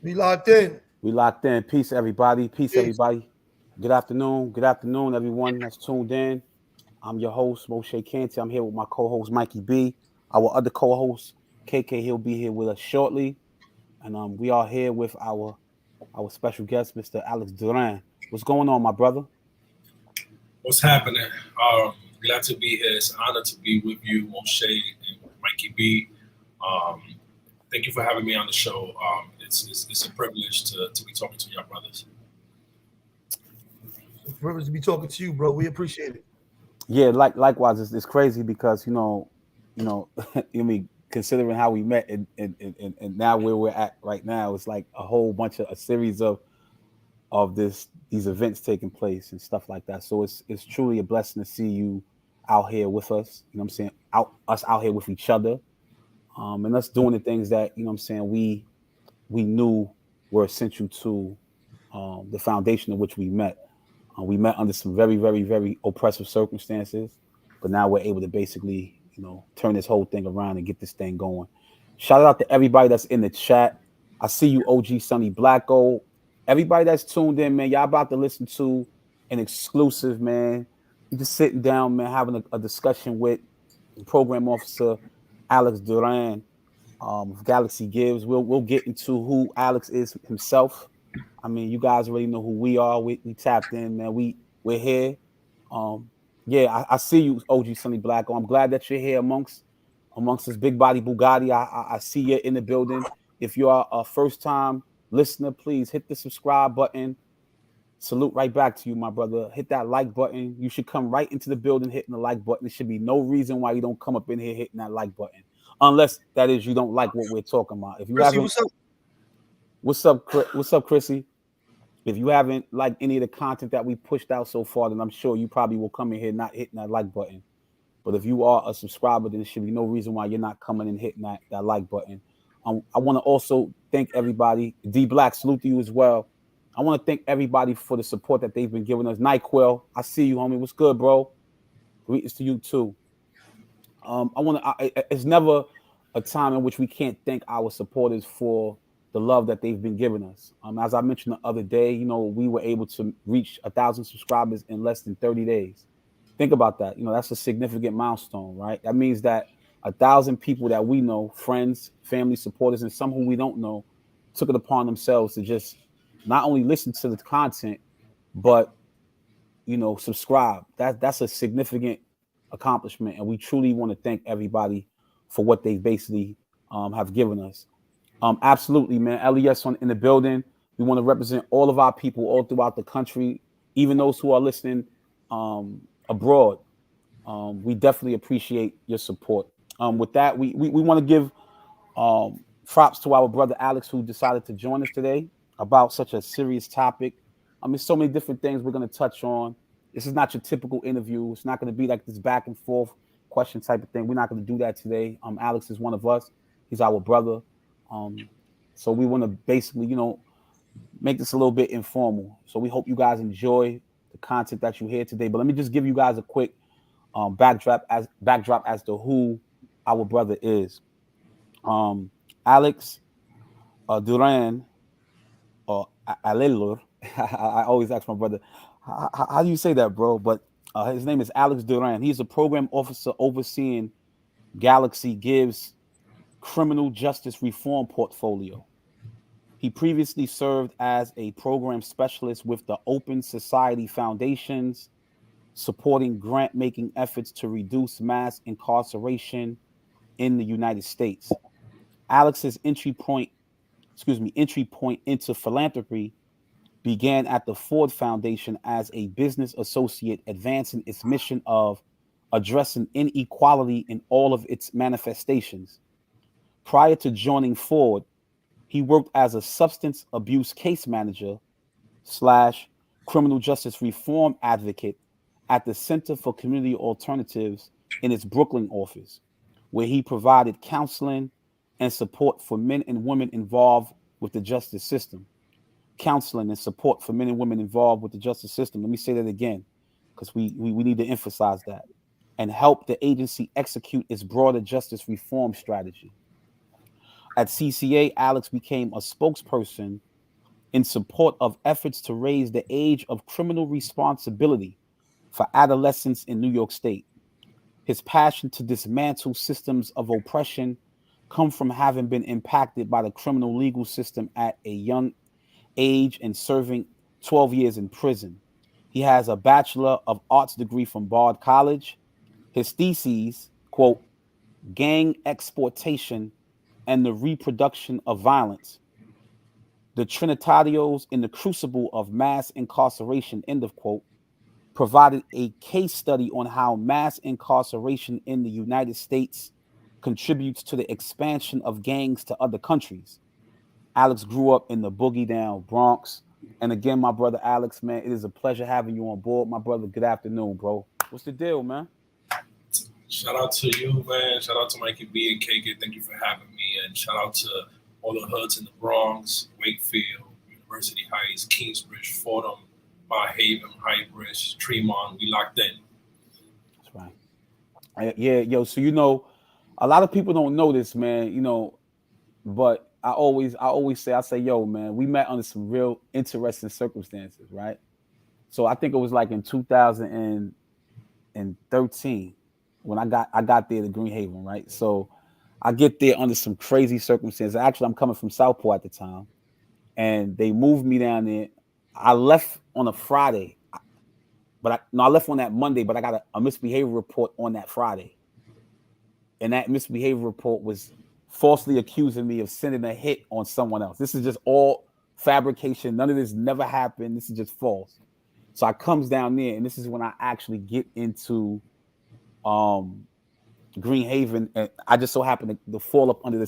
We locked in. We locked in. Peace, everybody. Peace, Peace. everybody. Good afternoon. Good afternoon, everyone that's tuned in. I'm your host, Moshe Canty. I'm here with my co-host, Mikey B. Our other co-host, KK, he'll be here with us shortly. And we are here with our special guest, Mr. Alex Duran. What's going on, my brother? What's happening? Glad to be here. It's an honor to be with you, Moshe and Mikey B. Um, Thank you for having me on the show. It's a privilege to be talking to your brothers. It's a privilege to be talking to you, bro. We appreciate it. Yeah, likewise, it's crazy because I mean, considering how we met and now where we're at right now, it's like a whole bunch of a series of these events taking place and stuff like that. So it's truly a blessing to see you out here with us. You know what I'm saying? Us out here with each other, and us doing the things that I'm saying we knew were essential to the foundation of which we met. We met under some very, very, very oppressive circumstances, but now we're able to basically, turn this whole thing around and get this thing going. Shout out to everybody that's in the chat. I see you, OG Sonny Blacko. Everybody that's tuned in, man, y'all about to listen to an exclusive, man. You just sitting down, man, having a discussion with program officer Alex Duran of Galaxy Gives. We'll get into who Alex is himself. I mean, you guys already know who we are. We tapped in, man. We're here. Um, yeah, I see you, OG Sonny Blacko. I'm glad that you're here amongst this big body Bugatti. I see you in the building. If you are a first time listener, please hit the subscribe button. Salute right back to you, my brother. Hit that like button. You should come right into the building hitting the like button. There should be no reason why you don't come up in here hitting that like button, unless that is you don't like what we're talking about. If you Chrissy, haven't, what's up? what's up, Chrissy? If you haven't liked any of the content that we pushed out so far, then I'm sure you probably will come in here not hitting that like button. But if you are a subscriber, then there should be no reason why you're not coming and hitting that like button. I want to also thank everybody. D Black, salute to you as well. I want to thank everybody for the support that they've been giving us. NyQuil, I see you, homie. What's good, bro? Greetings to you too. I want to. It's never a time in which we can't thank our supporters for the love that they've been giving us. As I mentioned the other day, we were able to reach 1,000 subscribers in less than 30 days. Think about that. That's a significant milestone, right? That means that 1,000 people that we know, friends, family, supporters, and some who we don't know, took it upon themselves to just not only listen to the content, but subscribe. That's a significant accomplishment, and we truly want to thank everybody for what they basically have given us. Absolutely, man. LES in the building. We want to represent all of our people all throughout the country, even those who are listening abroad. We definitely appreciate your support. With that, we want to give props to our brother Alex, who decided to join us today about such a serious topic. There's so many different things we're going to touch on. This is not your typical interview. It's not going to be like this back and forth question type of thing. We're not going to do that today. Alex is one of us. He's our brother. So we want to basically, make this a little bit informal. So we hope you guys enjoy the content that you hear today. But let me just give you guys a quick backdrop as to who our brother is. Alex Duran or Alelur. I always ask my brother, how do you say that, bro? But his name is Alex Duran. He's a program officer overseeing Galaxy Gives criminal justice reform portfolio. He previously served as a program specialist with the Open Society Foundations, supporting grant making efforts to reduce mass incarceration in the United States. Alex's entry point into philanthropy began at the Ford Foundation as a business associate, advancing its mission of addressing inequality in all of its manifestations. Prior to joining Ford, he worked as a substance abuse case manager slash criminal justice reform advocate at the Center for Community Alternatives in its Brooklyn office, where he provided counseling and support for men and women involved with the justice system. Counseling and support for men and women involved with the justice system. Let me say that again, because we need to emphasize that. And help the agency execute its broader justice reform strategy. At CCA, Alex became a spokesperson in support of efforts to raise the age of criminal responsibility for adolescents in New York State. His passion to dismantle systems of oppression come from having been impacted by the criminal legal system at a young age and serving 12 years in prison. He has a Bachelor of Arts degree from Bard College. His theses, quote, gang exportation and the reproduction of violence, the Trinitarios in the crucible of mass incarceration, end of quote, provided a case study on how mass incarceration in the United States contributes to the expansion of gangs to other countries. Alex grew up in the boogie down Bronx. And again, my brother Alex, man, it is a pleasure having you on board. My brother, good afternoon, bro. What's the deal, man? Shout out to you, man. Shout out to Mikey B and KK. Thank you for having me. And shout out to all the hoods in the Bronx, Wakefield, University Heights, Kingsbridge, Fordham, Bar Haven, Highbridge, Tremont. We locked in. That's right. Yeah, yo. So a lot of people don't know this, man. But I always say, yo, man, we met under some real interesting circumstances, right? So I think it was like in 2013 when I got there to Green Haven, right? So I get there under some crazy circumstances. Actually, I'm coming from Southport at the time, and they moved me down there. I left on a Friday, but I left on that Monday, but I got a misbehavior report on that Friday. And that misbehavior report was falsely accusing me of sending a hit on someone else. This is just all fabrication. None of this never happened. This is just false. So I comes down there, and this is when I actually get into Green Haven, and I just so happened to fall up under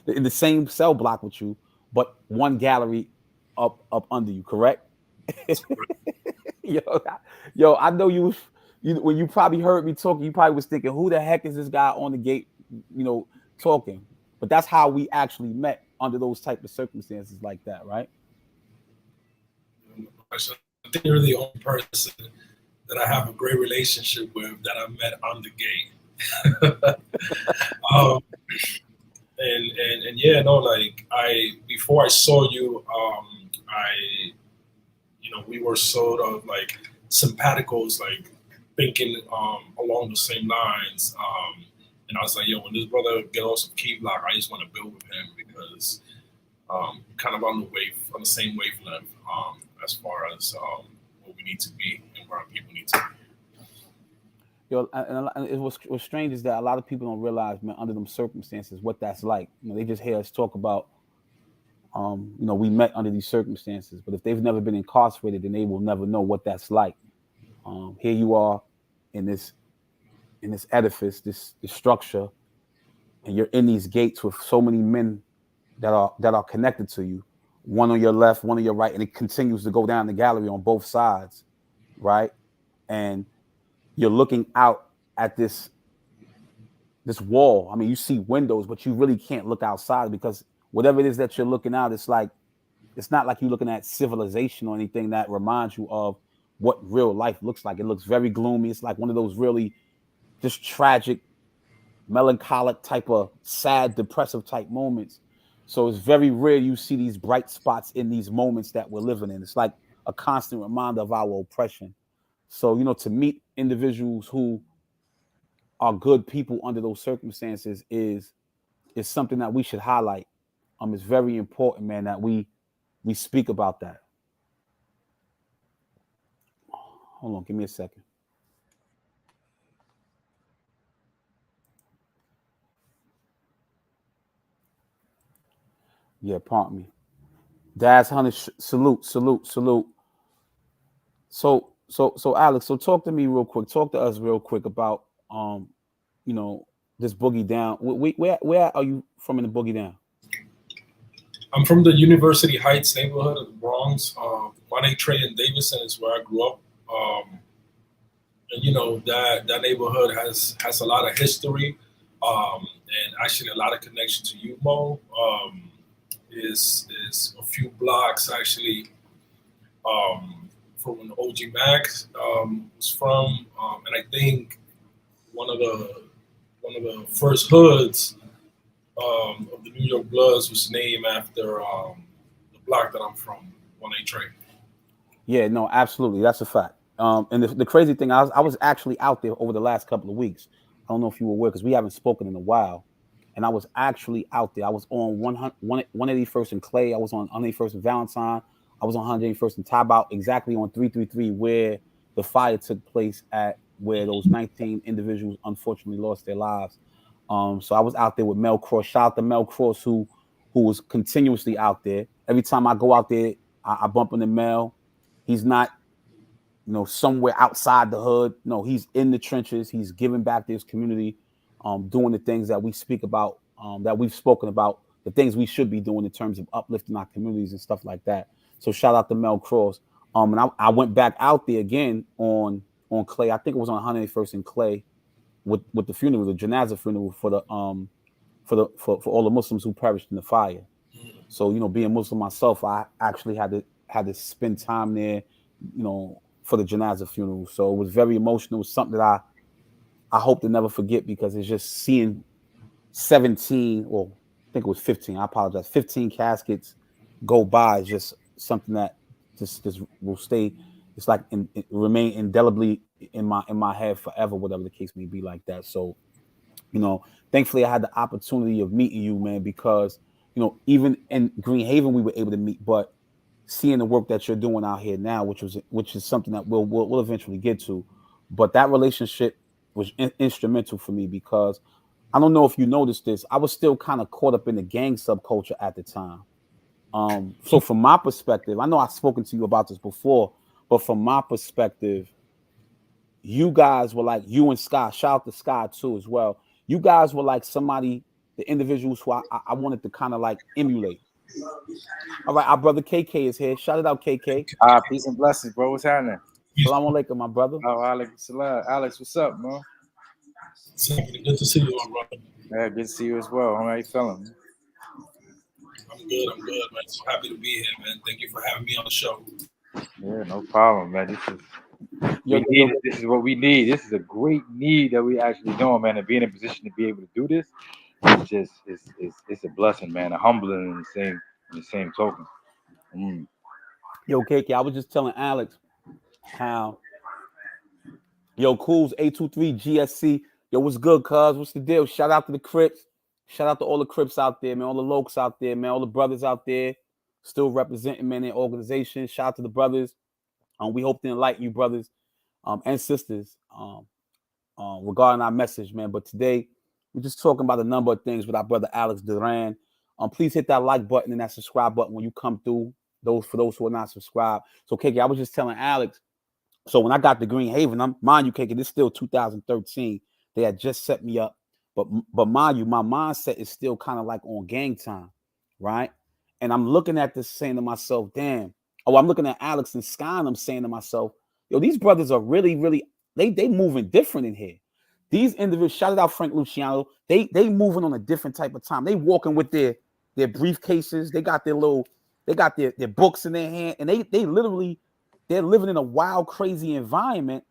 in the same cell block with you, but one gallery up under you, correct? yo, I know you when you probably heard me talking, you probably was thinking, who the heck is this guy on the gate, talking? But that's how we actually met, under those type of circumstances like that, right? I think you're the only person that I have a great relationship with that I met on the gate. And yeah, no, like before I saw you, we were sort of like simpaticals, like thinking along the same lines. And I was like, yo, when this brother get off some key block, I just want to build with him because kind of on the same wavelength as far as what we need to be and where our people need to be. Yo, and what's strange is that a lot of people don't realize, man, under them circumstances, what that's like. They just hear us talk about, we met under these circumstances, but if they've never been incarcerated, then they will never know what that's like. Here you are in this edifice, this structure, and you're in these gates with so many men that are connected to you, one on your left, one on your right, and it continues to go down the gallery on both sides, right? And you're looking out at this wall. I mean, you see windows, but you really can't look outside because whatever it is that you're looking out, it's not like you're looking at civilization or anything that reminds you of what real life looks like. It looks very gloomy. It's like one of those really just tragic, melancholic type of sad, depressive type moments. So it's very rare you see these bright spots in these moments that we're living in. It's like a constant reminder of our oppression. So, to meet individuals who are good people under those circumstances is something that we should highlight. It's very important, man, that we speak about that. Hold on, give me a second. Yeah, pardon me. Daz Hunter, salute. So Alex, so talk to me real quick. Talk to us real quick about this boogie down. Where are you from in the boogie down? I'm from the University Heights neighborhood of the Bronx. 183 and Davidson is where I grew up. And that neighborhood has a lot of history, and actually a lot of connection to you, Mo. Is a few blocks actually from when OG Max was from, and I think one of the first hoods of the New York Bloods was named after the block that I'm from, 1A Train. Yeah, no, absolutely. That's a fact. And the crazy thing, I was actually out there over the last couple of weeks. I don't know if you were aware because we haven't spoken in a while. And I was actually out there. I was on 181st and Clay. I was on 181st and Valentine. I was on 181st and Tabout, exactly on 333 where the fire took place at, where those 19 individuals unfortunately lost their lives. So I was out there with Mel Cross. Shout out to Mel Cross, who was continuously out there. Every time I go out there, I bump into Mel. He's not, somewhere outside the hood. No, he's in the trenches. He's giving back to his community, doing the things that we speak about, that we've spoken about, the things we should be doing in terms of uplifting our communities and stuff like that. So shout out to Mel Cross. And I went back out there again on Clay. I think it was on 101st and Clay with the funeral, the Janazah funeral for all the Muslims who perished in the fire. So, being Muslim myself, I actually had to spend time there, for the Janazah funeral. So it was very emotional. It was something that I hope to never forget, because it's just seeing 17, or I think it was 15, I apologize, 15 caskets go by is just something that just will stay. It's like remain indelibly in my head forever, whatever the case may be like that. So, thankfully I had the opportunity of meeting you, man, because, even in Green Haven we were able to meet, but seeing the work that you're doing out here now, which is something that we'll eventually get to, but that relationship was instrumental for me, because I don't know if you noticed this, I was still kind of caught up in the gang subculture at the time. So from my perspective, I know I've spoken to you about this before, but from my perspective, you guys were like, you and Sky, shout out to Sky too as well. You guys were like somebody, the individuals who I wanted to kind of like emulate. All right, our brother KK is here. Shout it out, KK. Peace and blessings, bro. What's happening? Salam alaikum, my brother. Oh, Alaikum salam. Alex, what's up, man? Good to see you, my brother. Yeah, good to see you as well. How are you feeling? I'm good, man. So happy to be here, man. Thank you for having me on the show. Yeah, no problem, man. This is what we need. This is a great need that we actually doing, man. To be in a position to be able to do this, it's a blessing, man. A humbling in the same token. Yo, KK, I was just telling Alex how, Cool's 823 GSC. Yo, what's good, cuz? What's the deal? Shout out to the Crips. Shout out to all the Crips out there, man. All the Lokes out there, man. All the brothers out there still representing, man, their organization. Shout out to the brothers. We hope to enlighten you, brothers and sisters, regarding our message, man. But today, we're just talking about a number of things with our brother Alex Duran. Please hit that like button and that subscribe button when you come through. For those who are not subscribed. So, KK, I was just telling Alex. So when I got to Green Haven, mind you, KK, this is still 2013. They had just set me up, but mind you, my mindset is still kind of like on gang time, right? And I'm looking at this, saying to myself, "Damn." Oh, I'm looking at Alex and Sky, and I'm saying to myself, "Yo, these brothers are really, really they moving different in here. These individuals, shout out Frank Luciano, they moving on a different type of time. They walking with their briefcases. They got their books in their hand, and they're living in a wild, crazy environment,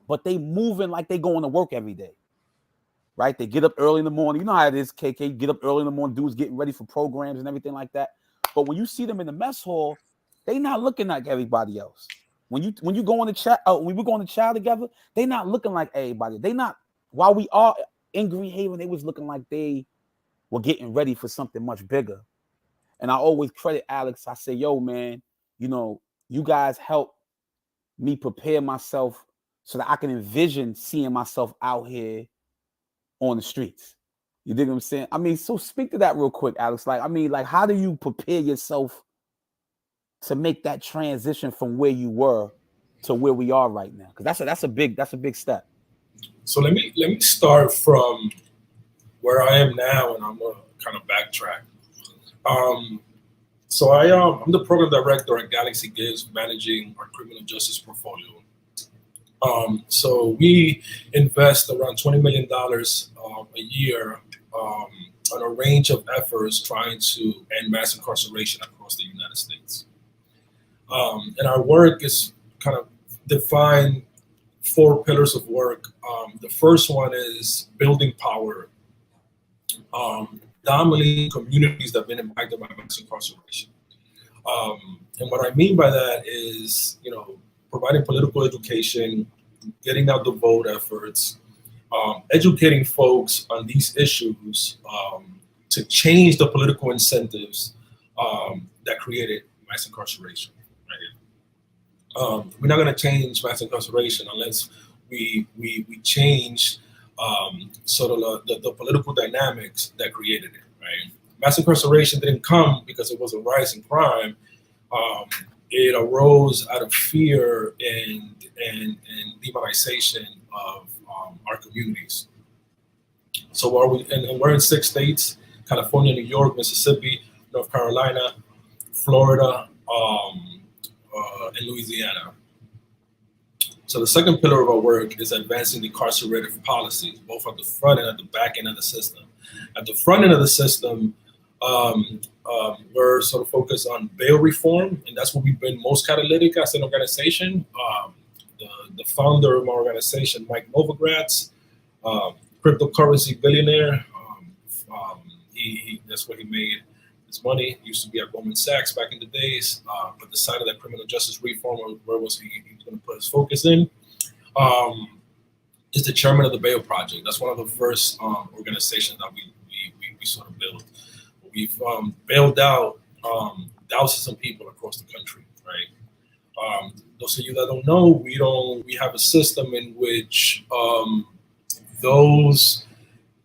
but they moving like they going to work every day, right? They get up early in the morning. You know how it is, KK. Get up early in the morning, dudes getting ready for programs and everything like that. But when you see them in the mess hall, they not looking like everybody else. When you go on the chat, when we go on the chat together, they not looking like everybody. They not. While we are in Green Haven, they was looking like they were getting ready for something much bigger. And I always credit Alex. I say, yo, man, you guys help me prepare myself so that I can envision seeing myself out here on the streets. You dig what I'm saying? I mean, so speak to that real quick, Alex. How do you prepare yourself to make that transition from where you were to where we are right now? Because that's a big step. So let me start from where I am now, and I'm gonna kind of backtrack. So I'm the program director at Galaxy Gives, managing our criminal justice portfolio. So we invest around $20 million a year on a range of efforts trying to end mass incarceration across the United States. And our work is kind of defined 4 pillars of work. The first one is building power predominantly communities that have been impacted by mass incarceration. And what I mean by that is, providing political education, getting out the vote efforts, educating folks on these issues to change the political incentives that created mass incarceration. Right? We're not going to change mass incarceration unless we change sort of the political dynamics that created it. Right? Mass incarceration didn't come because it was a rise in crime. It arose out of fear and demonization of our communities. So we're in 6 states: California, New York, Mississippi, North Carolina, Florida, and Louisiana. So the second pillar of our work is advancing the carcerative policies, both at the front and at the back end of the system. At the front end of the system, we're sort of focused on bail reform, and that's what we've been most catalytic as an organization. The founder of our organization, Mike Novogratz, cryptocurrency billionaire, that's where he made his money. He used to be at Goldman Sachs back in the days, but decided that criminal justice reform, where was he going to put his focus in, is the chairman of the Bail Project. That's one of the first organizations that we sort of built. We've bailed out thousands of people across the country, right? Those of you that don't know, we have a system in which those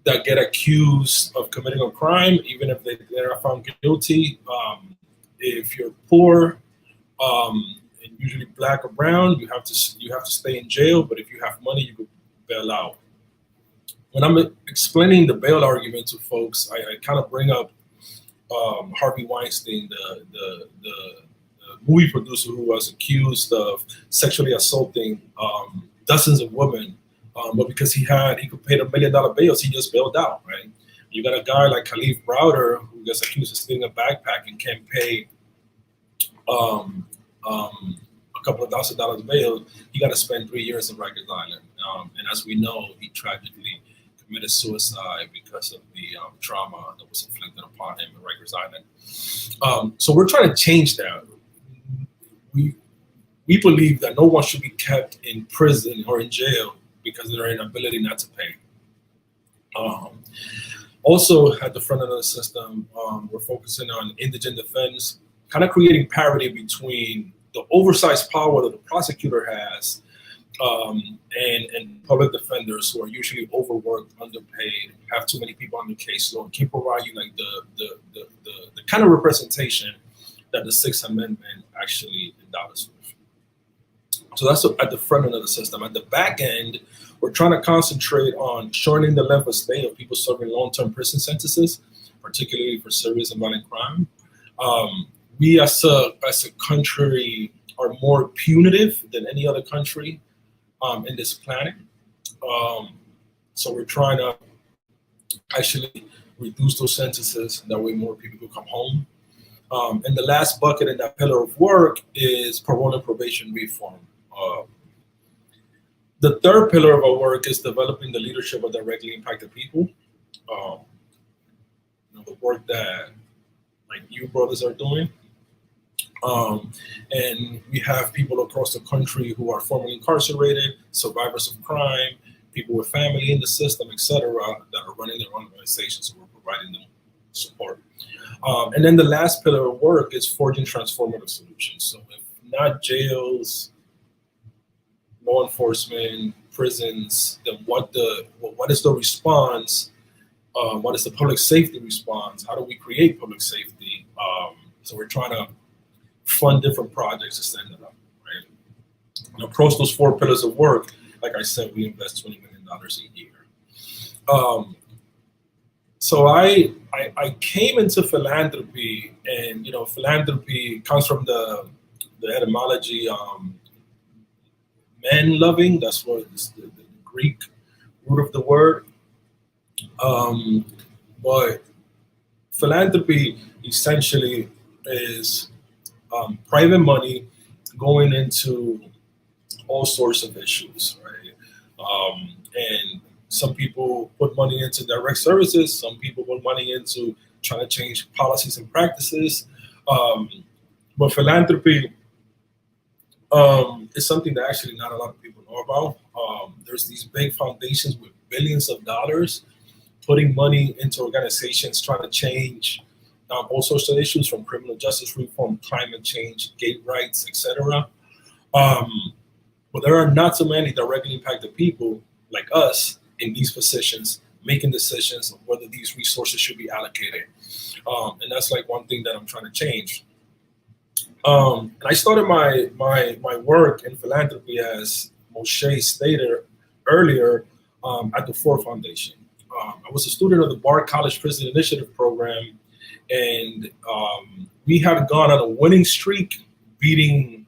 that get accused of committing a crime, even if they are found guilty, if you're poor, and usually black or brown, you have to stay in jail. But if you have money, you could bail out. When I'm explaining the bail argument to folks, I kind of bring up Harvey Weinstein, the movie producer who was accused of sexually assaulting dozens of women, but because he could pay $1 million bails, he just bailed out, right? You got a guy like Khalif Browder who gets accused of stealing a backpack and can't pay a couple of $1,000 bail. He got to spend 3 years in Rikers Island, and as we know, he tragically committed suicide because of the trauma that was inflicted upon him in Rikers Island. So we're trying to change that. We believe that no one should be kept in prison or in jail because of their inability not to pay. Also, at the front end of the system, we're focusing on indigent defense, kind of creating parity between the oversized power that the prosecutor has and public defenders who are usually overworked, underpaid, have too many people on the caseload, can provide you like the kind of representation that the Sixth Amendment actually endows us with. So that's at the front end of the system. At the back end, we're trying to concentrate on shortening the length of stay of people serving long-term prison sentences, particularly for serious and violent crime. We as a country are more punitive than any other country in this planet. So we're trying to actually reduce those sentences. That way more people can come home. And the last bucket in that pillar of work is parole and probation reform. The third pillar of our work is developing the leadership of directly impacted people. The work that like you brothers are doing. And we have people across the country who are formerly incarcerated, survivors of crime, people with family in the system, etc., that are running their own organizations, so we're providing them support. And then the last pillar of work is forging transformative solutions. So if not jails, law enforcement, prisons, then what is the response? What is the public safety response? How do we create public safety? So we're trying to fund different projects to stand it up, right? And across those 4 pillars of work, like I said, we invest $20 million a year. So I came into philanthropy, and philanthropy comes from the etymology man loving. That's what is the Greek root of the word. But philanthropy essentially is private money going into all sorts of issues, right? And Some people put money into direct services. Some people put money into trying to change policies and practices. But philanthropy is something that actually not a lot of people know about. There's these big foundations with billions of dollars putting money into organizations trying to change all sorts of issues, from criminal justice reform, climate change, gay rights, etc. But there are not so many directly impacted people like us in these positions making decisions of whether these resources should be allocated. And that's like one thing that I'm trying to change. And I started my work in philanthropy, as Moshe stated earlier, at the Ford Foundation. I was a student of the Bard College Prison Initiative program, and we had gone on a winning streak, beating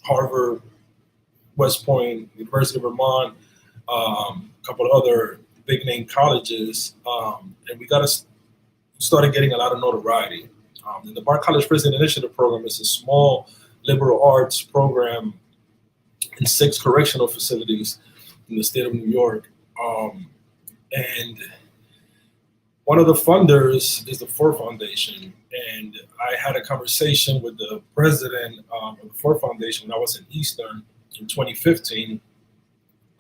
Harvard, West Point, University of Vermont, a couple of other big name colleges, and we started getting a lot of notoriety. And the Bard College Prison Initiative program is a small liberal arts program in 6 correctional facilities in the state of New York. And one of the funders is the Ford Foundation. And I had a conversation with the president of the Ford Foundation when I was in Eastern in 2015.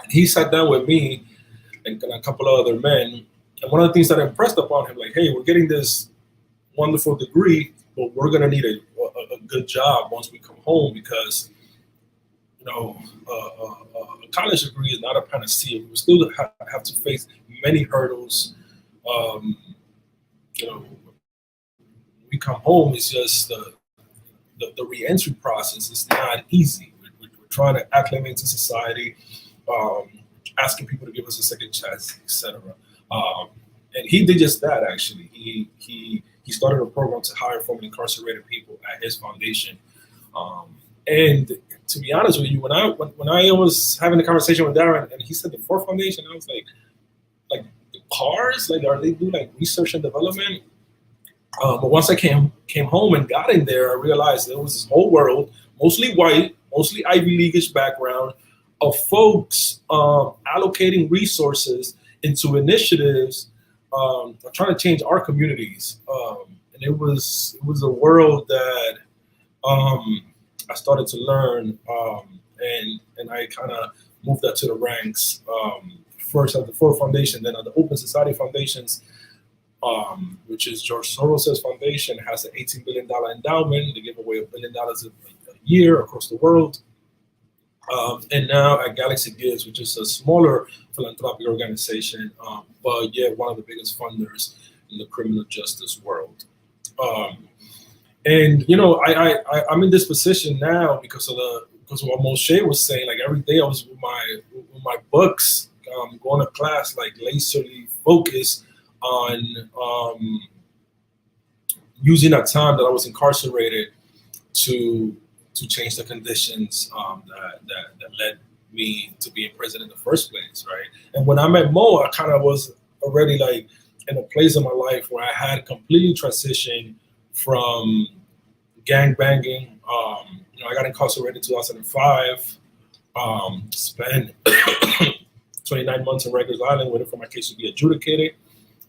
And he sat down with me and a couple of other men. And one of the things that impressed upon him, like, hey, we're getting this wonderful degree, but we're going to need a good job once we come home, because a college degree is not a panacea. We still have to face many hurdles. We come home, it's just the reentry process is not easy. We're trying to acclimate to society, asking people to give us a second chance, etc. And he did just that. Actually, he started a program to hire formerly incarcerated people at his foundation. And to be honest with you, when I was having a conversation with Duran and he said the Ford Foundation, I was like the cars, like, are they doing like research and development? But once I came home and got in there, I realized there was this whole world, mostly white, mostly Ivy League-ish background, of folks allocating resources into initiatives trying to change our communities. And it was a world that I started to learn, and I kind of moved up to the ranks, first at the Ford Foundation, then at the Open Society Foundations, which is George Soros' foundation, has an $18 billion endowment. They give away $1 billion a year across the world. And now at Galaxy Gives, which is a smaller philanthropic organization, but yet one of the biggest funders in the criminal justice world. And I'm in this position now because of what Moshe was saying. Like, every day I was with my books, going to class, like laserly focused on using that time that I was incarcerated to change the conditions that led me to be in prison in the first place, right? And when I met Mo, I kind of was already like in a place in my life where I had completely transitioned from gang banging. I got incarcerated in 2005, spent 29 months in Rikers Island waiting for my case to be adjudicated.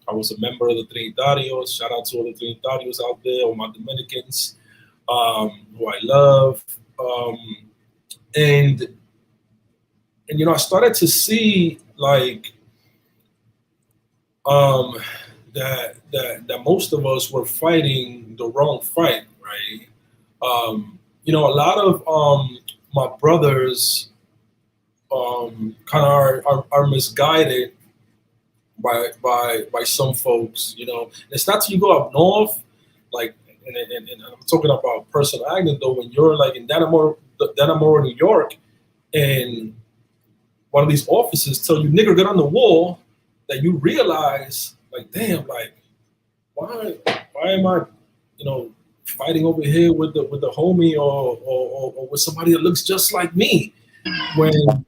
I was a member of the Trinitarios. Shout out to all the Trinitarios out there, all my Dominicans, who I love. And I started to see like that most of us were fighting the wrong fight, right? A lot of my brothers kind of are misguided by some folks. It's not till you go up north, like, and I'm talking about personal anecdote, when you're like in Dannemora, New York, and one of these officers tell you, "Nigger, get on the wall," that you realize, like, damn, like, why am I, fighting over here with the homie or with somebody that looks just like me, when that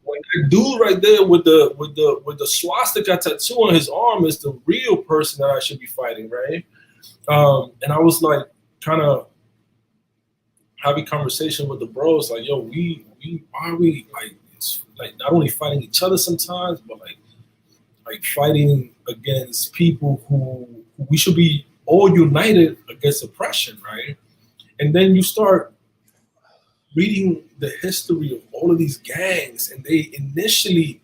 dude right there with the swastika tattoo on his arm is the real person that I should be fighting, right? And I was like, kind of having conversation with the bros, like, yo, why are we like not only fighting each other sometimes, but like like fighting against people who we should be all united against oppression, right? And then you start reading the history of all of these gangs, and they initially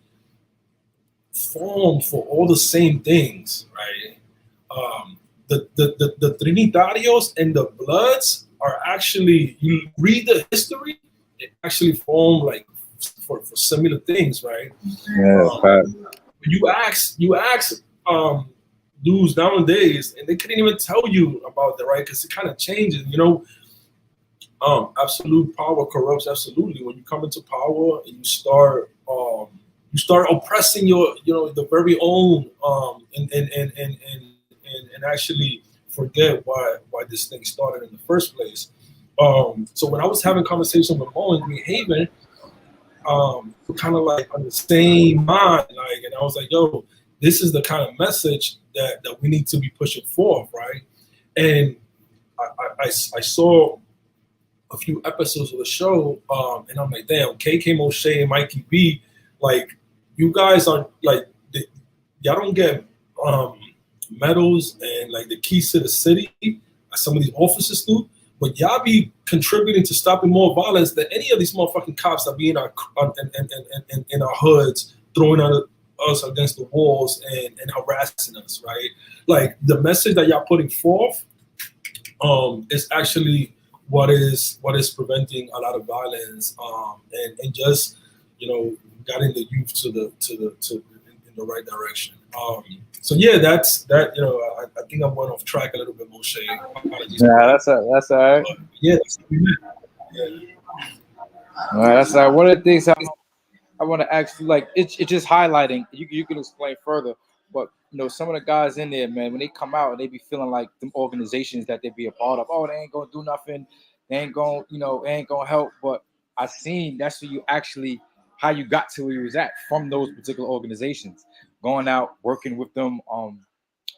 formed for all the same things, right? The Trinitarios and the Bloods are actually, you read the history, they actually form like for similar things, right? Yeah, You ask dudes nowadays, and they couldn't even tell you about that, right? Because it kind of changes, you know. Absolute power corrupts absolutely. When you come into power and you start oppressing your, you know, the very own, and actually forget why this thing started in the first place. So when I was having conversation with Mo in Green Haven, we're kind of like on the same mind, like, and I was like, yo, this is the kind of message that we need to be pushing forth, right? And I saw a few episodes of the show, and I'm like, damn, KK Moshe and Mikey B, like, you guys are like, y'all don't get medals and like the keys to the city, as some of these officers do, but y'all be contributing to stopping more violence than any of these motherfucking cops that be in our hoods, throwing us against the walls and harassing us, right? Like, the message that y'all putting forth is actually what is preventing a lot of violence, and just, you know, guiding the youth to in the right direction. So yeah, that's that. You know, I think I went off track a little bit, Moshe. Apologies. yeah, that's all right. But yeah, that's what we meant. Yeah. All right, that's all right. One of the things I want to ask you, like, it's just highlighting. You can explain further, but you know, some of the guys in there, man, when they come out and they be feeling like them organizations that they be a part of, oh, they ain't gonna do nothing, they ain't gonna, you know, they ain't gonna help. But I seen that's where you actually, how you got to where you was at from those particular organizations, going out, working with them.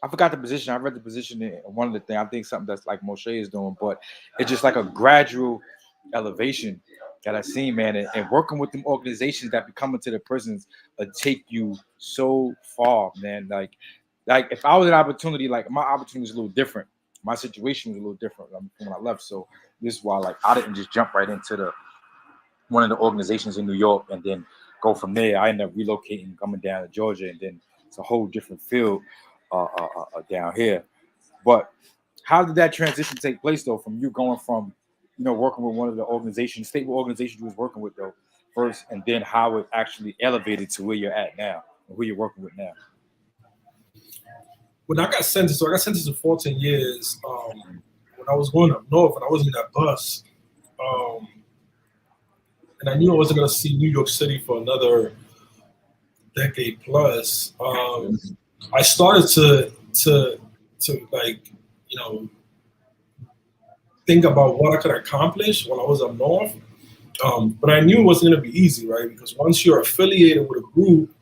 I forgot the position. I read the position in one of the things. I think something that's like Moshe is doing, but it's just like a gradual elevation that I seen, man, and working with them organizations that be coming to the prisons take you so far, man. Like if I was an opportunity, like my opportunity was a little different. My situation was a little different from when I left. So this is why, like, I didn't just jump right into one of the organizations in New York and then go from there. I ended up relocating, coming down to Georgia, and then it's a whole different field down here. But how did that transition take place, though, from you going from, you know, working with one of the organizations, statewide organizations you was working with, though, first, and then how it actually elevated to where you're at now, or who you're working with now? When I got sentenced, to 14 years. When I was going up north, and I was in that bus, and I knew I wasn't going to see New York City for another decade plus. I started to like, you know, think about what I could accomplish while I was up north. But I knew it wasn't going to be easy, right? Because once you're affiliated with a group,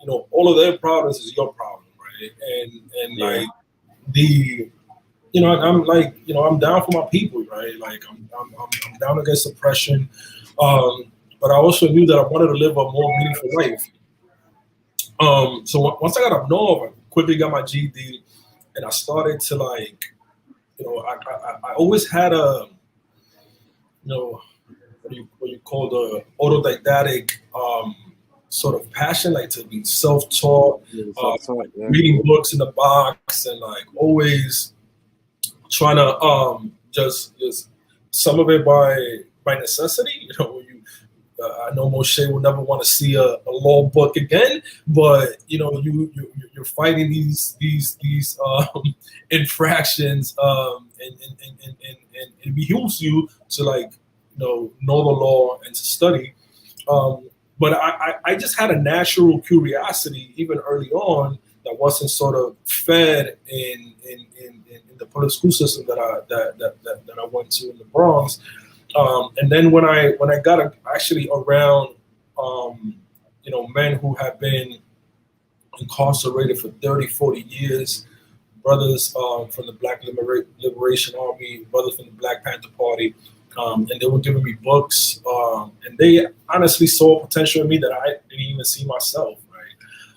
you know, all of their problems is your problem, right? And yeah. Like you know, I'm like, you know, I'm down for my people, right? Like I'm down against oppression, but I also knew that I wanted to live a more meaningful life. So once I got up north, I quickly got my GED, and I started to, like, you know, I always had a, you know, what you call the autodidactic sort of passion, like to be self-taught, reading books in the box, and like always trying to just some of it by necessity. You know, I know Moshe will never want to see a law book again, but you know, you're fighting these infractions, and it behooves you to, like, know the law and to study. But I just had a natural curiosity even early on that wasn't sort of fed in the public school system that I went to in the Bronx. And then when I got actually around, you know, men who have been incarcerated for 30, 40 years, brothers from the Black Liberation Army, brothers from the Black Panther Party, and they were giving me books, and they honestly saw potential in me that I didn't even see myself,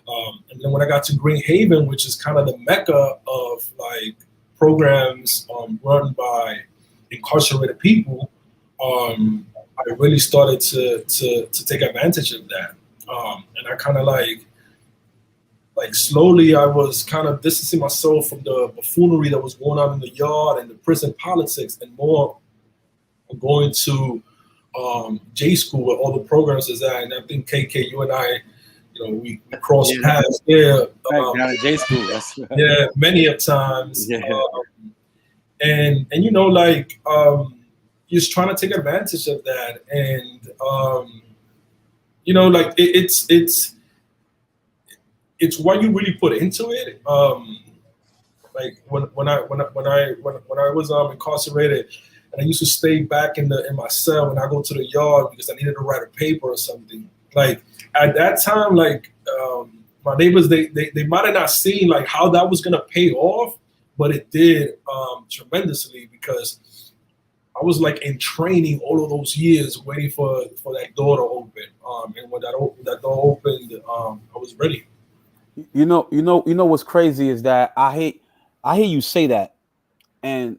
And then when I got to Green Haven, which is kind of the mecca of like programs run by incarcerated people, I really started to take advantage of that. And I kind of like slowly I was kind of distancing myself from the buffoonery that was going on in the yard and the prison politics, and more going to J school where all the programs is at. And I think KK, you and I, we crossed paths there. Down at J school. Yeah, many of times. Yeah. And just trying to take advantage of that, and like it's what you really put into it. Like when I was incarcerated, and I used to stay back in my cell, and I go to the yard because I needed to write a paper or something. Like at that time, my neighbors they might have not seen like how that was gonna pay off, but it did tremendously, because I was like in training all of those years, waiting for that door to open. And when that door opened, I was ready. You know what's crazy is that I hear you say that, and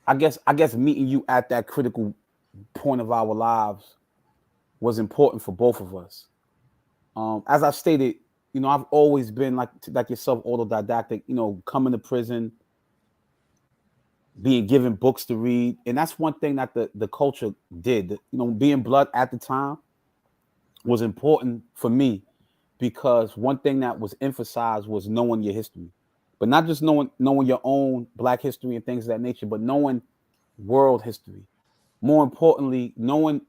I guess meeting you at that critical point of our lives was important for both of us. As I stated, I've always been like yourself, autodidactic. Coming to prison, being given books to read, and that's one thing that the culture did. Being blood at the time was important for me, because one thing that was emphasized was knowing your history, but not just knowing your own Black history and things of that nature, but knowing world history. More importantly, knowing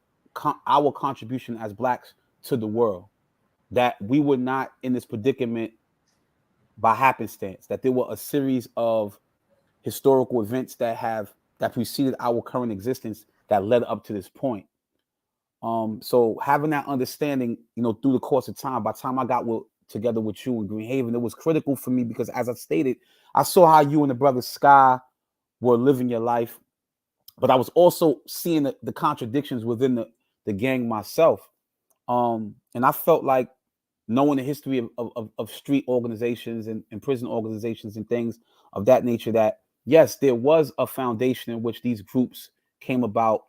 our contribution as Blacks to the world, that we were not in this predicament by happenstance, that there were a series of historical events that preceded our current existence that led up to this point. So having that understanding, through the course of time, by the time I got together with you in Green Haven, it was critical for me, because as I stated, I saw how you and the brother Sky were living your life, but I was also seeing the contradictions within the gang myself. And I felt like, knowing the history of street organizations and prison organizations and things of that nature, that yes, there was a foundation in which these groups came about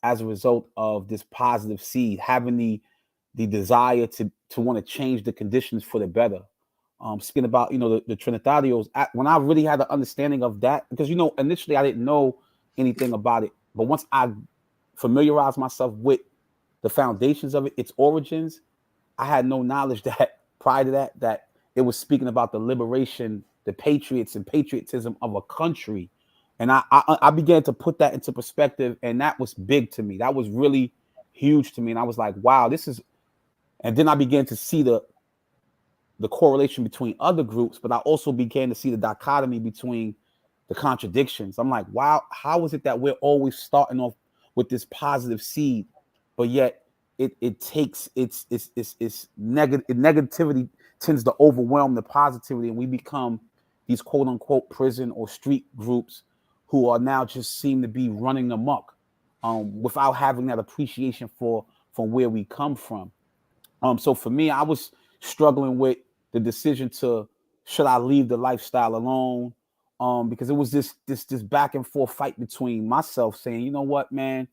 as a result of this positive seed, having the desire to want to change the conditions for the better. Speaking about, the Trinitarios, when I really had an understanding of that, because, initially I didn't know anything about it, but once I familiarized myself with the foundations of it, its origins, I had no knowledge that prior to that it was speaking about the liberation, the patriots and patriotism of a country. And I began to put that into perspective, and that was big to me. That was really huge to me. And I was like, wow, this is, and then I began to see the correlation between other groups, but I also began to see the dichotomy between the contradictions. I'm like, wow, how is it that we're always starting off with this positive seed, but yet it takes its negativity tends to overwhelm the positivity, and we become these quote unquote prison or street groups who are now just seem to be running amok, without having that appreciation from where we come from. So for me, I was struggling with the decision to, should I leave the lifestyle alone? Because it was this back and forth fight between myself saying, you know what, man,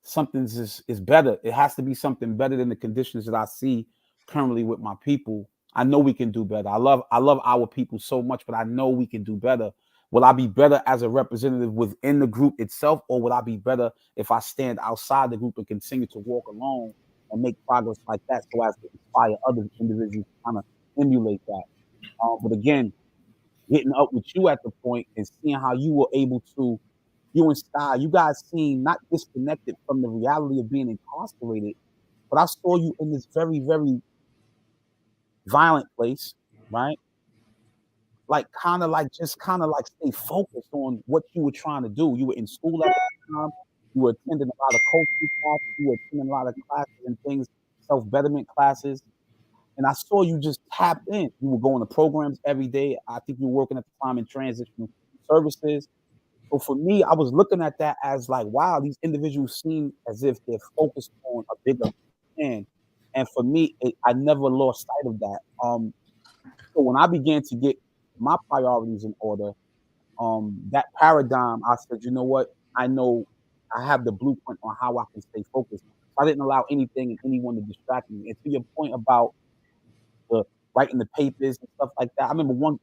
something's is better. It has to be something better than the conditions that I see currently with my people. I know we can do better. I love our people so much, but I know we can do better. Will I be better as a representative within the group itself, or will I be better if I stand outside the group and continue to walk alone and make progress like that, so as to inspire other individuals to kind of emulate that? But again, getting up with you at the point and seeing how you were able to, you and Sky, you guys seem not disconnected from the reality of being incarcerated, but I saw you in this very, very violent place, right? Like kind of like stay focused on what you were trying to do. You were in school at the time. You were attending a lot of coaching classes. You were attending a lot of classes and things, self-betterment classes. And I saw you just tapped in. You were going to programs every day. I think you were working at the time in transitional services. So for me, I was looking at that as like, wow, these individuals seem as if they're focused on a bigger plan. And for me, I never lost sight of that. So when I began to get my priorities in order, that paradigm, I said, you know what? I know I have the blueprint on how I can stay focused. I didn't allow anything and anyone to distract me. And to your point about the writing the papers and stuff like that, I remember one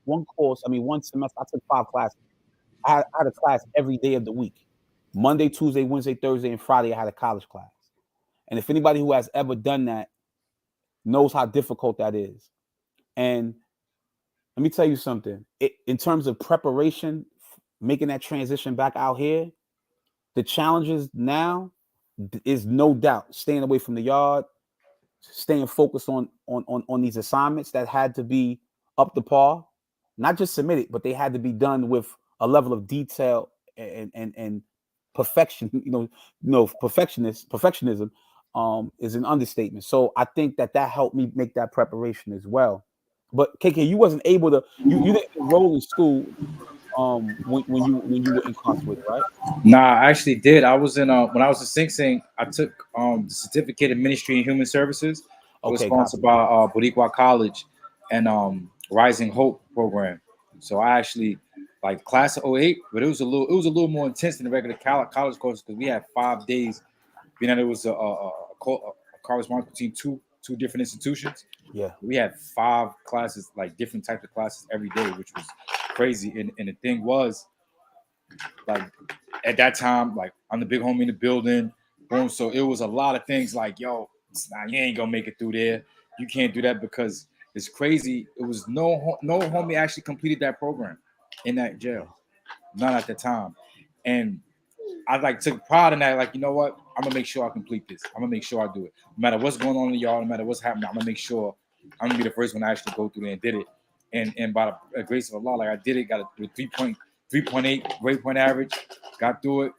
semester, I took 5 classes. I had a class every day of the week. Monday, Tuesday, Wednesday, Thursday, and Friday, I had a college class. And if anybody who has ever done that knows how difficult that is. And let me tell you something. In terms of preparation, making that transition back out here, the challenges now is no doubt staying away from the yard, staying focused on these assignments that had to be up to par, not just submitted, but they had to be done with a level of detail and perfection. Perfectionism is an understatement. So I think that helped me make that preparation as well. But KK, you wasn't able to. You didn't enroll in school when you were incarcerated, right? Nah, I actually did. I was in when I was in Sing Sing, I took the certificate in ministry and human services. It was sponsored by Boricua College and Rising Hope program. So I actually like class of 08, but it was a little more intense than the regular college course because we had 5 days. You know, there was a correspondence between two different institutions. Yeah, we had 5 classes, like different types of classes every day, which was crazy. And the thing was, like at that time, like I'm the big homie in the building, boom. So it was a lot of things like, yo, nah, you ain't gonna make it through there. You can't do that because it's crazy. It was no homie actually completed that program in that jail, not at the time. And I like took pride in that. Like, you know what? I'm gonna make sure I complete this. I'm gonna make sure I do it. No matter what's going on in the yard, no matter what's happening, I'm gonna make sure I'm gonna be the first one to actually go through there and did it. And by the grace of Allah, like I did it, got a 3.8 grade point average, got through it.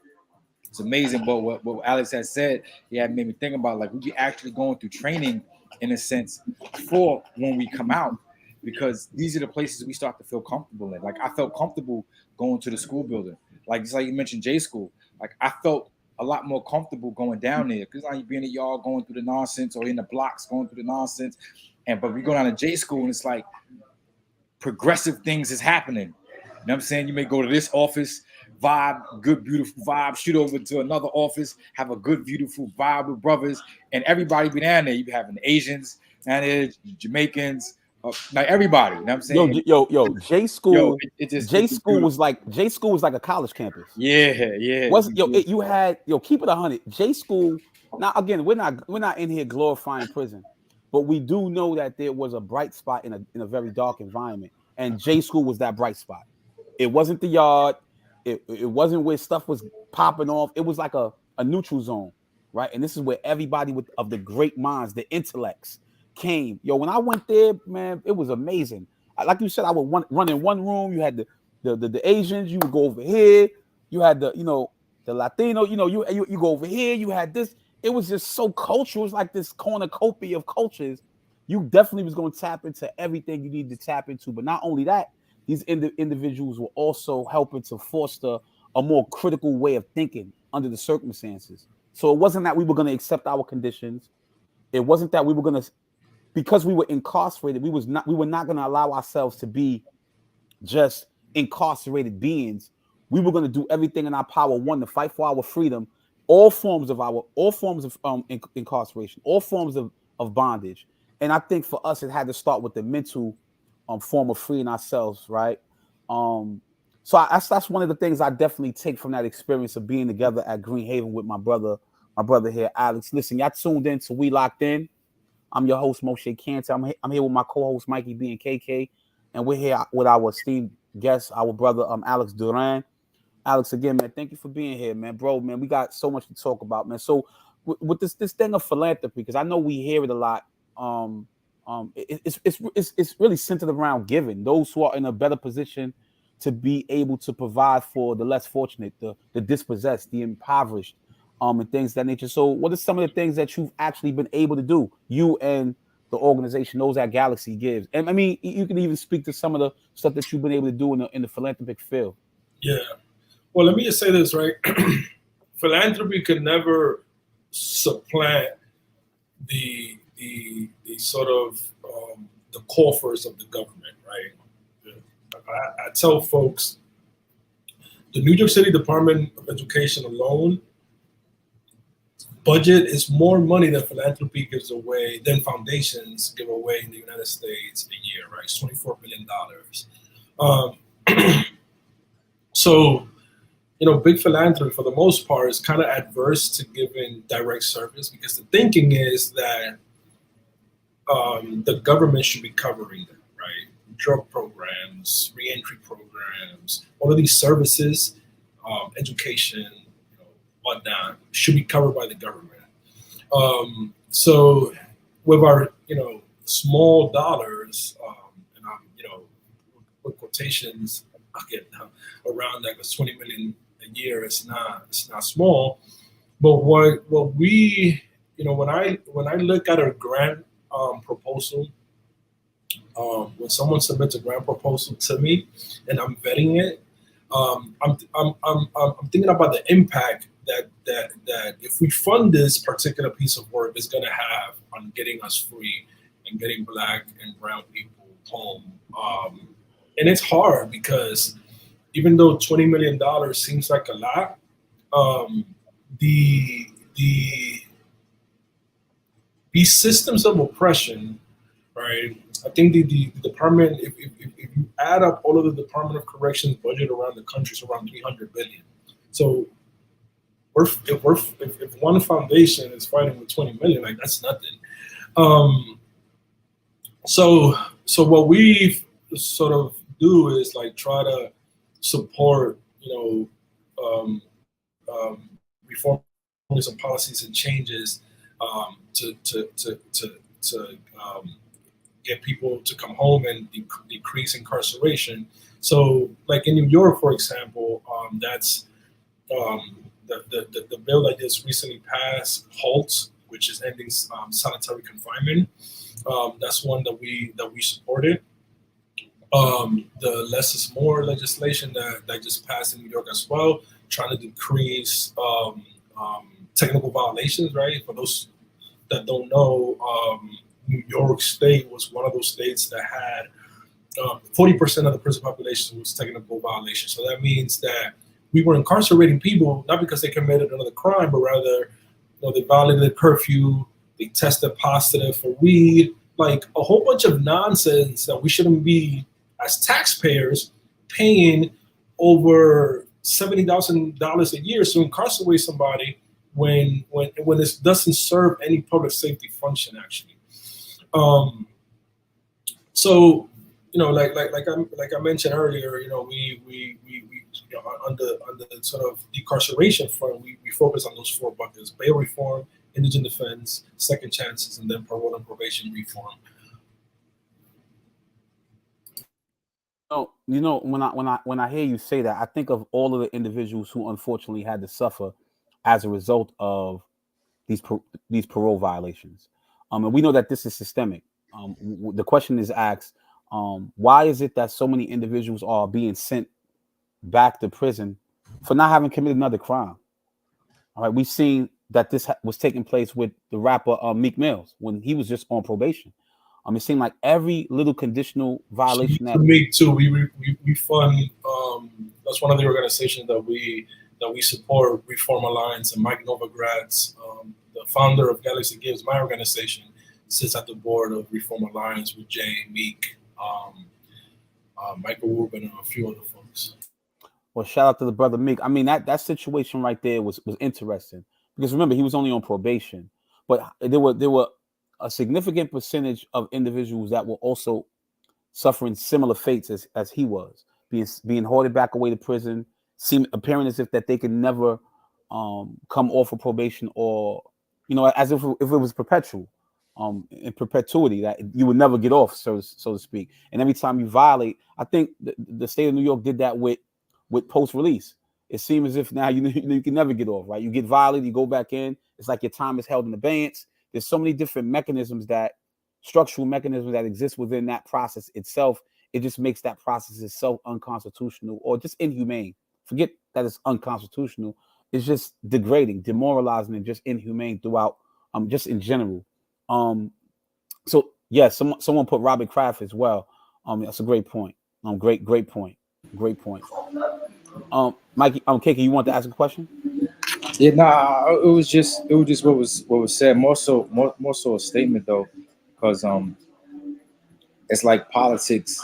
It's amazing. But what Alex has said, yeah, it made me think about like we be actually going through training in a sense for when we come out, because these are the places we start to feel comfortable in. Like I felt comfortable going to the school building, like just like you mentioned J school. Like I felt a lot more comfortable going down there because like you be in the yard going through the nonsense or in the blocks going through the nonsense, but we go down to J school and it's like progressive things is happening. You know what I'm saying? You may go to this office, vibe, good, beautiful vibe, shoot over to another office, have a good, beautiful vibe with brothers, and everybody be down there. You be having Asians down there, Jamaicans, like everybody. You know what I'm saying? Yo, J school. J school was like a college campus. Yeah. You had keep it 100. J school. Now again, we're not in here glorifying prison, but we do know that there was a bright spot in a very dark environment, and J school was that bright spot. It wasn't the yard. It wasn't where stuff was popping off. It was like a neutral zone, right? And this is where everybody of the great minds, the intellects, came. Yo, when I went there, man, it was amazing. Like you said, I would run in one room. You had the Asians. You would go over here. You had the Latino. You go over here. You had this. It was just so cultural. It was like this cornucopia of cultures. You definitely was going to tap into everything you need to tap into. But not only that, these individuals were also helping to foster a more critical way of thinking under the circumstances. So it wasn't that we were going to accept our conditions. It wasn't that we were going to, because we were incarcerated, we were not going to allow ourselves to be just incarcerated beings. We were going to do everything in our power, one, to fight for our freedom, all forms of incarceration, all forms of bondage. And I think for us, it had to start with the mental form of freeing ourselves, right? So that's one of the things I definitely take from that experience of being together at Green Haven with my brother here, Alex. Listen, y'all tuned in to We Locked In. I'm your host, Moshe Cantor. I'm here with my co-host, Mikey B and KK, and we're here with our esteemed guest, our brother, Alex Duran. Alex, again, man, thank you for being here, man. Bro, man, we got so much to talk about, man. So with this thing of philanthropy, because I know we hear it a lot, it's really centered around giving. Those who are in a better position to be able to provide for the less fortunate, the dispossessed, the impoverished, and things of that nature. So what are some of the things that you've actually been able to do, you and the organization, those that Galaxy gives? And I mean, you can even speak to some of the stuff that you've been able to do in the philanthropic field. Yeah. Well, let me just say this, right? Philanthropy could never supplant the the sort of the coffers of the government, right? I tell folks, the New York City Department of Education alone budget is more money than philanthropy gives away, than foundations give away in the United States a year, right? It's $24 billion. So, you know, big philanthropy for the most part is kind of adverse to giving direct service, because the thinking is that the government should be covering them, right? Drug programs, reentry programs, all of these services, education, whatnot, should be covered by the government. So with our, small dollars, and with quotations again around that, because 20 million a year is not small. But what we, when I look at a grant proposal, when someone submits a grant proposal to me and I'm vetting it, I'm thinking about the impact that if we fund this particular piece of work is going to have on getting us free and getting Black and brown people home. And it's hard, because even though $20 million seems like a lot, these systems of oppression, right? I think the department, if you add up all of the Department of Corrections budget around the country, it's around $300 billion. So if one foundation is fighting with 20 million, like, that's nothing. So what we sort of do is like try to support, reforms and policies and changes to get people to come home and decrease incarceration. So, like in New York, for example, that's the bill that just recently passed, HALT, which is ending solitary confinement. That's one that we supported. The less is more legislation that just passed in New York as well, trying to decrease technical violations, right? For those that don't know, New York State was one of those states that had 40% of the prison population was technical violations. So that means that we were incarcerating people not because they committed another crime, but rather, they violated curfew, they tested positive for weed, like a whole bunch of nonsense that we shouldn't be, as taxpayers, paying over $70,000 a year to incarcerate somebody when this doesn't serve any public safety function, actually. So, like I mentioned earlier, we on the sort of decarceration front, we focus on those 4 buckets: bail reform, indigent defense, second chances, and then parole and probation reform. When I hear you say that, I think of all of the individuals who unfortunately had to suffer as a result of these parole violations. And we know that this is systemic. The question is asked, why is it that so many individuals are being sent back to prison for not having committed another crime? All right, we've seen that this was taking place with the rapper Meek Mills when he was just on probation. It seemed like every little conditional violation that Meek too. We fund. That's one of the organizations that we support, Reform Alliance, and Mike Novogratz, the founder of Galaxy Gives, my organization, sits at the board of Reform Alliance with Jay, Meek, Michael Rubin, and a few other folks. Well, shout out to the brother Meek. I mean, that situation right there was interesting, because remember, he was only on probation, but there were a significant percentage of individuals that were also suffering similar fates as he was, being hoarded back away to prison, appearing as if that they could never come off of probation, or as if it was perpetual, in perpetuity, that you would never get off, so to speak. And every time you violate, I think the state of New York did that with post release. It seems as if now you can never get off, right? You get violated, you go back in. It's like your time is held in abeyance. There's so many different structural mechanisms that exist within that process itself. It just makes that process itself unconstitutional, or just inhumane. Forget that it's unconstitutional. It's just degrading, demoralizing, and just inhumane throughout, just in general. So yeah, someone put Robert Kraft as well. That's a great point. Great point. Great point. Mikey, Kiki, you want to ask a question? Yeah, nah, it was just what was said. More so a statement though, because it's like politics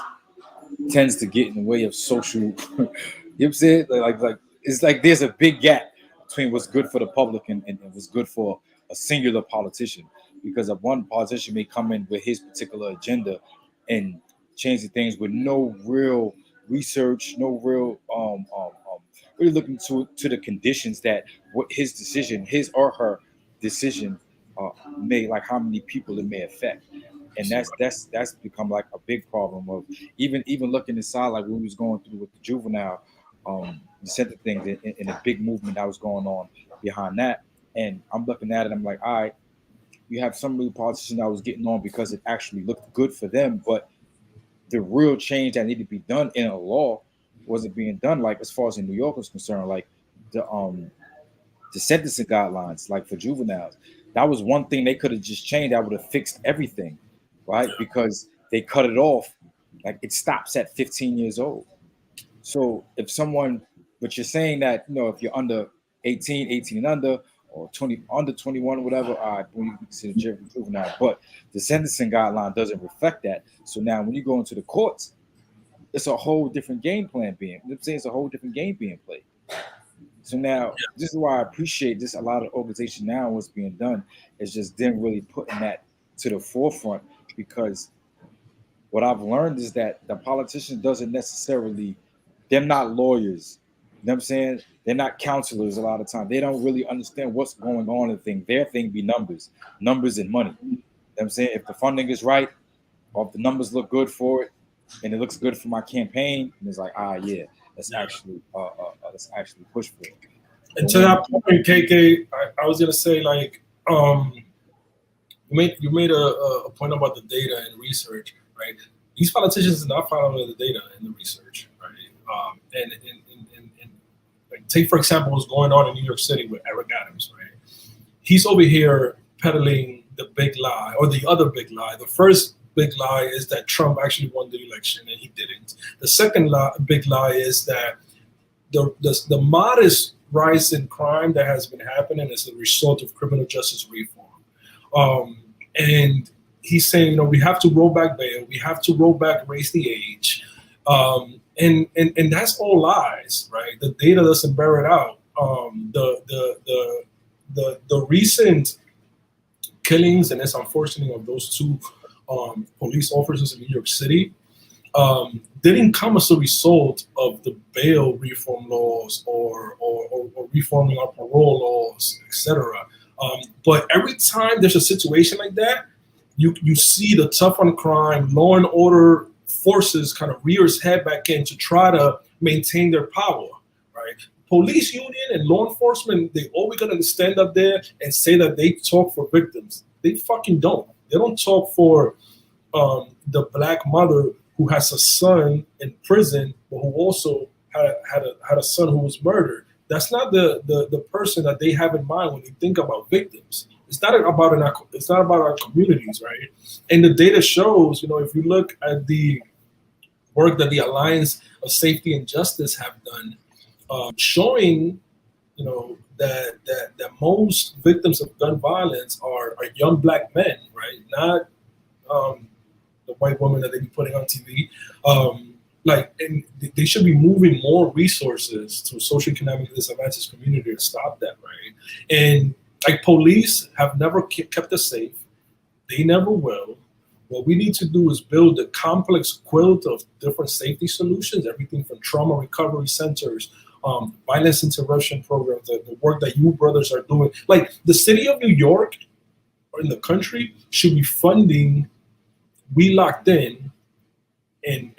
tends to get in the way of social. You know what I'm saying? Like it's like there's a big gap between what's good for the public and what's good for a singular politician, because one politician may come in with his particular agenda and change the things with no real research, no real really looking to the conditions that what his or her decision may, like how many people it may affect. And that's become like a big problem of even looking inside, like we was going through with the juvenile incentive things in a big movement that was going on behind that. And I'm looking at it, I'm like, all right, you have some real politicians that was getting on because it actually looked good for them, but the real change that needed to be done in a law wasn't being done. Like as far as in New York was concerned, like the sentencing guidelines, like for juveniles, that was one thing they could have just changed. That would have fixed everything, right? Because they cut it off. Like it stops at 15 years old. So if someone, but you're saying that, you know, if you're under 18 and under, or 20 under 21 or whatever, all right, when you consider juvenile. But the sentencing guideline doesn't reflect that. So now when you go into the courts, it's a whole different game plan being. I'm saying it's a whole different game being played. So now this is why I appreciate this. A lot of organization now, what's being done is just them really putting that to the forefront, because what I've learned is that the politician doesn't necessarily, they're not lawyers. You know what I'm saying? They're not counselors a lot of time. They don't really understand what's going on in the thing. Their thing be numbers and money. You know what I'm saying? If the funding is right, or if the numbers look good for it, and it looks good for my campaign, and it's like, yeah, let's actually push for it. And to that point, KK, I was gonna say, like, you made a point about the data and research, right? These politicians are not following the data and the research, right? And like, take for example what's going on in New York City with Eric Adams, right? He's over here peddling the big lie, or the other big lie. The first big lie is that Trump actually won the election and he didn't. The second big lie is that the modest rise in crime that has been happening is a result of criminal justice reform. And he's saying, you know, we have to roll back bail, we have to roll back raise the age. And that's all lies, right? The data doesn't bear it out. The recent killings, and it's unfortunate, of those two police officers in New York City didn't come as a result of the bail reform laws or reforming our parole laws, etc. But every time there's a situation like that, you see the tough on crime, law and order forces kind of rear its head back in to try to maintain their power, right? Police union and law enforcement, they always gonna stand up there and say that they talk for victims. They fucking don't. They don't talk for the black mother who has a son in prison, but who also had a son who was murdered. That's not the person that they have in mind when they think about victims. It's not about our communities, right? And the data shows, you know, if you look at the work that the Alliance of Safety and Justice have done, showing, you know, that most victims of gun violence are young black men, right? Not the white woman that they be putting on TV. And they should be moving more resources to socioeconomically disadvantaged community to stop that, right? And like, police have never kept us safe. They never will. What we need to do is build a complex quilt of different safety solutions, everything from trauma recovery centers, violence interruption programs, the work that you brothers are doing. Like, the city of New York, or in the country, should be funding WeLockedN and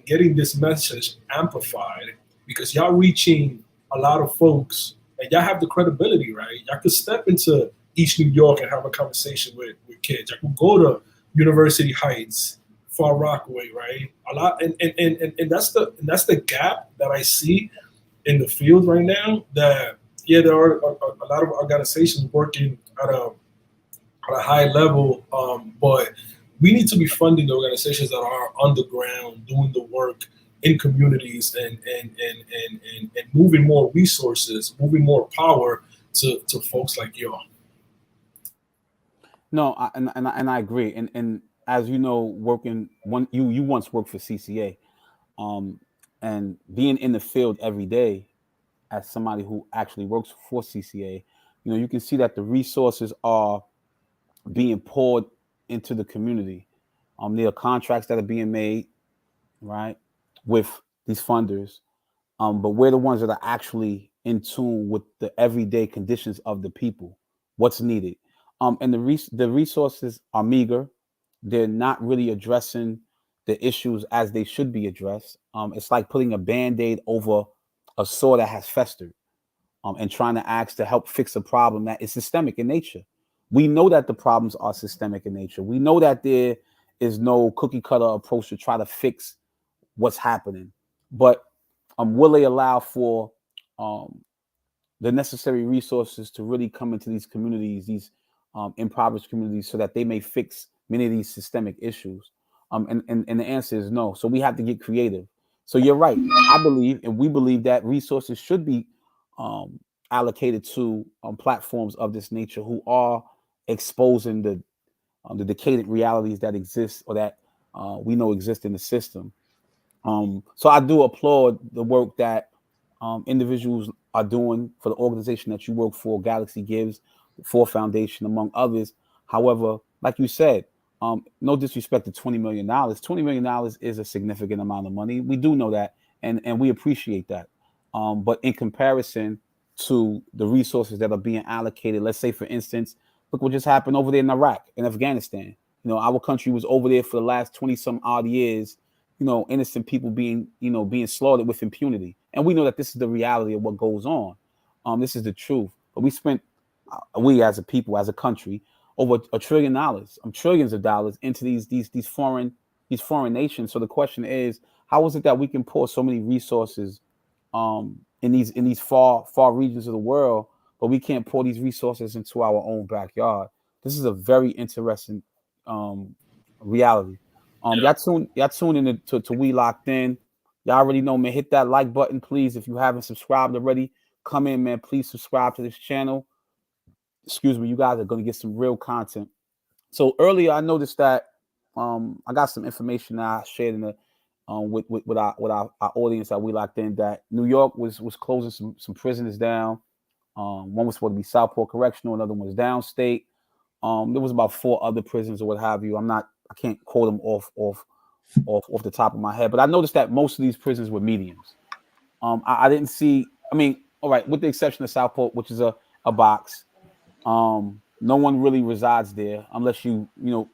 getting this message amplified, because y'all reaching a lot of folks and y'all have the credibility, right? Y'all could step into East New York and have a conversation with kids. Y'all could go to University Heights, Far Rockaway, right? A lot, and that's the gap that I see in the field right now. That there are a lot of organizations working at a at a high level, but we need to be funding the organizations that are underground, doing the work in communities, and moving more resources, moving more power to folks like y'all. No, and I agree. And as you know, you once worked for CCA, and being in the field every day as somebody who actually works for CCA, you can see that the resources are being poured into the community. There are contracts that are being made, right, with these funders. But we're the ones that are actually in tune with the everyday conditions of the people, what's needed. And the resources are meager. They're not really addressing the issues as they should be addressed. It's like putting a Band-Aid over a sore that has festered, and trying to ask to help fix a problem that is systemic in nature. We know that the problems are systemic in nature. We know that there is no cookie cutter approach to try to fix what's happening. But will they allow for um, the necessary resources to really come into these communities, these impoverished communities, so that they may fix many of these systemic issues? And the answer is no. So we have to get creative. So you're right. I believe, and we believe, that resources should be allocated to platforms of this nature who are exposing the decadent realities that exist, or that we know exist in the system. So I do applaud the work that individuals are doing for the organization that you work for, Galaxy Gives, For Foundation, among others. However, like you said, no disrespect to $20 million. $20 million is a significant amount of money. We do know that, and we appreciate that. But in comparison to the resources that are being allocated, let's say, for instance, look what just happened over there in Iraq and Afghanistan. Our country was over there for the last 20 some odd years, innocent people being slaughtered with impunity. And we know that this is the reality of what goes on. This is the truth. But we spent, we as a people, as a country, over $1 trillion, trillions of dollars into these foreign nations. So the question is, how is it that we can pour so many resources in these far regions of the world, but we can't pour these resources into our own backyard? This is a very interesting reality. Y'all tune in to We Locked In. Y'all already know, man. Hit that like button, please. If you haven't subscribed already, come in, man. Please subscribe to this channel. Excuse me, you guys are going to get some real content. So earlier, I noticed that I got some information that I shared in the with our audience that We Locked In, that New York was closing some prisons down. One was supposed to be Southport Correctional, another one was downstate. There was about 4 other prisons or what have you. I can't quote them off the top of my head, but I noticed that most of these prisons were mediums. I didn't see. I mean, all right, with the exception of Southport, which is a box. No one really resides there unless you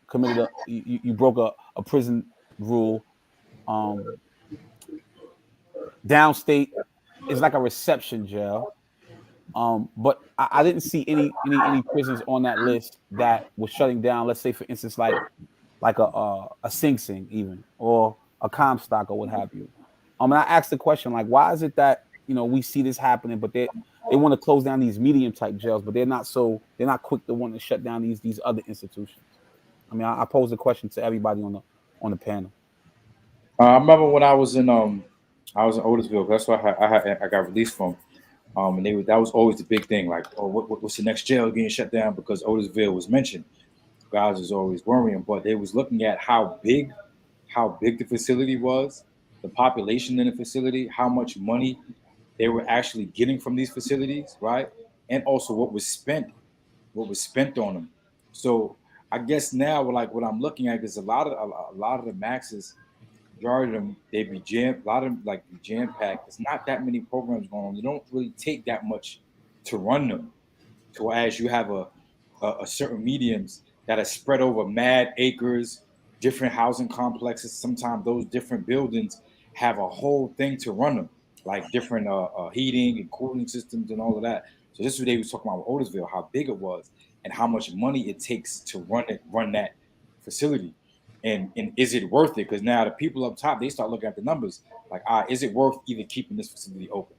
committed you broke a prison rule. Downstate is like a reception jail. But I didn't see any prisons on that list that was shutting down. Let's say, for instance, like a Sing Sing even, or a Comstock, or what have you. And I asked the question, like, why is it that we see this happening, but they want to close down these medium type jails, but they're not quick to want to shut down these other institutions? I mean, I posed the question to everybody on the panel. I remember when I was in Otisville. That's why I got released from. And that was always the big thing. Like, oh, what's the next jail getting shut down? Because Otisville was mentioned. Guys was always worrying, but they was looking at how big the facility was, the population in the facility, how much money they were actually getting from these facilities, right? And also what was spent on them. So I guess now, like, what I'm looking at is a lot of the maxes, majority of them, they be jam, a lot of them like be jam packed. There's not that many programs going on. You don't really take that much to run them. So as you have a certain mediums that are spread over mad acres, different housing complexes. Sometimes those different buildings have a whole thing to run them, like different heating and cooling systems and all of that. So this is what they was talking about with Otisville, how big it was and how much money it takes to run that facility. And is it worth it? Because now the people up top, they start looking at the numbers like, is it worth even keeping this facility open?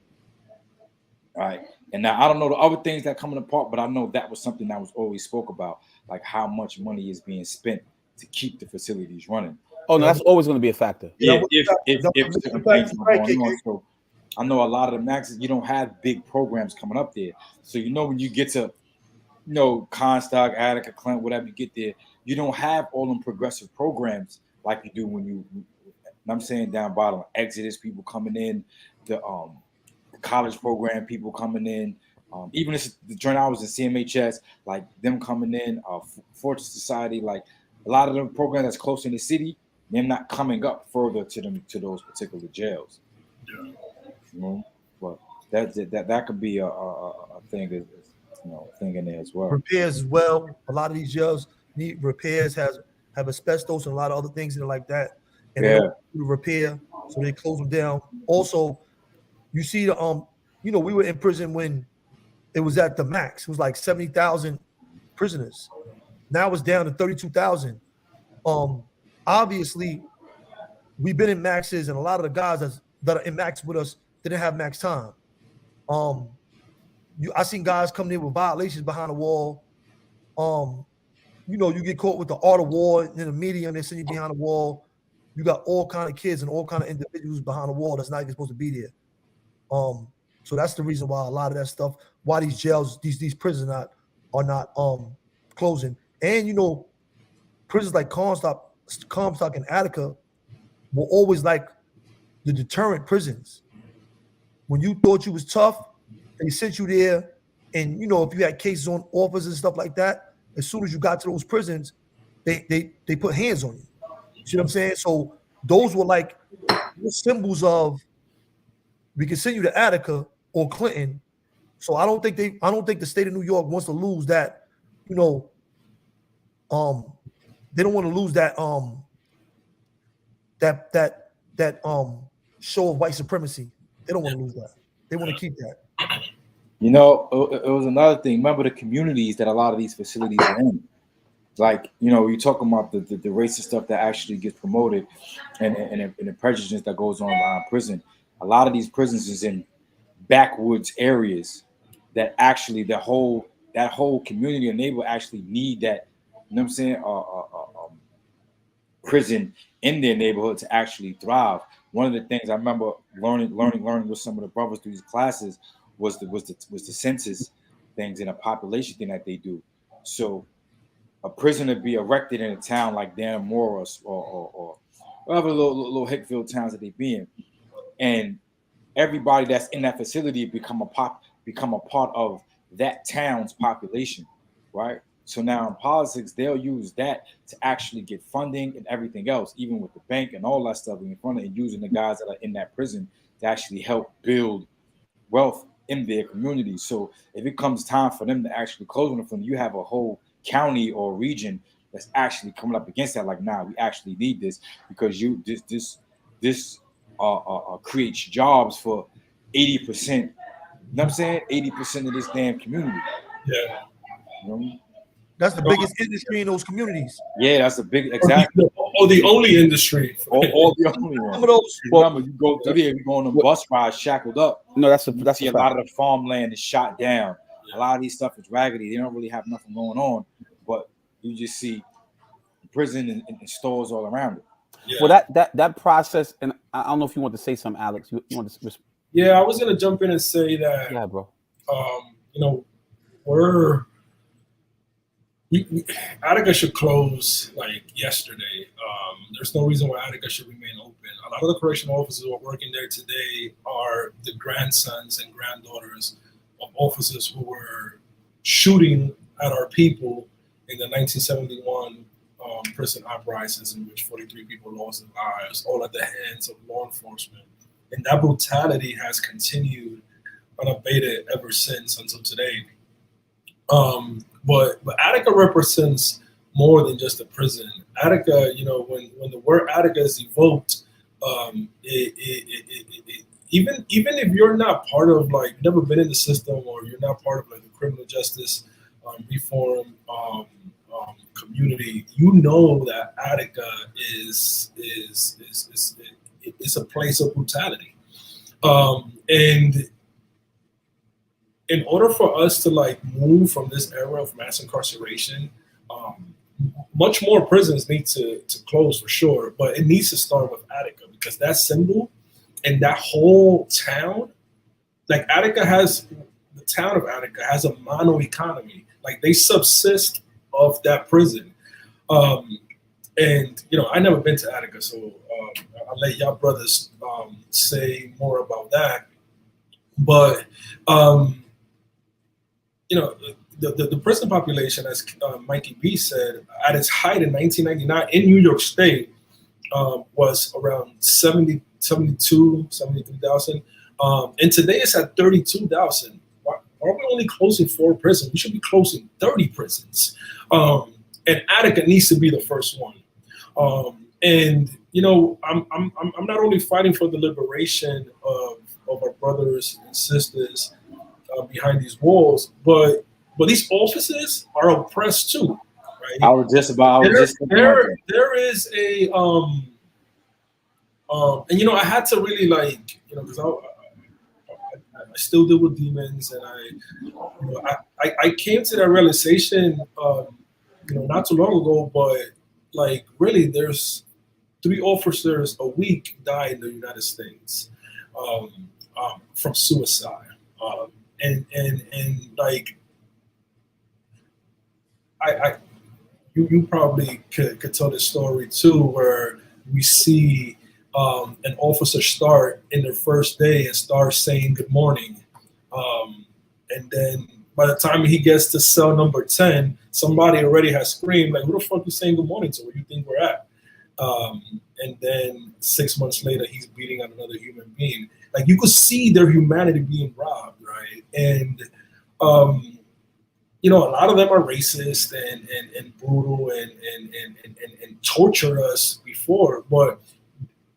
Right. And now I don't know the other things that coming apart, but I know that was something that was always spoke about, like how much money is being spent to keep the facilities running. Oh no, that's always going to be a factor. Yeah, if certain things are going on. So I know a lot of the maxes, you don't have big programs coming up there. So when you get to Comstock, Attica, Clint, whatever you get there, you don't have all them progressive programs like you do when I'm saying down bottom, Exodus people coming in, the college program people coming in, even the joint hours in CMHS, like them coming in, Fortress Society, like a lot of them programs that's close in the city, they're not coming up further to those particular jails. Yeah. But that could be a thing, thing in there as well. Repairs as well. A lot of these jails need repairs, have asbestos and a lot of other things in it like that, and they don't do repair, so they close them down. Also, you see the we were in prison when it was at the max. It was like 70,000 prisoners. Now it's down to 32,000. Obviously, we've been in maxes, and a lot of the guys that are in max with us didn't have max time. I seen guys coming in with violations behind the wall. You get caught with the art of war in the media, and they send you behind the wall. You got all kind of kids and all kind of individuals behind the wall that's not even supposed to be there. So that's the reason why a lot of that stuff, why these jails, these prisons are not closing. And prisons like Comstock and Attica were always like the deterrent prisons. When you thought you was tough, they sent you there, and if you had cases on offers and stuff like that, as soon as you got to those prisons, they put hands on you. See what I'm saying? So those were like symbols of, we can send you to Attica or Clinton. So I don't think the state of New York wants to lose that. They don't want to lose that that show of white supremacy. They don't want to lose that. They want to keep that. It was another thing. Remember the communities that a lot of these facilities are in. Like, you're talking about the racist stuff that actually gets promoted and the prejudice that goes on behind prison. A lot of these prisons is in backwoods areas that actually that whole community or neighborhood actually need that, prison in their neighborhood to actually thrive. One of the things I remember learning with some of the brothers through these classes was the census things and a population thing that they do. So a prison would be erected in a town like Dannemora or whatever little Hickville towns that they be in, and everybody that's in that facility become a part of that town's population, right? So now in politics, they'll use that to actually get funding and everything else, even with the bank and all that stuff in front of, and using the guys that are in that prison to actually help build wealth in their community. So if it comes time for them to actually close on them, you have a whole county or region that's actually coming up against that. Like, nah, we actually need this because this creates jobs for 80%. You know what I'm saying? 80% of this damn community. Yeah. That's the biggest industry in those communities. Yeah, that's a big, exactly. Or the only industry. Or the only one. Some of those. Remember, you go through there, you go on a bus ride shackled up. No, that's a lot of the farmland is shot down. A lot of these stuff is raggedy. They don't really have nothing going on, but you just see prison and stores all around it. Yeah. Well, that process, and I don't know if you want to say something, Alex. You want to? Yeah, I was gonna jump in and say that. Yeah, bro. Attica should close like yesterday. There's no reason why Attica should remain open. A lot of the correctional officers who are working there today are the grandsons and granddaughters of officers who were shooting at our people in the 1971 prison uprisings, in which 43 people lost their lives, all at the hands of law enforcement. And that brutality has continued unabated ever since until today. But Attica represents more than just a prison. Attica, when the word Attica is evoked, even if you're not part of, like, you've never been in the system, or you're not part of like the criminal justice reform community, that Attica is a place of brutality, and in order for us to like move from this era of mass incarceration, much more prisons need to close for sure, but it needs to start with Attica, because that symbol and that whole town, like Attica has, the town of Attica has a mono economy. Like they subsist of that prison. And you know, I never been to Attica, so I'll let y'all brothers say more about that. But you know, the prison population, as Mikey B said, at its height in 1999 in New York State, was around 73,000. And today it's at 32,000. Why are we only closing 4 prisons? We should be closing 30 prisons. And Attica needs to be the first one. And you know, I'm not only fighting for the liberation of our brothers and sisters behind these walls, but these officers are oppressed too, right? There is a and you know, I had to really like, you know, because I still deal with demons, and I came to that realization, you know, not too long ago, but like really, there's 3 officers a week die in the United States from suicide, and like you probably could tell this story too, where we see an officer start in their first day and start saying good morning, and then by the time he gets to cell number 10, somebody already has screamed like, "Who the fuck you saying good morning to? Where you think we're at?" And then 6 months later, he's beating on another human being. Like you could see their humanity being robbed, right? And you know, a lot of them are racist and brutal and torture us before. But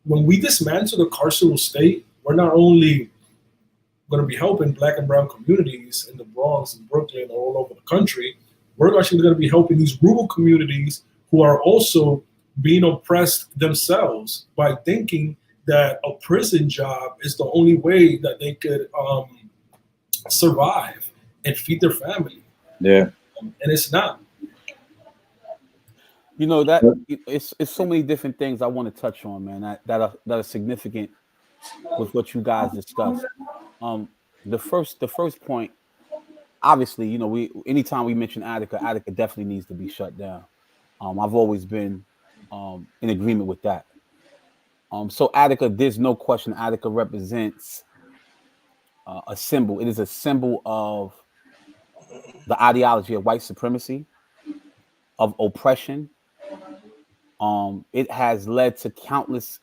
when we dismantle the carceral state, we're not only going to be helping Black and brown communities in the Bronx and Brooklyn and all over the country, we're actually going to be helping these rural communities who are also being oppressed themselves by thinking that a prison job is the only way that they could survive and feed their family. Yeah. And it's not. You know, that it's so many different things I want to touch on, man, that are significant with what you guys discussed. The first point, obviously, you know, anytime we mention Attica definitely needs to be shut down. I've always been in agreement with that. So Attica, there's no question, Attica represents a symbol. It is a symbol of the ideology of white supremacy, of oppression. It has led to countless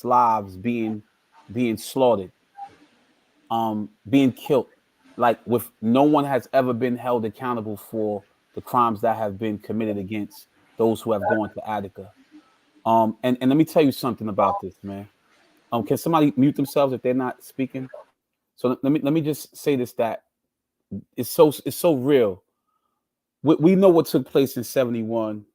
lives being slaughtered, being killed. Like with no one has ever been held accountable for the crimes that have been committed against those who have gone to Attica. And let me tell you something about this, man. Can somebody mute themselves if they're not speaking? So let me just say this, that it's so real. We know what took place in 71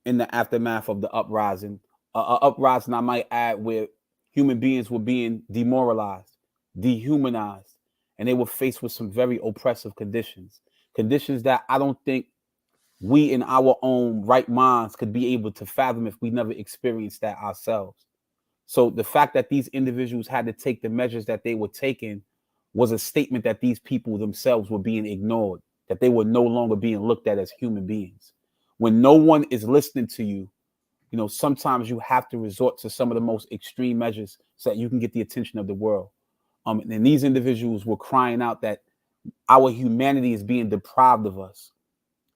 in the aftermath of the uprising. Uprising, I might add, where human beings were being demoralized, dehumanized, and they were faced with some very oppressive conditions that I don't think we in our own right minds could be able to fathom if we never experienced that ourselves. So the fact that these individuals had to take the measures that they were taking was a statement that these people themselves were being ignored, that they were no longer being looked at as human beings. When no one is listening to you, you know, sometimes you have to resort to some of the most extreme measures so that you can get the attention of the world. And these individuals were crying out that our humanity is being deprived of us,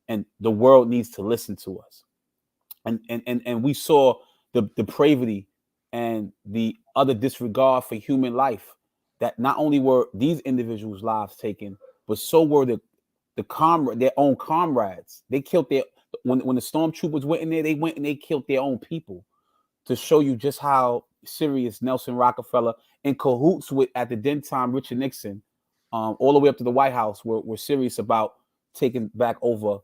and the world needs to listen to us. And we saw the depravity and the utter disregard for human life, that not only were these individuals' lives taken, but so were their own comrades. They killed when the stormtroopers went in there, they went and they killed their own people, to show you just how serious Nelson Rockefeller, in cahoots with, at the then time, Richard Nixon, all the way up to the White House, were serious about taking back over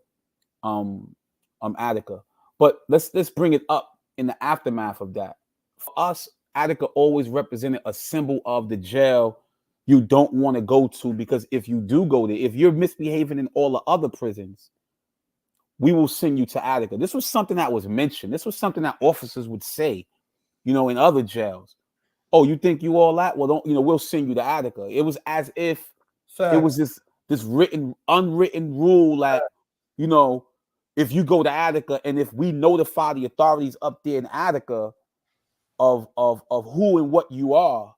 Attica. But let's bring it up in the aftermath of that. For us, Attica always represented a symbol of the jail you don't want to go to, because if you do go there, if you're misbehaving in all the other prisons, we will send you to Attica. This was something that was mentioned. This was something that officers would say, in other jails. Oh, you think you all that? Well, don't, we'll send you to Attica. It was as if it was this unwritten rule that, if you go to Attica, and if we notify the authorities up there in Attica of who and what you are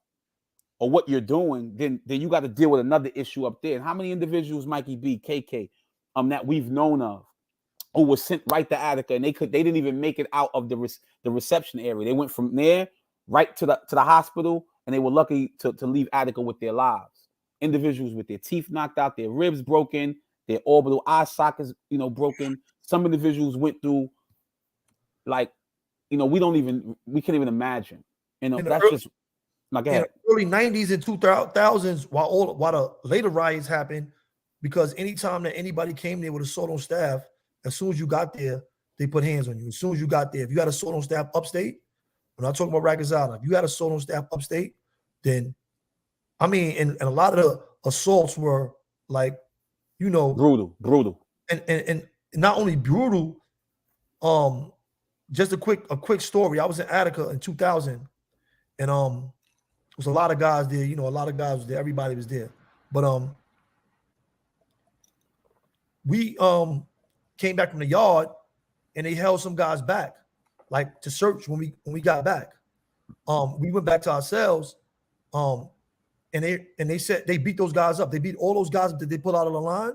or what you're doing, then you got to deal with another issue up there. And how many individuals, Mikey B, KK, that we've known of, who was sent right to Attica, and they didn't even make it out of the reception area. They went from there right to the hospital, and they were lucky to leave Attica with their lives. Individuals with their teeth knocked out, their ribs broken, their orbital eye sockets, broken. Some individuals went through, like, we can't even imagine. That's just like in the early 90s and 2000s, while the later riots happened, because anytime that anybody came there with assault on staff, as soon as you got there, they put hands on you. As soon as you got there, if you had assault on staff upstate, when I talk about Rikers Island, if you had assault on staff upstate, then, and a lot of the assaults were like, brutal, and not only brutal. Just a quick story. I was in Attica in 2000, and there was a lot of guys there. A lot of guys was there. Everybody was there, but we came back from the yard, and they held some guys back, like to search when we got back. We went back to our cells, and they said they beat those guys up. They beat all those guys that they put out of the line.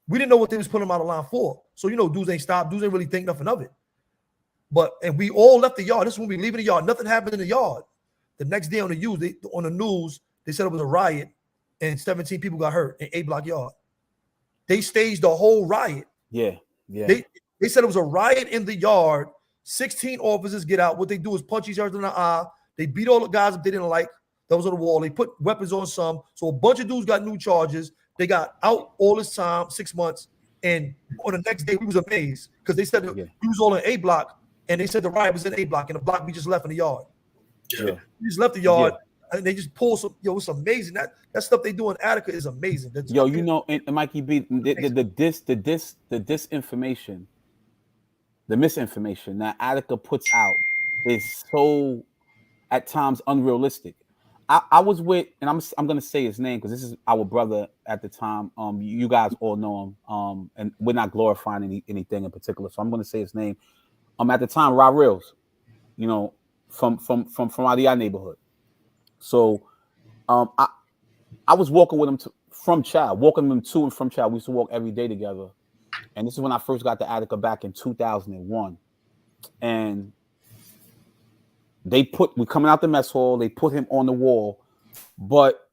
We didn't know what they was putting them out of the line for. So dudes ain't stopped. Dudes ain't really think nothing of it. And we all left the yard. This is when we leaving the yard. Nothing happened in the yard. The next day on the news, they said it was a riot, and 17 people got hurt in A-block yard. They staged the whole riot. Yeah. They said it was a riot in the yard. 16 officers get out. What they do is punch each other in the eye. They beat all the guys that they didn't like. That was on the wall. They put weapons on some. So a bunch of dudes got new charges. They got out all this time, 6 months. And on the next day, we was amazed because they said we was all in A-block, and they said the riot was in A-block, and the block we just left in the yard. Yeah. We just left the yard, and they just pulled some. It's amazing. That stuff they do in Attica is amazing. And Mikey B, the disinformation, the misinformation that Attica puts out is so at times unrealistic. I was with, and I'm gonna say his name because this is our brother at the time. You guys all know him. And we're not glorifying anything in particular, so I'm gonna say his name. At the time, Ra Reels, from out of our neighborhood. So, I was walking with him from Child, walking him to and from Child. We used to walk every day together, and this is when I first got to Attica back in 2001, and we coming out the mess hall. They put him on the wall, but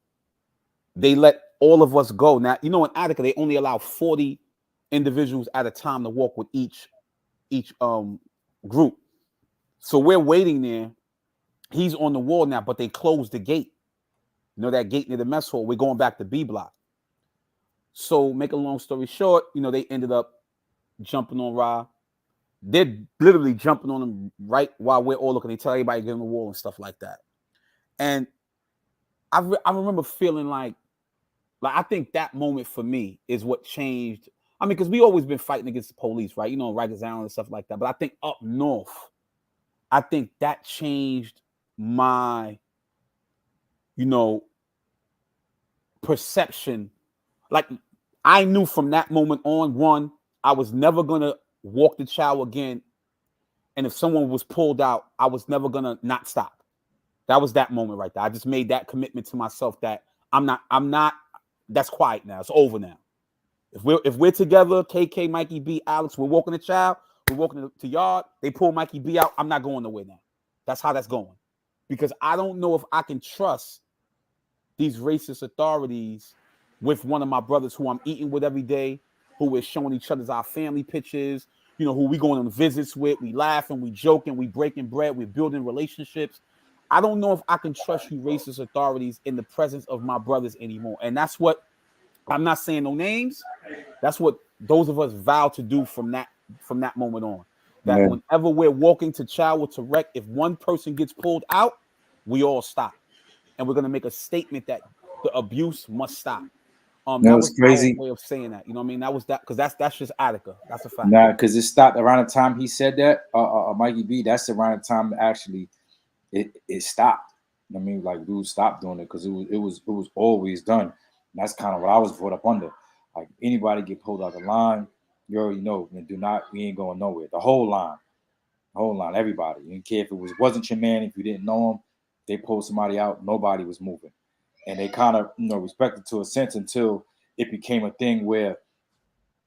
they let all of us go. Now, in Attica, they only allow 40 individuals at a time to walk with each group. So we're waiting there. He's on the wall now, but they closed the gate. That gate near the mess hall. We're going back to B block. So make a long story short, they ended up jumping on Ra. They're literally jumping on him right while we're all looking. They tell everybody to get on the wall and stuff like that. And I remember feeling like I think that moment for me is what changed. Because we always been fighting against the police, right? Rikers Island and stuff like that. But I think up north, I think that changed my, perception. Like, I knew from that moment on, one, I was never gonna walk the Chow again, and if someone was pulled out, I was never gonna not stop. That was that moment right there. I just made that commitment to myself that I'm not. That's quiet now. It's over now. If we're together, KK, Mikey B, Alex, we're walking the Chow, we're walking to yard. They pull Mikey B out. I'm not going nowhere now. That's how that's going, because I don't know if I can trust these racist authorities with one of my brothers who I'm eating with every day, who we're showing each other's our family pictures, who we going on visits with, we laughing, we joking, we breaking bread, we're building relationships. I don't know if I can trust you racist authorities in the presence of my brothers anymore. And that's what, I'm not saying no names, that's what those of us vow to do from that moment on. That whenever we're walking to Chow or to Rec, if one person gets pulled out, we all stop. And we're going to make a statement that the abuse must stop. No, That it's was crazy. our way of saying that. You know what I mean? That was that because that's just Attica. That's a fact. Nah, because it stopped around the time he said that. Mikey B, that's around the time actually it stopped. I mean, like dude stopped doing it because it was always done. And that's kind of what I was brought up under. Like anybody get pulled out the line, you already know. We ain't going nowhere. The whole line, everybody. You didn't care if it wasn't your man, if you didn't know him, they pulled somebody out, nobody was moving. And they kind of, respected to a sense until it became a thing where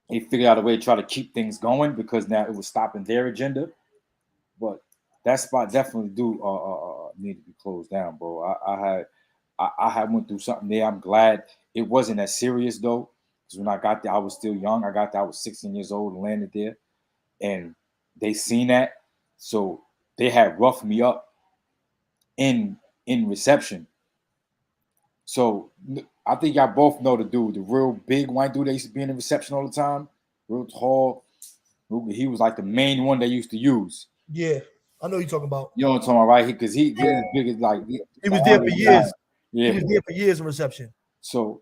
they figured out a way to try to keep things going because now it was stopping their agenda. But that spot definitely do need to be closed down, bro. I had went through something there. I'm glad it wasn't as serious though, because when I got there, I was still young. I got there, I was 16 years old and landed there, and they seen that, so they had roughed me up in reception. So I think y'all both know the dude, the real big white dude that used to be in the reception all the time, real tall. He was like the main one they used to use. Yeah, I know what you're talking about. You know what I'm talking about, right? Because he was big as like he was there for years. Yeah, he was there for years in reception. So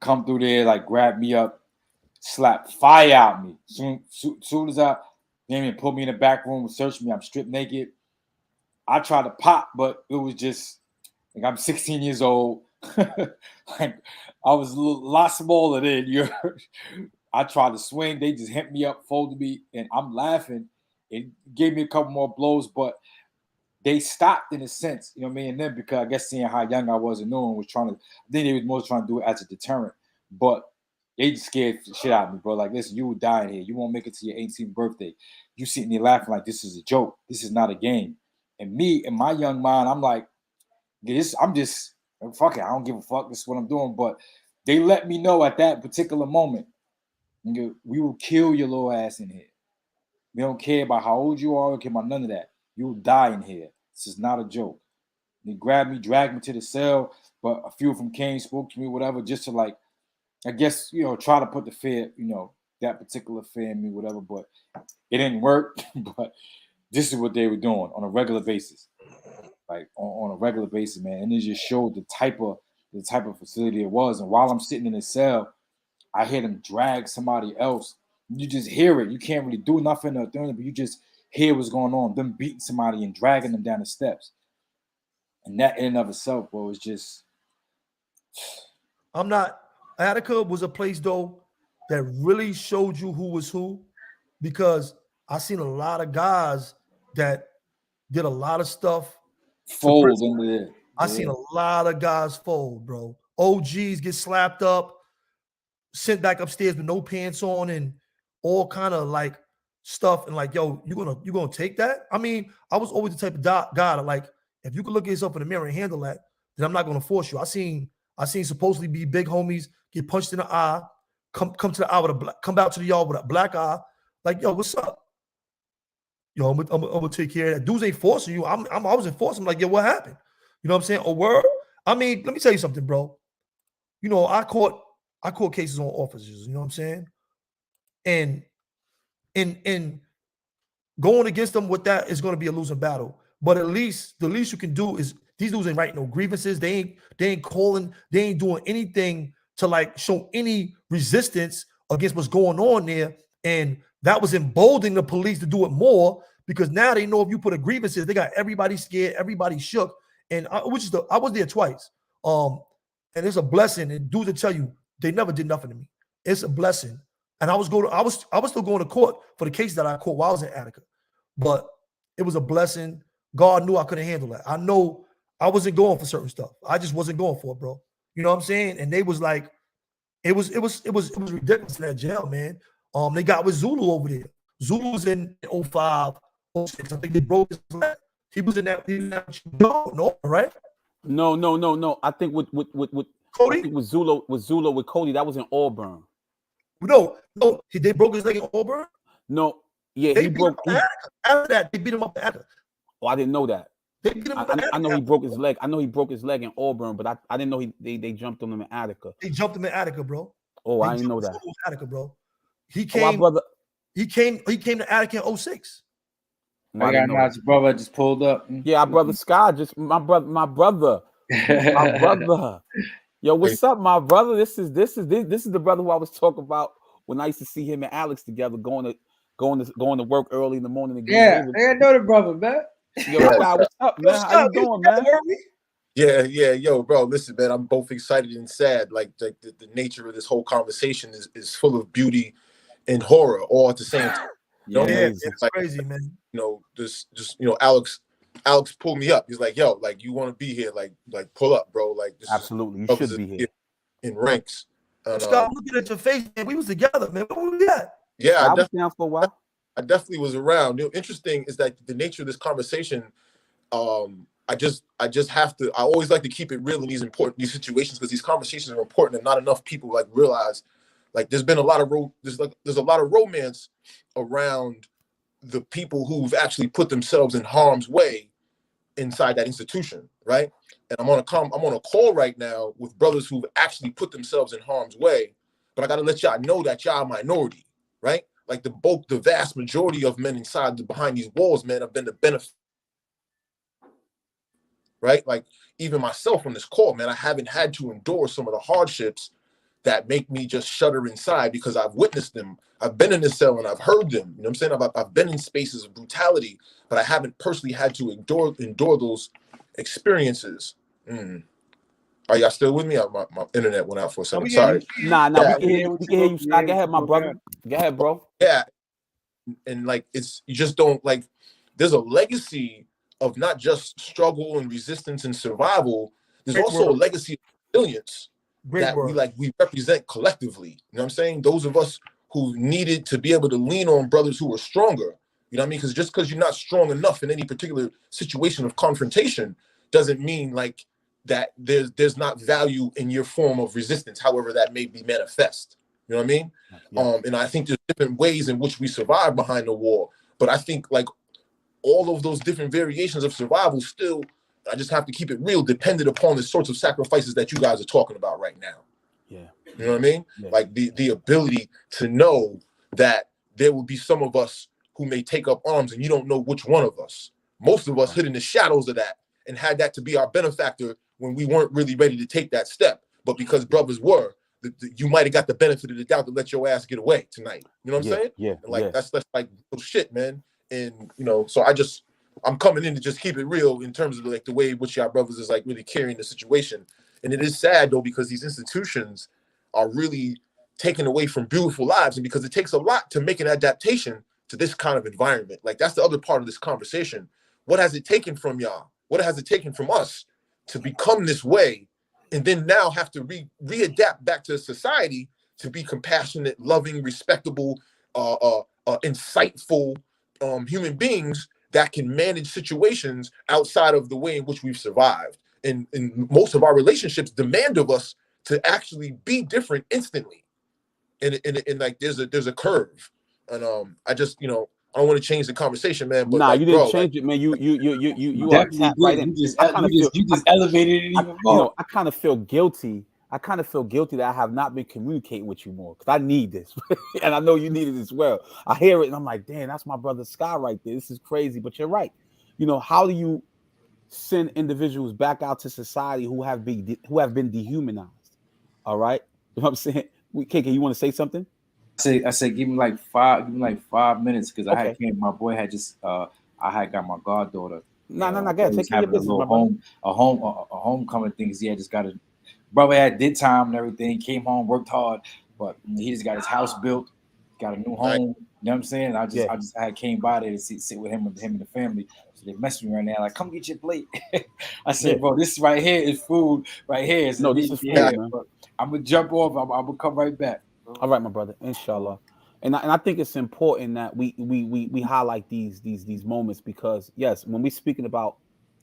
come through there, like grab me up, slap fire out me. Soon as I came and put me in the back room, searched me, I'm stripped naked. I tried to pop, but it was just like I'm 16 years old. Like I was a lot smaller than you. I tried to swing, they just hit me up, folded me, and I'm laughing. It gave me a couple more blows, but they stopped in a sense, you know what I mean? And then because I guess seeing how young I was and no one was trying to, I think they was most trying to do it as a deterrent, but they just scared the shit out of me, bro. Like, listen, you will die in here. You won't make it to your 18th birthday. You sitting there laughing like this is a joke. This is not a game. And me, in my young mind, I'm like, I'm just, fuck it. I don't give a fuck. This is what I'm doing. But they let me know at that particular moment, we will kill your little ass in here. We don't care about how old you are. We don't care about none of that. You will die in here. This is not a joke. They grabbed me, dragged me to the cell, but a few of them came, spoke to me, whatever, just to like, I guess, try to put the fear, that particular fear in me, whatever, but it didn't work. But this is what they were doing on a regular basis. Like on a regular basis, man. And it just showed the type of facility it was. And while I'm sitting in the cell, I hear them drag somebody else. You just hear it. You can't really do nothing or doing it, but you just hear what's going on. Them beating somebody and dragging them down the steps. And that in and of itself, bro, was just. Attica was a place though that really showed you who was who, because I seen a lot of guys that did a lot of stuff. Fold into it. I seen a lot of guys fold, bro. OGs get slapped up, sent back upstairs with no pants on and all kind of like stuff. And like, yo, you gonna take that? I mean, I was always the type of guy that like, if you can look at yourself in the mirror and handle that, then I'm not gonna force you. I seen supposedly be big homies get punched in the eye, come to the eye with come out to the yard with a black eye. Like, yo, what's up? Yo, I'm gonna take care of that. Dudes ain't forcing you. I was enforcing. Like, yo, what happened? You know what I'm saying? A word. I mean, let me tell you something, bro. I caught cases on officers. You know what I'm saying? And going against them with that is going to be a losing battle. But at least the least you can do is these dudes ain't writing no grievances. They ain't calling. They ain't doing anything to like show any resistance against what's going on there. And that was emboldening the police to do it more, because now they know if you put a grievances, they got everybody scared, everybody shook. And I was there twice. And it's a blessing. And dudes will tell you they never did nothing to me. It's a blessing. And I was still going to court for the case that I caught while I was in Attica. But it was a blessing. God knew I couldn't handle that. I know I wasn't going for certain stuff. I just wasn't going for it, bro. You know what I'm saying? And they was like, it was ridiculous in that jail, man. They got with Zulu over there. Zulu was in 05, 06. I think they broke his leg. He was in that no, right? No. I think with Cody? I think with Zulu with Cody, that was in Auburn. No, they broke his leg in Auburn. No, yeah, he broke. After that, they beat him up at Attica. Oh, I didn't know that. They beat him up at Attica. I know he broke his leg. I know he broke his leg in Auburn, but I didn't know they jumped on him in Attica. They jumped him in Attica, bro. Oh, I didn't know that. Attica, bro. He came to Attica in 06. I got my brother just pulled up. Yeah, our brother Scott my brother My brother. Yo, what's up, my brother? This is the brother who I was talking about when I used to see him and Alex together going to work early in the morning. Yeah, I know the brother, man. Yo, Sky, what's up, man? How you doing, man? Yeah, yo, bro. Listen, man, I'm both excited and sad. Like the nature of this whole conversation is full of beauty and horror all at the same time. Yeah, it's like, crazy, man. You know, just Alex pulled me up. He's like, yo, like you want to be here, like pull up, bro. Like this absolutely, you should be here in ranks. Scott, looking at your face, man. We was together, man. Where were we at? Yeah, I was down for a while. I definitely was around. You know, interesting is that the nature of this conversation. I just have to. I always like to keep it real in these situations because these conversations are important and not enough people like realize. Like there's been a lot of there's a lot of romance around the people who've actually put themselves in harm's way inside that institution, right? And I'm on a call right now with brothers who've actually put themselves in harm's way, but I got to let y'all know that y'all are a minority, right? Like the vast majority of men behind these walls, man, have been the benefit. Right? Like even myself on this call, man, I haven't had to endure some of the hardships that make me just shudder inside because I've witnessed them. I've been in this cell and I've heard them. You know what I'm saying? I've been in spaces of brutality, but I haven't personally had to endure those experiences. Are y'all still with me? My internet went out for a second. Sorry. Nah, we can hear you. Go ahead, my brother. Go ahead, bro. Yeah. And like you just don't like there's a legacy of not just struggle and resistance and survival. There's also a legacy of resilience that we represent collectively. You know what I'm saying? Those of us who needed to be able to lean on brothers who are stronger. You know what I mean? Because just because you're not strong enough in any particular situation of confrontation doesn't mean like that there's not value in your form of resistance, however that may be manifest. You know what I mean? Yeah. And I think there's different ways in which we survive behind the war. But I think like all of those different variations of survival still, I just have to keep it real, dependent upon the sorts of sacrifices that you guys are talking about right now. Yeah. You know what I mean? Yeah. Like the ability to know that there will be some of us who may take up arms and you don't know which one of us. Most of us hid in the shadows of that and had that to be our benefactor when we weren't really ready to take that step. But because brothers were, you might have got the benefit of the doubt to let your ass get away tonight. You know what I'm saying? Yeah. And like that's like shit, man. And you know, so I'm coming in to just keep it real in terms of like the way in which y'all brothers is like really carrying the situation. And it is sad though, because these institutions are really taken away from beautiful lives, and because it takes a lot to make an adaptation to this kind of environment. Like that's the other part of this conversation. What has it taken from y'all? What has it taken from us to become this way, and then now have to readapt back to society to be compassionate, loving, respectable, insightful human beings that can manage situations outside of the way in which we've survived. And most of our relationships demand of us to actually be different instantly. And like there's a curve. And I just, you know, I don't want to change the conversation, man. But like, you didn't change it, man. You are tapped right in. You just elevated it even more. You know, I kind of feel guilty. I kind of feel guilty that I have not been communicating with you more because I need this, and I know you need it as well. I hear it, and I'm like, damn, that's my brother Sky right there. This is crazy, but you're right. You know, how do you send individuals back out to society who have been dehumanized? All right, you know what I'm saying? KK, you want to say something? I say, give me like 5 minutes because I had came. My boy had just I had got my goddaughter. No, go ahead. Take care of your business, a homecoming thing. He had just got a brother did time and everything. Came home, worked hard, but he just got his house built, got a new home. You know what I'm saying? I came by there to sit with him and the family. So they messaged me right now, like, come get your plate. I said, bro, this right here is food. Right here. No, this is food, man. I'm gonna jump off. I'm gonna come right back. All right, my brother, inshallah. And I think it's important that we highlight these moments because yes, when we're speaking about,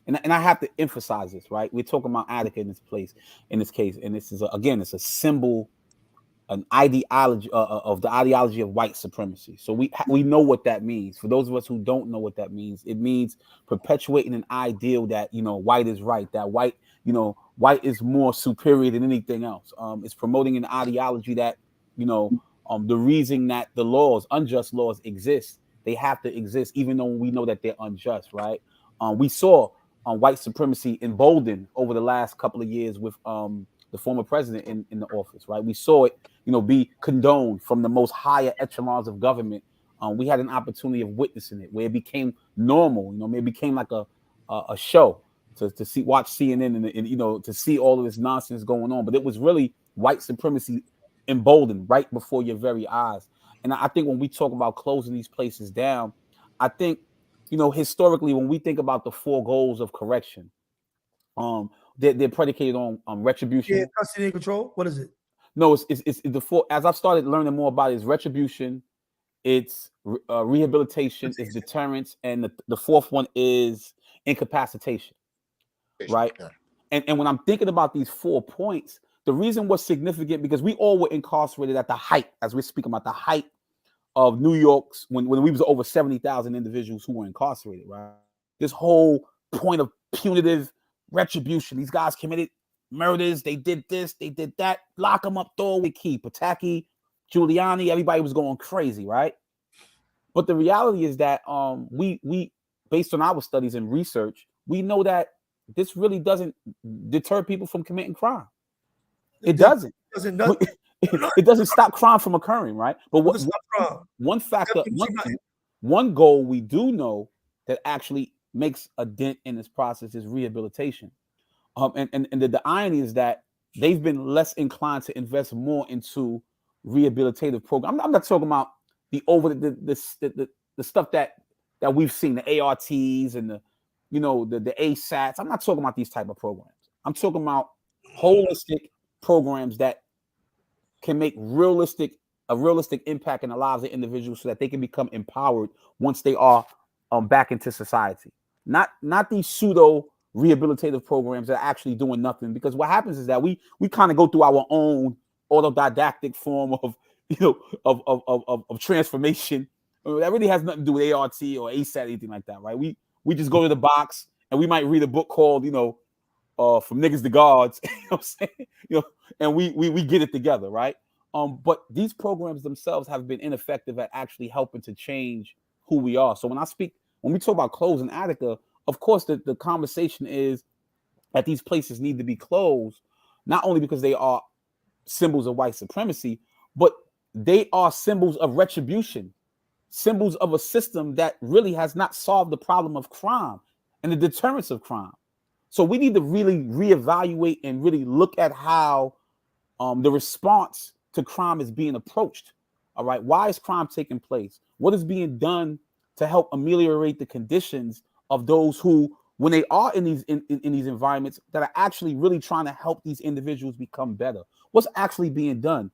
and I have to emphasize this, right? We're talking about Attica in this case, and this is it's a symbol, an ideology of the ideology of white supremacy. So we know what that means. For those of us who don't know what that means, it means perpetuating an ideal that, you know, white is right, that white is more superior than anything else. It's promoting an ideology that, you know, the reason that the laws, unjust laws exist, they have to exist, even though we know that they're unjust, right? We saw white supremacy emboldened over the last couple of years with the former president in the office, right? We saw it, be condoned from the most higher echelons of government. We had an opportunity of witnessing it, where it became normal. It became like a show to watch CNN and to see all of this nonsense going on. But it was really white supremacy emboldened right before your very eyes. And I think when we talk about closing these places down, I think, historically, when we think about the 4 goals of correction, they're predicated on retribution. Yeah, custody and control. What is it? No, it's the 4. As I've started learning more about it, it's retribution, it's rehabilitation, it's deterrence, and the 4th one is incapacitation. Right. Yeah. And when I'm thinking about these 4 points, the reason was significant because we all were incarcerated at the height, as we're speaking about the height of New York's, when we was over 70,000 individuals who were incarcerated, right? This whole point of punitive retribution. These guys committed murders. They did this, they did that. Lock them up, throw away key. Pataki, Giuliani, everybody was going crazy, right? But the reality is that we based on our studies and research, we know that this really doesn't deter people from committing crime. It doesn't. It doesn't stop crime from occurring, right? But one factor, one goal we do know that actually makes a dent in this process is rehabilitation. And the irony is that they've been less inclined to invest more into rehabilitative programs. I'm not talking about the stuff that we've seen, the ARTs and the ASATs. I'm not talking about these type of programs. I'm talking about holistic programs that can make a realistic impact in the lives of individuals so that they can become empowered once they are back into society. Not these pseudo rehabilitative programs that are actually doing nothing, because what happens is that we kind of go through our own autodidactic form of transformation. That really has nothing to do with ART or ASAT, anything like that, right? We just go to the box and we might read a book called, From Niggas to Gods, what I'm saying? And we get it together, right? But these programs themselves have been ineffective at actually helping to change who we are. So when we talk about closing Attica, of course, the conversation is that these places need to be closed, not only because they are symbols of white supremacy, but they are symbols of retribution, symbols of a system that really has not solved the problem of crime and the deterrence of crime. So we need to really reevaluate and really look at how the response to crime is being approached. All right. Why is crime taking place? What is being done to help ameliorate the conditions of those who, when they are in these environments, that are actually really trying to help these individuals become better? What's actually being done?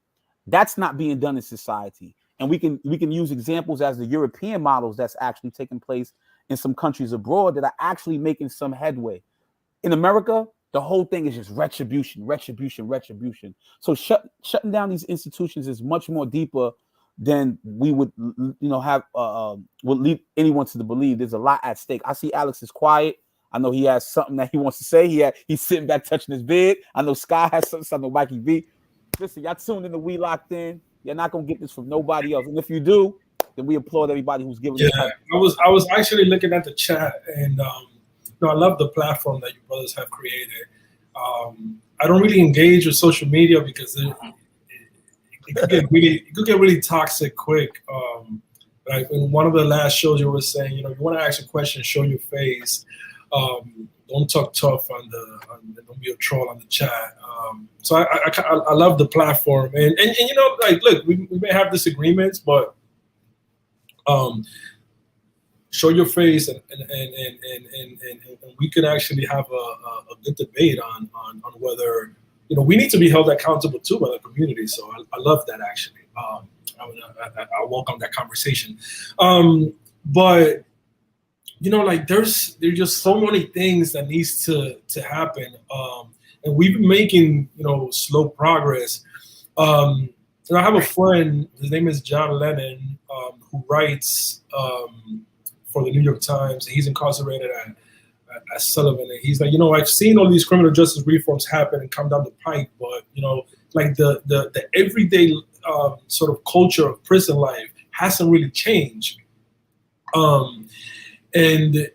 That's not being done in society. And we can use examples as the European models that's actually taking place in some countries abroad that are actually making some headway. In America, the whole thing is just retribution. So shutting down these institutions is much more deeper than we would, have would lead anyone to believe. There's a lot at stake. I see Alex is quiet. I know he has something that he wants to say. He's sitting back touching his bed. I know Sky has something Mikey B. Listen, y'all tuned in to WeLockedN. You're not gonna get this from nobody else. And if you do, then we applaud everybody who's giving. Yeah, I was actually looking at the chat, and I love the platform that you brothers have created. I don't really engage with social media because it could get really toxic quick. Like in one of the last shows, you were saying, you want to ask a question, show your face. Don't talk tough don't be a troll on the chat. So I love the platform, and like, look, we may have disagreements, but show your face, and we could actually have a good debate on whether we need to be held accountable too by the community. So I love that actually. I welcome that conversation. But like there's just so many things that needs to happen, and we've been making slow progress. I have a friend, his name is John Lennon, who writes for the New York Times. He's incarcerated at Sullivan, and he's like, I've seen all these criminal justice reforms happen and come down the pipe, but like the everyday sort of culture of prison life hasn't really changed. And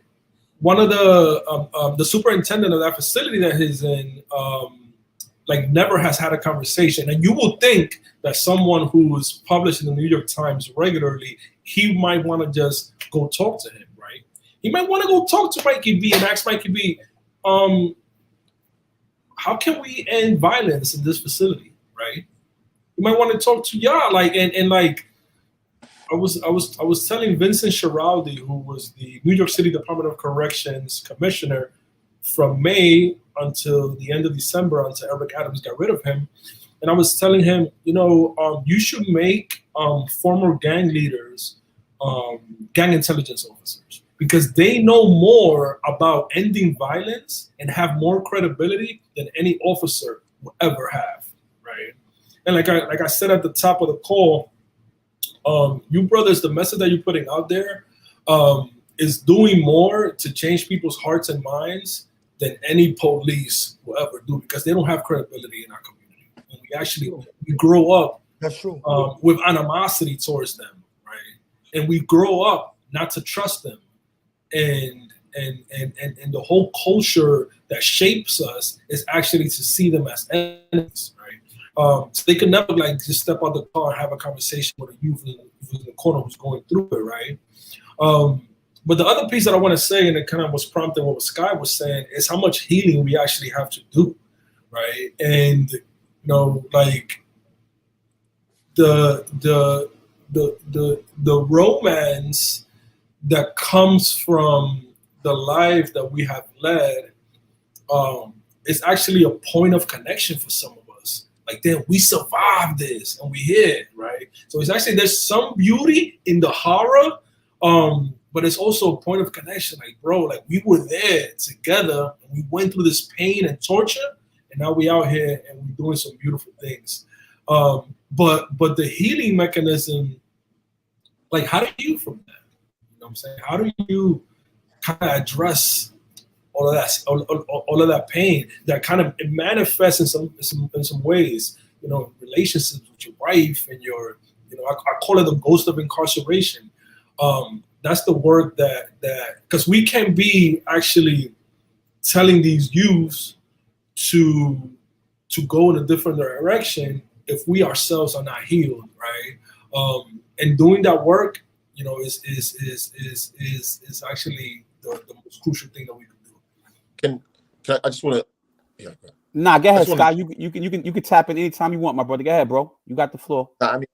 one of the superintendent of that facility that he's in, like never has had a conversation. And you will think that someone who is published in the New York Times regularly, he might want to just go talk to him, right? He might want to go talk to Mikey B and ask Mikey B, how can we end violence in this facility, right? You might want to talk to y'all, like, and like, I was telling Vincent Schiraldi, who was the New York City Department of Corrections commissioner from May until the end of December, until Eric Adams got rid of him. And I was telling him, you should make former gang leaders gang intelligence officers, because they know more about ending violence and have more credibility than any officer will ever have, right? And like I said at the top of the call, you brothers, the message that you're putting out there is doing more to change people's hearts and minds than any police will ever do, because they don't have credibility in our community. And we grow up That's true. With animosity towards them, right? And we grow up not to trust them. And the whole culture that shapes us is actually to see them as enemies, right? So they could never like just step out the car and have a conversation with a youth in the corner who's going through it, right? But the other piece that I want to say, and it kind of was prompting what Sky was saying, is how much healing we actually have to do, right? And like the romance that comes from the life that we have led is actually a point of connection for some of us. Like, damn, we survived this and we here, right? So it's actually, there's some beauty in the horror, but it's also a point of connection. Like, bro, like we were there together and we went through this pain and torture, and now we out here and we're doing some beautiful things. But the healing mechanism, like, how do you from that? You know what I'm saying? How do you kind of address all of that, all of that pain that kind of it manifests in some ways? Relationships with your wife and your, I call it the ghost of incarceration. That's the work that because we can be actually telling these youths to go in a different direction if we ourselves are not healed, right? And doing that work, is actually the most crucial thing that we can do. Can I just want to? Yeah. Nah, go ahead, Sky. You can tap in anytime you want, my brother. Go ahead, bro. You got the floor. I mean,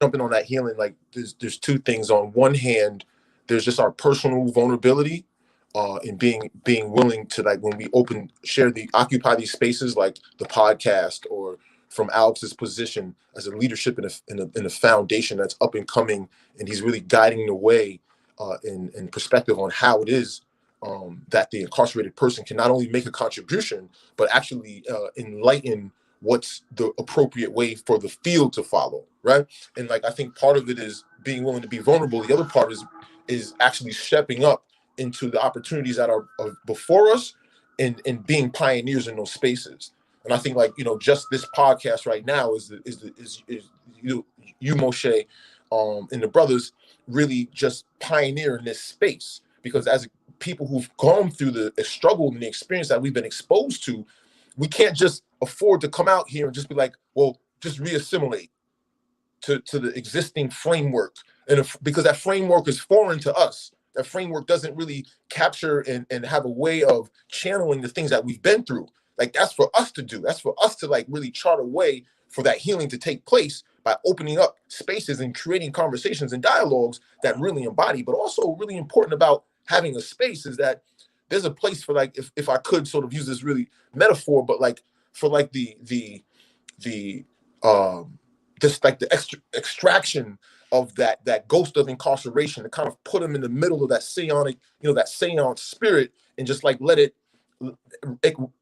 jumping on that healing, like there's two things. On one hand, there's just our personal vulnerability, in being willing to, like, when we occupy these spaces, like the podcast, or from Alex's position as a leadership in a foundation that's up and coming, and he's really guiding the way in perspective on how it is that the incarcerated person can not only make a contribution, but actually enlighten what's the appropriate way for the field to follow, right? And like, I think part of it is being willing to be vulnerable. The other part is actually stepping up into the opportunities that are before us, and being pioneers in those spaces. And I think, like, just this podcast right now is you Moshe, and the brothers really just pioneer in this space, because as people who've gone through the struggle and the experience that we've been exposed to, we can't just afford to come out here and just be like, well, just reassimilate to the existing framework, and because that framework is foreign to us. That framework doesn't really capture and have a way of channeling the things that we've been through. Like, that's for us to do. That's for us to, like, really chart a way for that healing to take place by opening up spaces and creating conversations and dialogues that really embody. But also really important about having a space is that there's a place for, like, if I could sort of use this really metaphor, but like for like the extraction of that ghost of incarceration, to kind of put them in the middle of that psionic, that seance spirit, and just like let it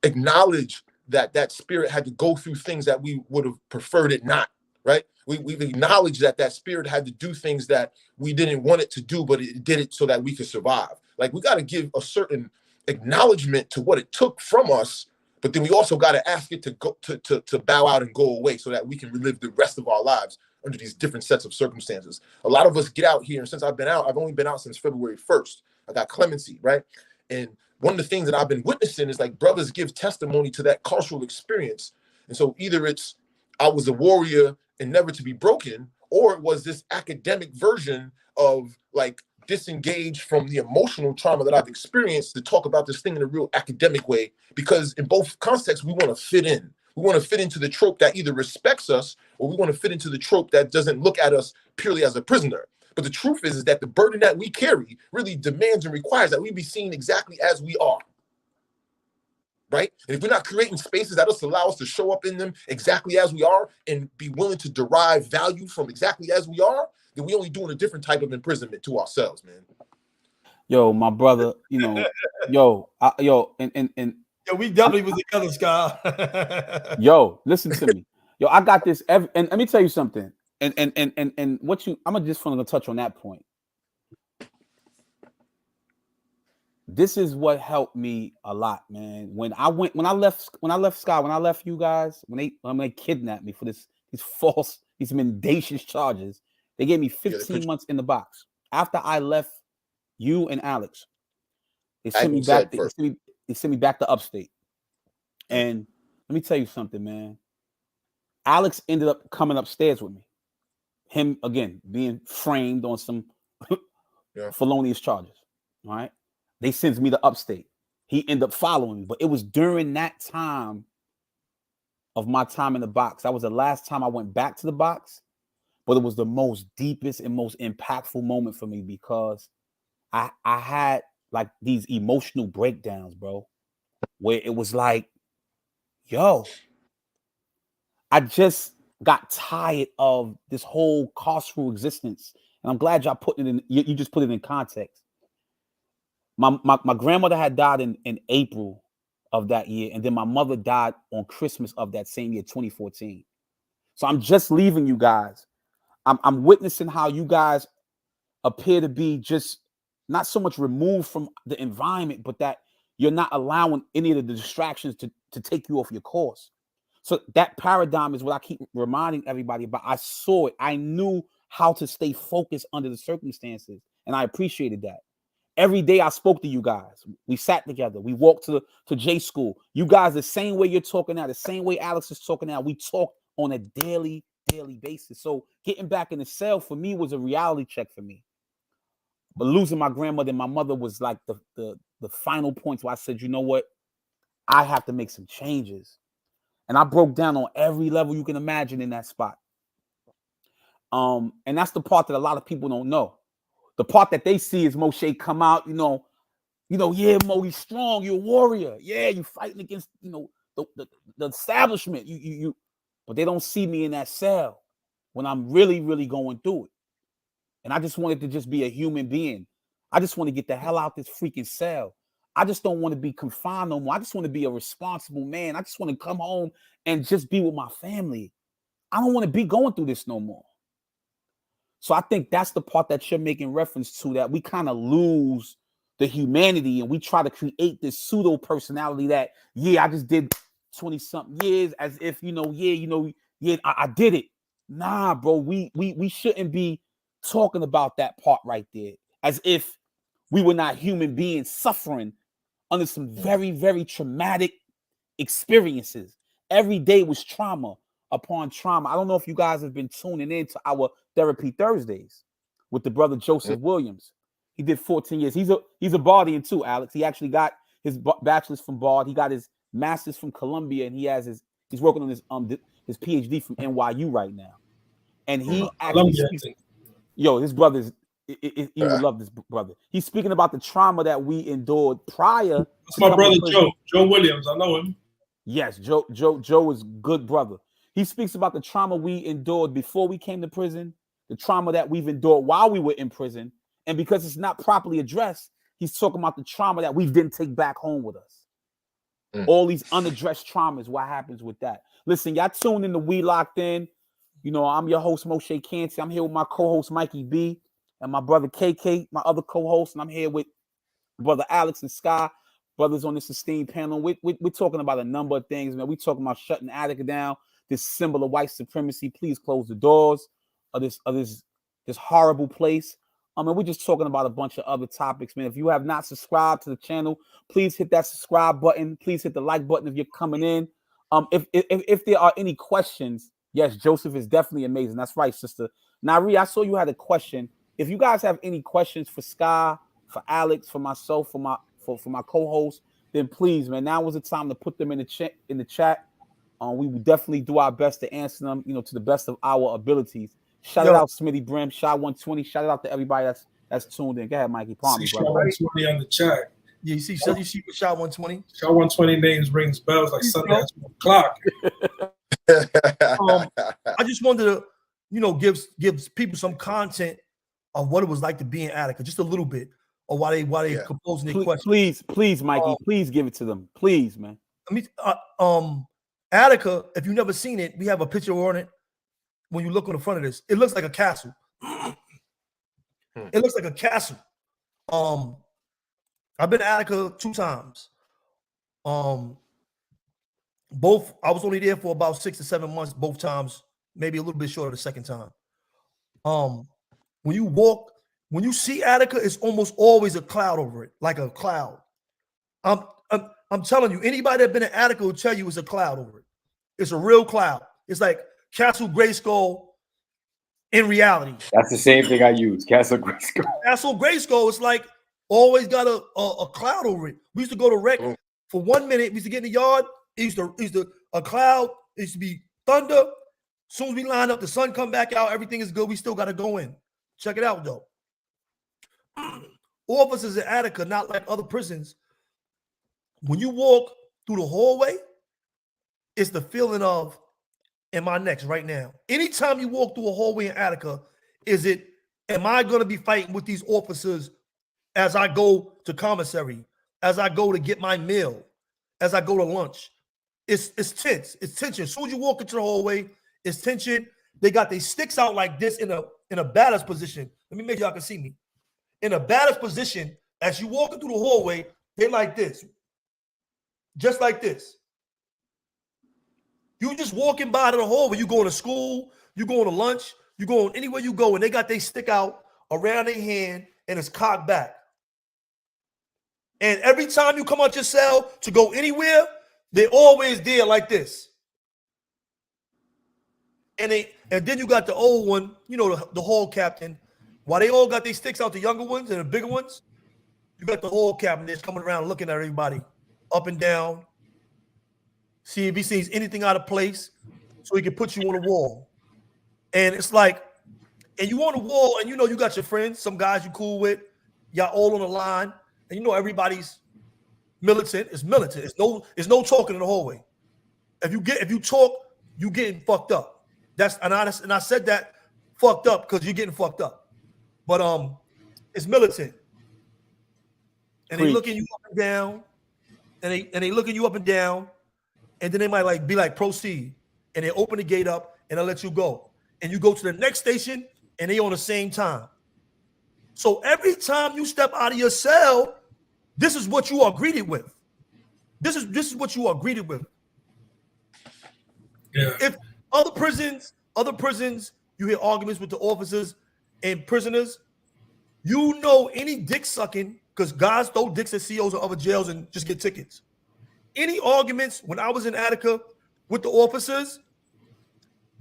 acknowledge that spirit had to go through things that we would have preferred it not, right? We've acknowledged that spirit had to do things that we didn't want it to do, but it did it so that we could survive. Like, we got to give a certain acknowledgement to what it took from us, but then we also got to ask it to go to bow out and go away, so that we can relive the rest of our lives under these different sets of circumstances. A lot of us get out here, and since I've been out, I've only been out since February 1st. I got clemency, right? And one of the things that I've been witnessing is like brothers give testimony to that cultural experience. And so either it's I was a warrior and never to be broken, or it was this academic version of like disengaged from the emotional trauma that I've experienced to talk about this thing in a real academic way. Because in both contexts, we want to fit in. We want to fit into the trope that either respects us, or we want to fit into the trope that doesn't look at us purely as a prisoner. But the truth is that the burden that we carry really demands and requires that we be seen exactly as we are. Right? And if we're not creating spaces that just allow us to show up in them exactly as we are and be willing to derive value from exactly as we are, then we only doing a different type of imprisonment to ourselves, man. Yo, my brother, you know, yo, and yo, we definitely was together, Sky. Yo, listen to me. Yo, I got this. And let me tell you something. And what you, I'm just gonna touch on that point. This is what helped me a lot, man. When I left Sky, when I left you guys, when they kidnapped me for these mendacious charges, they gave me 15 months in the box. After I left you and Alex, they sent me back. They sent me back to upstate. And let me tell you something, man. Alex ended up coming upstairs with me. Him again being framed on some felonious charges. All right. They sends me to upstate. He ended up following me, but it was during that time of my time in the box. That was the last time I went back to the box, but it was the most deepest and most impactful moment for me because I had like these emotional breakdowns, bro, where it was like, yo, I just got tired of this whole carceral existence. And I'm glad y'all put it in, you just put it in context. My grandmother had died in April of that year, and then my mother died on Christmas of that same year, 2014. So I'm just leaving you guys. I'm witnessing how you guys appear to be just not so much removed from the environment, but that you're not allowing any of the distractions to take you off your course. So that paradigm is what I keep reminding everybody about. I saw it. I knew how to stay focused under the circumstances, and I appreciated that. Every day I spoke to you guys. We sat together. We walked to J school. You guys, the same way you're talking now, the same way Alex is talking now, we talk on a daily basis. So getting back in the cell for me was a reality check for me. But losing my grandmother and my mother was like the final points where I said, you know what? I have to make some changes. And I broke down on every level you can imagine in that spot. And that's the part that a lot of people don't know. The part that they see is Moshe come out, you know, yeah, Mo, he's strong, you're a warrior. Yeah, you fighting against, the establishment. You but they don't see me in that cell when I'm really, really going through it. And I just wanted to just be a human being. I just want to get the hell out this freaking cell. I just don't want to be confined no more. I just want to be a responsible man. I just want to come home and just be with my family. I don't want to be going through this no more. So I think that's the part that you're making reference to, that we kind of lose the humanity and we try to create this pseudo personality that, yeah, I just did 20 something years as if, I did it. Nah, bro, we shouldn't be talking about that part right there as if we were not human beings suffering under some very, very traumatic experiences. Every day was trauma upon trauma. I don't know if you guys have been tuning in to our Therapy Thursdays with the brother Joseph Williams. He did 14 years. He's a Bardian too, Alex. He actually got his bachelor's from Bard. He got his master's from Columbia, and he's working on his PhD from NYU right now. And he actually speaks, his brother's. You would love this brother. He's speaking about the trauma that we endured prior. That's my brother Joe Williams. I know him. Yes, Joe is good brother. He speaks about the trauma we endured before we came to prison, the trauma that we've endured while we were in prison, and because it's not properly addressed, he's talking about the trauma that we didn't take back home with us. All these unaddressed traumas, what happens with that? Listen, y'all tuned in to We Locked In. I'm your host, Moshe Canty. I'm here with my co-host, Mikey B, and my brother, KK, my other co-host, and I'm here with brother Alex and Sky, brothers on this esteemed panel. We're talking about a number of things, man. We're talking about shutting Attica down, this symbol of white supremacy. Please close the doors of this horrible place. And we're just talking about a bunch of other topics, man. If you have not subscribed to the channel, please hit that subscribe button. Please hit the like button if you're coming in. If there are any questions, yes, Joseph is definitely amazing. That's right, sister. Nari, I saw you had a question. If you guys have any questions for Sky, for Alex, for myself, for my co-host, then please, man, now is the time to put them in the chat. We will definitely do our best to answer them, to the best of our abilities. Shout out Smitty Brim, Shot 120. Shout out to everybody that's tuned in. Go ahead, Mikey. Palm me, Shot 120 on the chat. Yeah, you see Shot 120. Shot 120 names rings bells like Sunday at 12 o'clock. I just wanted to, give people some content of what it was like to be in Attica, just a little bit, or why they composing their questions. Please, Mikey, please give it to them, please, man. Attica, if you've never seen it, we have a picture on it. When you look on the front of this, it looks like a castle. It looks like a castle. I've been to Attica 2 times. Both, I was only there for about 6 to 7 months, both times, maybe a little bit shorter the second time. When you see Attica, it's almost always a cloud over it, like a cloud. I'm telling you, anybody that's been in Attica will tell you it's a cloud over it. It's a real cloud. It's like Castle Grayskull in reality. That's the same thing I use. Castle Grayskull. Castle Grayskull is like always got a cloud over it. We used to go to rec for 1 minute. We used to get in the yard. It used to a cloud. It used to be thunder. As soon as we line up, the sun come back out. Everything is good. We still got to go in. Check it out though. Officers in Attica, not like other prisons. When you walk through the hallway, it's the feeling of, am I next right now? Anytime you walk through a hallway in Attica, am I going to be fighting with these officers as I go to commissary, as I go to get my meal, as I go to lunch? It's tense. It's tension. As soon as you walk into the hallway, it's tension. They got their sticks out like this in a batter's position. Let me make sure y'all can see me. In a batter's position, as you walking through the hallway, they're like this. Just like this. You just walking by to the hallway. You going to school, you going to lunch, you going anywhere you go, and they got their stick out around their hand and it's cocked back. And every time you come out your cell to go anywhere, they're always there like this. And then you got the old one, the hall captain. While they all got their sticks out, the younger ones and the bigger ones, you got the hall captain that's coming around looking at everybody up and down. See if he sees anything out of place so he can put you on the wall. And it's like, and you on the wall and you got your friends, some guys you cool with, y'all all on the line, and everybody's militant. It's militant. It's no talking in the hallway. If you talk, you getting fucked up. And I said that fucked up because you're getting fucked up. But it's militant. And they looking you up and down, and they looking you up and down. And then they might be like, proceed. And they open the gate up and they'll let you go. And you go to the next station and they on the same time. So every time you step out of your cell, this is what you are greeted with. This is what you are greeted with. Yeah. If other prisons, you hear arguments with the officers and prisoners, any dick sucking, because guys throw dicks at COs of other jails and just get tickets. Any arguments when I was in Attica with the officers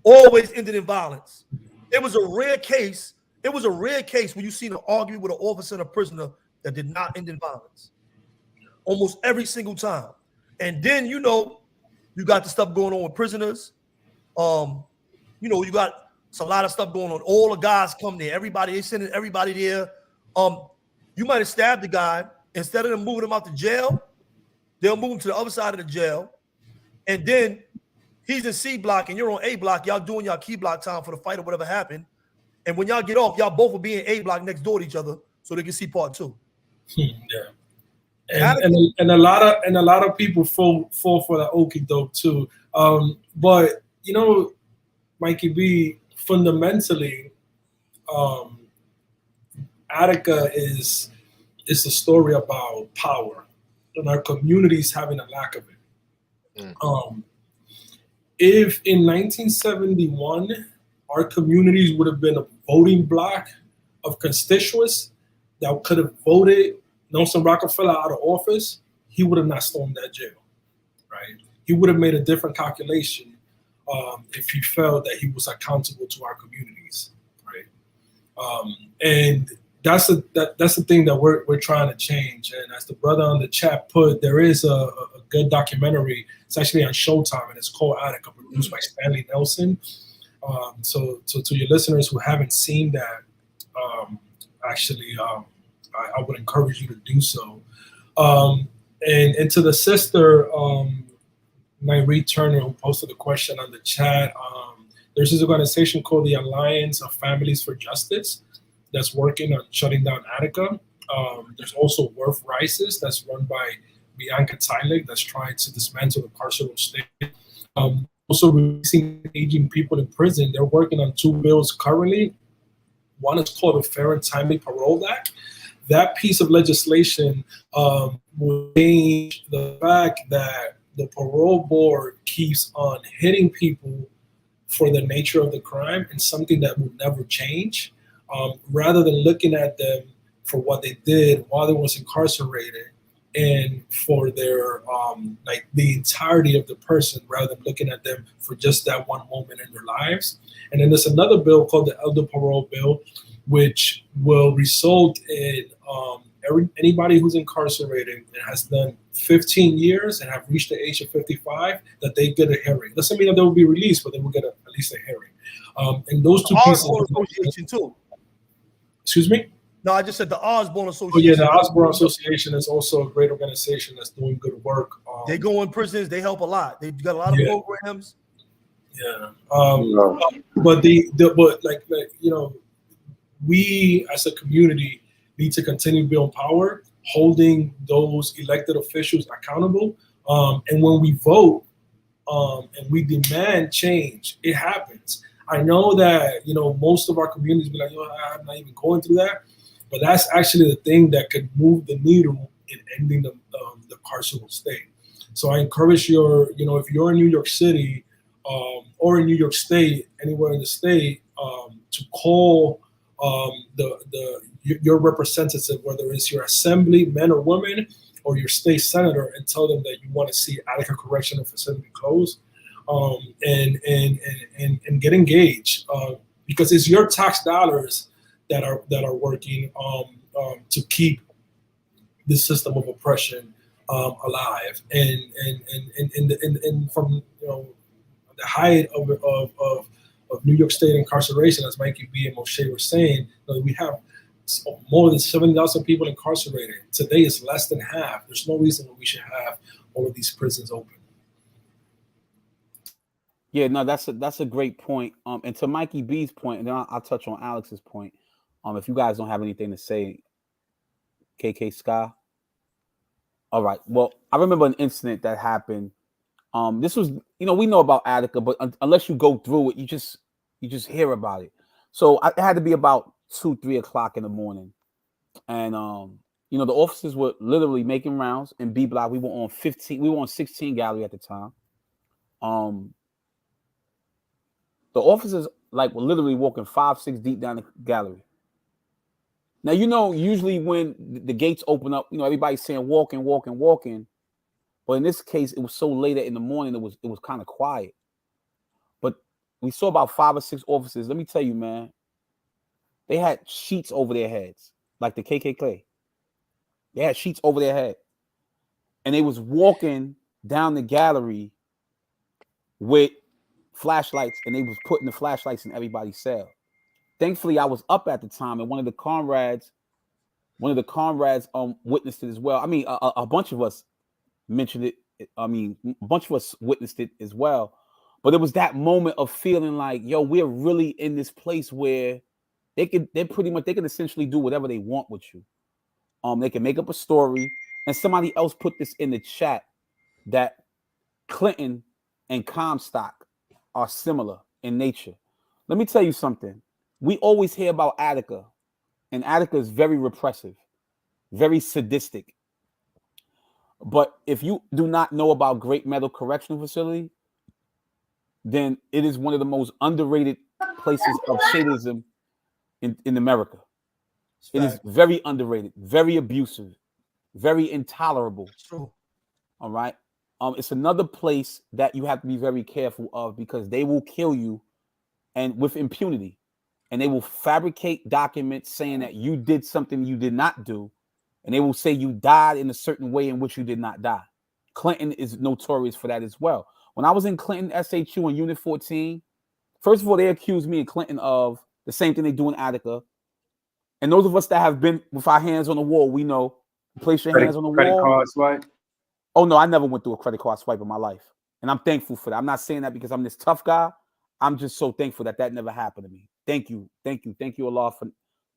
always ended in violence. It was a rare case. It was a rare case when you seen an argument with an officer and a prisoner that did not end in violence. Almost every single time. And then you got the stuff going on with prisoners. You got a lot of stuff going on. All the guys come there. They sending everybody there. You might have stabbed the guy. Instead of them moving him out the jail, they'll move him to the other side of the jail. And then he's in C block and you're on A block. Y'all doing y'all key block time for the fight or whatever happened. And when y'all get off, y'all both will be in A block next door to each other so they can see part 2. Yeah. And a lot of people fall for the okie doke too. But Mikey B, fundamentally, Attica is a story about power and our communities having a lack of it. If in 1971 our communities would have been a voting bloc of constituents that could have voted Nelson Rockefeller out of office, he would have not stormed that jail, right? He would have made a different calculation if he felt that he was accountable to our communities, right? And that's the thing that we're trying to change. And as the brother on the chat put, there is a good documentary. It's actually on Showtime, and it's called Attica, produced by Stanley Nelson. So to your listeners who haven't seen that, I would encourage you to do so. And to the sister, Nyree Turner, who posted a question on the chat, there's this organization called the Alliance of Families for Justice that's working on shutting down Attica. There's also Worth Rises that's run by Bianca Tylik that's trying to dismantle the carceral state. Also releasing aging people in prison. They're working on 2 bills currently. One is called the Fair and Timely Parole Act. That piece of legislation will change the fact that the parole board keeps on hitting people for the nature of the crime, and something that will never change, rather than looking at them for what they did while they was incarcerated and for their like the entirety of the person, rather than looking at them for just that one moment in their lives. And then there's another bill called the Elder Parole Bill, which will result in anybody who's incarcerated and has done 15 years and have reached the age of 55, that they get a hearing. Doesn't mean that they will be released, but they will get at least a hearing. And those two pieces. Osborne Association too. Excuse me? No, I just said the Osborne Association. Oh yeah, the Osborne Association is also a great organization that's doing good work. They go in prisons. They help a lot. They've got a lot of programs. Yeah. But you know, we as a community need to continue to build power, holding those elected officials accountable. And when we vote and we demand change, it happens. I know that, you know, most of our communities be like, I'm not even going through that. But that's actually the thing that could move the needle in ending the carceral state. So I encourage you know, if you're in New York City or in New York State, anywhere in the state, to call your representative, whether it's your assembly, men or women, or your state senator, and tell them that you want to see Attica Correctional Facility closed, and get engaged, because it's your tax dollars that are working to keep this system of oppression alive. And from, you know, the height of New York State incarceration, as Mikey B and Moshe were saying, we have more than 70,000 people incarcerated. Today is less than half. There's no reason why we should have all of these prisons open. Yeah, no, that's a great point. And to Mikey B's point, and then I'll touch on Alex's point. If you guys don't have anything to say, KK Sky. All right. Well, I remember an incident that happened. This was, you know, we know about Attica, but unless you go through it, you just hear about it. So it had to be about 2-3 o'clock in the morning, and you know, the officers were literally making rounds in B block. We were on 16 gallery at the time. The officers were literally walking 5-6 deep down the gallery. Now, you know, usually when the gates open up, you know, everybody's saying walking. But in this case, it was so late in the morning, it was kind of quiet. But we saw about 5 or 6 officers. Let me tell you, man, they had sheets over their heads, like the KKK. They had sheets over their head. And they was walking down the gallery with flashlights, and they was putting the flashlights in everybody's cell. Thankfully, I was up at the time, and one of the comrades witnessed it as well. I mean, a bunch of us mentioned it. I mean, a bunch of us witnessed it as well. But it was that moment of feeling like, yo, we're really in this place where they can essentially do whatever they want with you. They can make up a story, and somebody else put this in the chat that Clinton and Comstock are similar in nature. Let me tell you something. We always hear about Attica, and Attica is very repressive, very sadistic. But if you do not know about Great Meadow Correctional Facility, then it is one of the most underrated places of sadism in America. It is very underrated, very abusive, very intolerable. True. All right. It's another place that you have to be very careful of, because they will kill you and with impunity, and they will fabricate documents saying that you did something you did not do, and they will say you died in a certain way in which you did not die. Clinton is notorious for that as well. When I was in Clinton SHU in Unit 14, first of all, they accused me in Clinton of the same thing they do in Attica. And those of us that have been with our hands on the wall, we know, place your hands on the credit wall. Card swipe? Oh, no, I never went through a credit card swipe in my life. And I'm thankful for that. I'm not saying that because I'm this tough guy. I'm just so thankful that that never happened to me. Thank you. Thank you. Thank you, Allah, for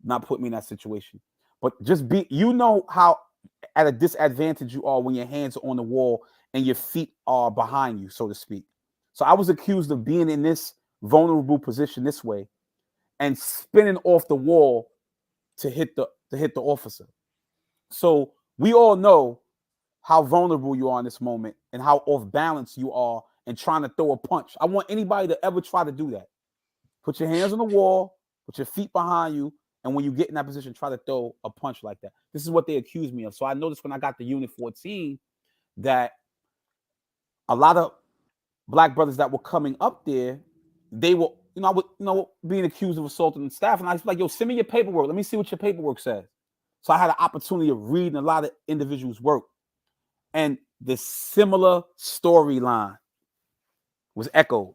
not putting me in that situation. But just be, you know how at a disadvantage you are when your hands are on the wall and your feet are behind you, so to speak. So I was accused of being in this vulnerable position this way and spinning off the wall to hit the officer. So we all know how vulnerable you are in this moment and how off balance you are and trying to throw a punch. I want anybody to ever try to do that. Put your hands on the wall, put your feet behind you, and when you get in that position, try to throw a punch like that. This is what they accused me of. So I noticed when I got to Unit 14 that a lot of black brothers that were coming up there, they were, I would, being accused of assaulting the staff. And I was like, yo, send me your paperwork. Let me see what your paperwork says. So I had an opportunity of reading a lot of individuals' work. And the similar storyline was echoed.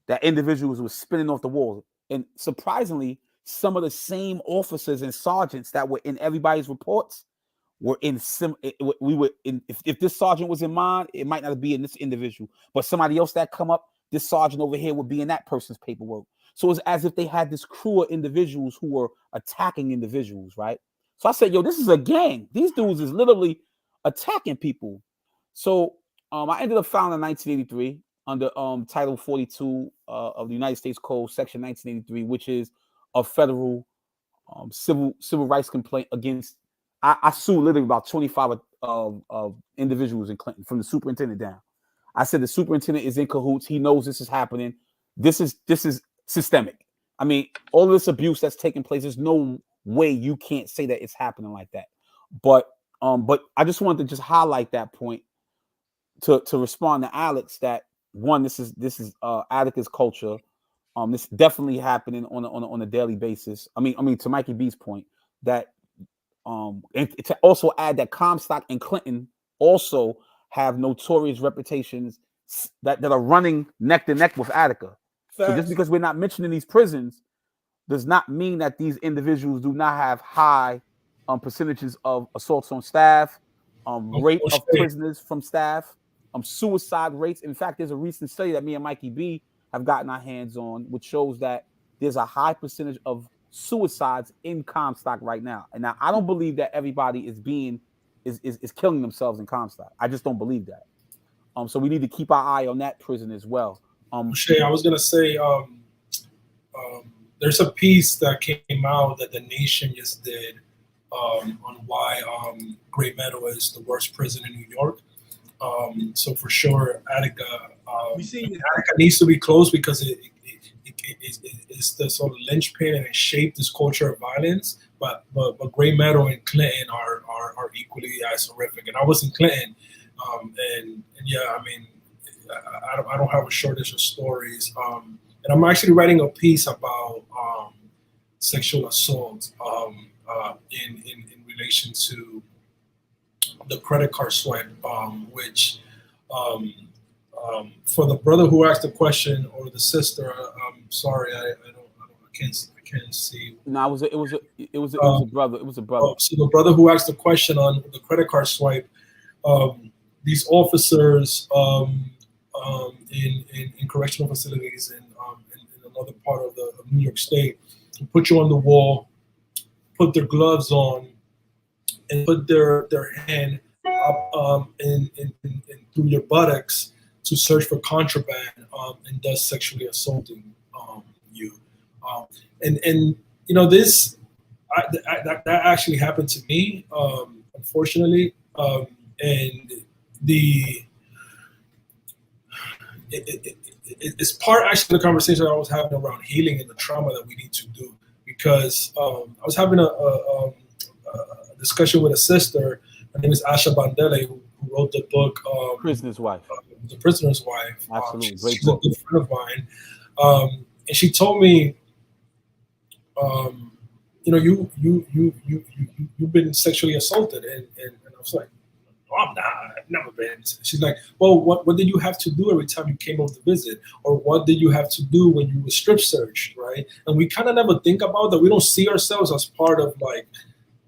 That individuals were spinning off the wall. And surprisingly, some of the same officers and sergeants that were in everybody's reports were in if this sergeant was in mine, it might not be in this individual, but somebody else that come up, this sergeant over here would be in that person's paperwork. So it's as if they had this crew of individuals who were attacking individuals, right? So I said, yo, this is a gang. These dudes is literally attacking people. So I ended up filing in 1983 under Title 42 of the United States Code, Section 1983, which is a federal civil rights complaint against. I sued literally about 25 of individuals in Clinton, from the superintendent down. I said the superintendent is in cahoots. He knows this is happening. This is systemic. I mean, all of this abuse that's taking place, there's no way you can't say that it's happening like that. But I just wanted to just highlight that point to respond to Alex that one, this is Attica's culture. This definitely happening on a daily basis. I mean to Mikey B's point that and to also add that Comstock and Clinton also have notorious reputations that are running neck to neck with Attica. Facts. So just because we're not mentioning these prisons does not mean that these individuals do not have high percentages of assaults on staff, rape of prisoners from staff, suicide rates. In fact, there's a recent study that me and Mikey B have gotten our hands on, which shows that there's a high percentage of suicides in Comstock right now. And now I don't believe that everybody is killing themselves in Comstock. I just don't believe that. So we need to keep our eye on that prison as well. Shay, I was gonna say there's a piece that came out that the Nation just did on why Great Meadow is the worst prison in New York. So for sure, Attica needs to be closed because it's the sort of linchpin and it shaped this culture of violence. But Great Meadow and Clinton are equally as horrific. And I was in Clinton, and yeah, I mean, I don't have a shortage of stories. And I'm actually writing a piece about sexual assault in relation to the credit card swipe, which for the brother who asked the question or the sister, I'm sorry, I can't see. No, it was a brother. It was a brother. So the brother who asked the question on the credit card swipe, these officers in correctional facilities in another part of New York State put you on the wall, put their gloves on, and put their hand up and through your buttocks to search for contraband and thus sexually assaulting you. And you know, this that actually happened to me, unfortunately, and it's part actually of the conversation I was having around healing and the trauma that we need to do, because I was having a discussion with a sister. Her name is Asha Bandele, who wrote the book Prisoner's Wife. The Prisoner's Wife. Absolutely, great she's book. a good friend of mine, and she told me, you know, you've been sexually assaulted, and I was like, no, I'm not. I've never been. She's like, well, what did you have to do every time you came over to visit, or what did you have to do when you were strip searched, right? And we kind of never think about that. We don't see ourselves as part of, like,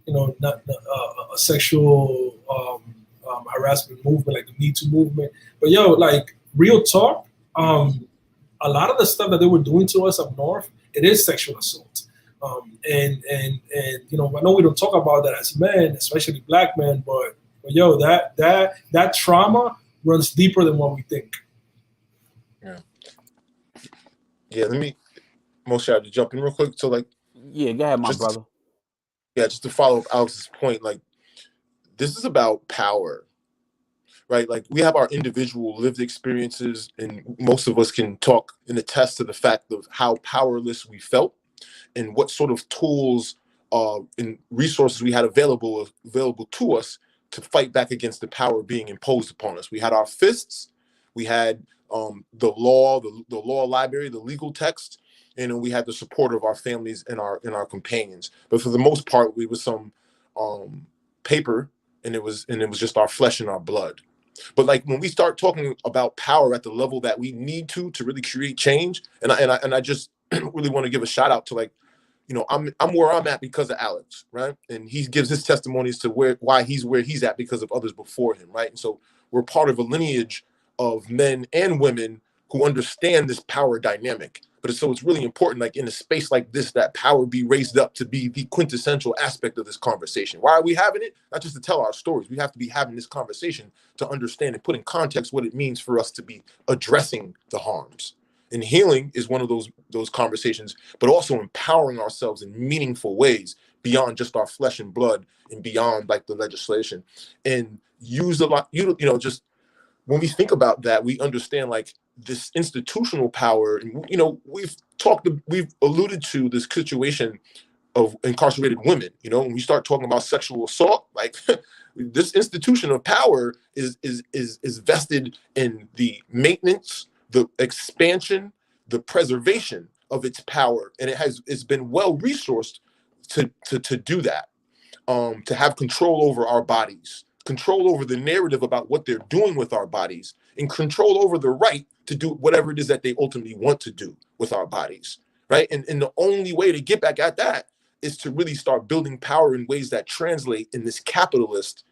you know, not a sexual harassment movement, like the Me Too movement. But yo, like, real talk, a lot of the stuff that they were doing to us up north, it is sexual assault. And you know, I know we don't talk about that as men, especially black men, but yo, that trauma runs deeper than what we think. Yeah, let me, Moshe, to jump in real quick. So, like, yeah, go ahead, my brother. Just to follow up Alex's point, like, this is about power, right? Like, we have our individual lived experiences, and most of us can talk and attest to the fact of how powerless we felt and what sort of tools and resources we had available to us to fight back against the power being imposed upon us. We had our fists, we had the law library, the legal text, and then we had the support of our families and our companions. But for the most part, we was some paper, and it was just our flesh and our blood. But like, when we start talking about power at the level that we need to really create change, and I just really want to give a shout out to, like, you know, I'm where I'm at because of Alex, right? And he gives his testimonies to why he's where he's at because of others before him, right? And so we're part of a lineage of men and women who understand this power dynamic. But so it's really important, like, in a space like this, that power be raised up to be the quintessential aspect of this conversation. Why are we having it? Not just to tell our stories. We have to be having this conversation to understand and put in context what it means for us to be addressing the harms. And healing is one of those conversations, but also empowering ourselves in meaningful ways beyond just our flesh and blood and beyond, like, the legislation. And use a lot, you know, just when we think about that, we understand, like, this institutional power. And, you know, we've alluded to this situation of incarcerated women. You know, when we start talking about sexual assault, like, this institution of power is vested in the maintenance, the expansion, the preservation of its power, and it's been well resourced to do that, to have control over our bodies, control over the narrative about what they're doing with our bodies, and control over the right to do whatever it is that they ultimately want to do with our bodies, right? And the only way to get back at that is to really start building power in ways that translate in this capitalist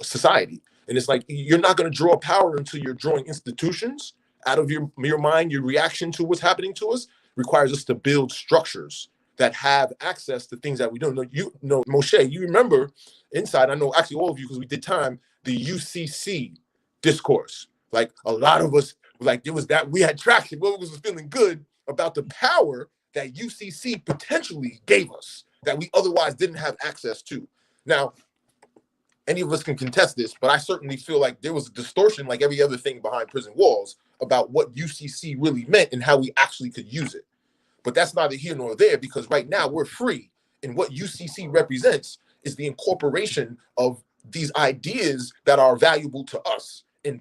society. And it's like, you're not going to draw power until you're drawing institutions out of your mind. Your reaction to what's happening to us requires us to build structures that have access to things that we don't know. You know, Moshe, you remember inside, I know actually all of you, because we did time, the UCC discourse. Like, a lot of us, like, it was that we had traction. What was feeling good about the power that UCC potentially gave us that we otherwise didn't have access to. Now, any of us can contest this, but I certainly feel like there was a distortion, like every other thing behind prison walls, about what UCC really meant and how we actually could use it. But that's neither here nor there, because right now we're free. And what UCC represents is the incorporation of these ideas that are valuable to us in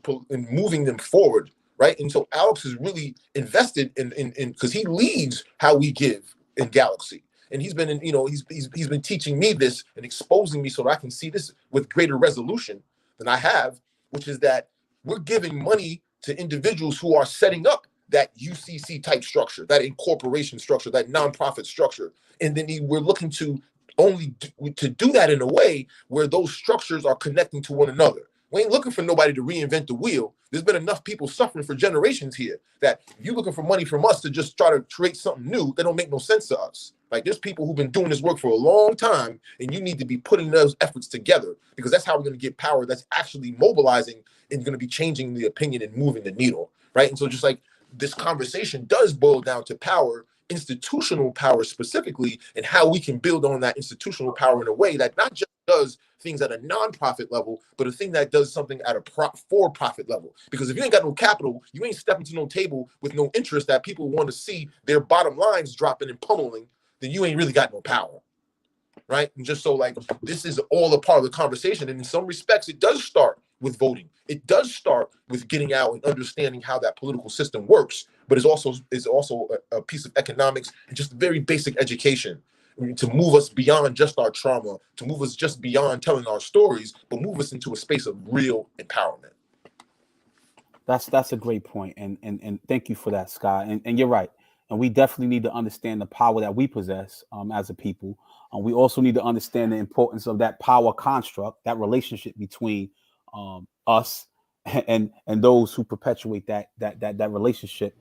moving them forward, right? And so Alex is really invested in because he leads how we give in Galaxy. And he's been, he's been teaching me this and exposing me so that I can see this with greater resolution than I have, which is that we're giving money to individuals who are setting up that UCC type structure, that incorporation structure, that nonprofit structure. And then we're looking to do that in a way where those structures are connecting to one another. We ain't looking for nobody to reinvent the wheel. There's been enough people suffering for generations here that if you're looking for money from us to just try to create something new, that don't make no sense to us. Like, there's people who've been doing this work for a long time, and you need to be putting those efforts together, because that's how we're going to get power that's actually mobilizing and going to be changing the opinion and moving the needle, right? And so just like this conversation does boil down to power, institutional power specifically, and how we can build on that institutional power in a way that not just does things at a non-profit level, but a thing that does something at a for-profit level. Because if you ain't got no capital, you ain't stepping to no table with no interest that people want to see their bottom lines dropping and pummeling, then you ain't really got no power. Right? And just so like this is all a part of the conversation. And in some respects, it does start with voting. It does start with getting out and understanding how that political system works, but it's also a piece of economics and just very basic education to move us beyond just our trauma, to move us just beyond telling our stories, but move us into a space of real empowerment. That's a great point, and thank you for that, Scott. And you're right. And we definitely need to understand the power that we possess as a people. We also need to understand the importance of that power construct, that relationship between us and those who perpetuate that relationship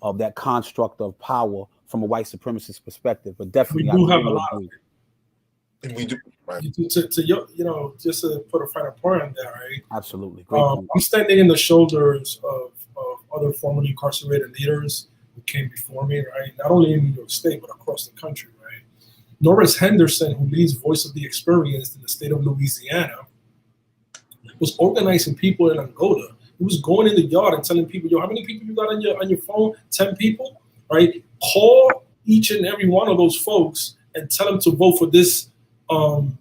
of that construct of power from a white supremacist perspective. But definitely, we do have a lot of it. And we do. Right. To just to put a finer point on that, right? Absolutely. Great point. I'm standing in the shoulders of other formerly incarcerated leaders who came before me, right? Not only in New York State, but across the country, right? Norris Henderson, who leads Voice of the Experienced in the state of Louisiana, was organizing people in Angola. He was going in the yard and telling people, yo, how many people you got on your phone? 10 people, right? Call each and every one of those folks and tell them to vote for this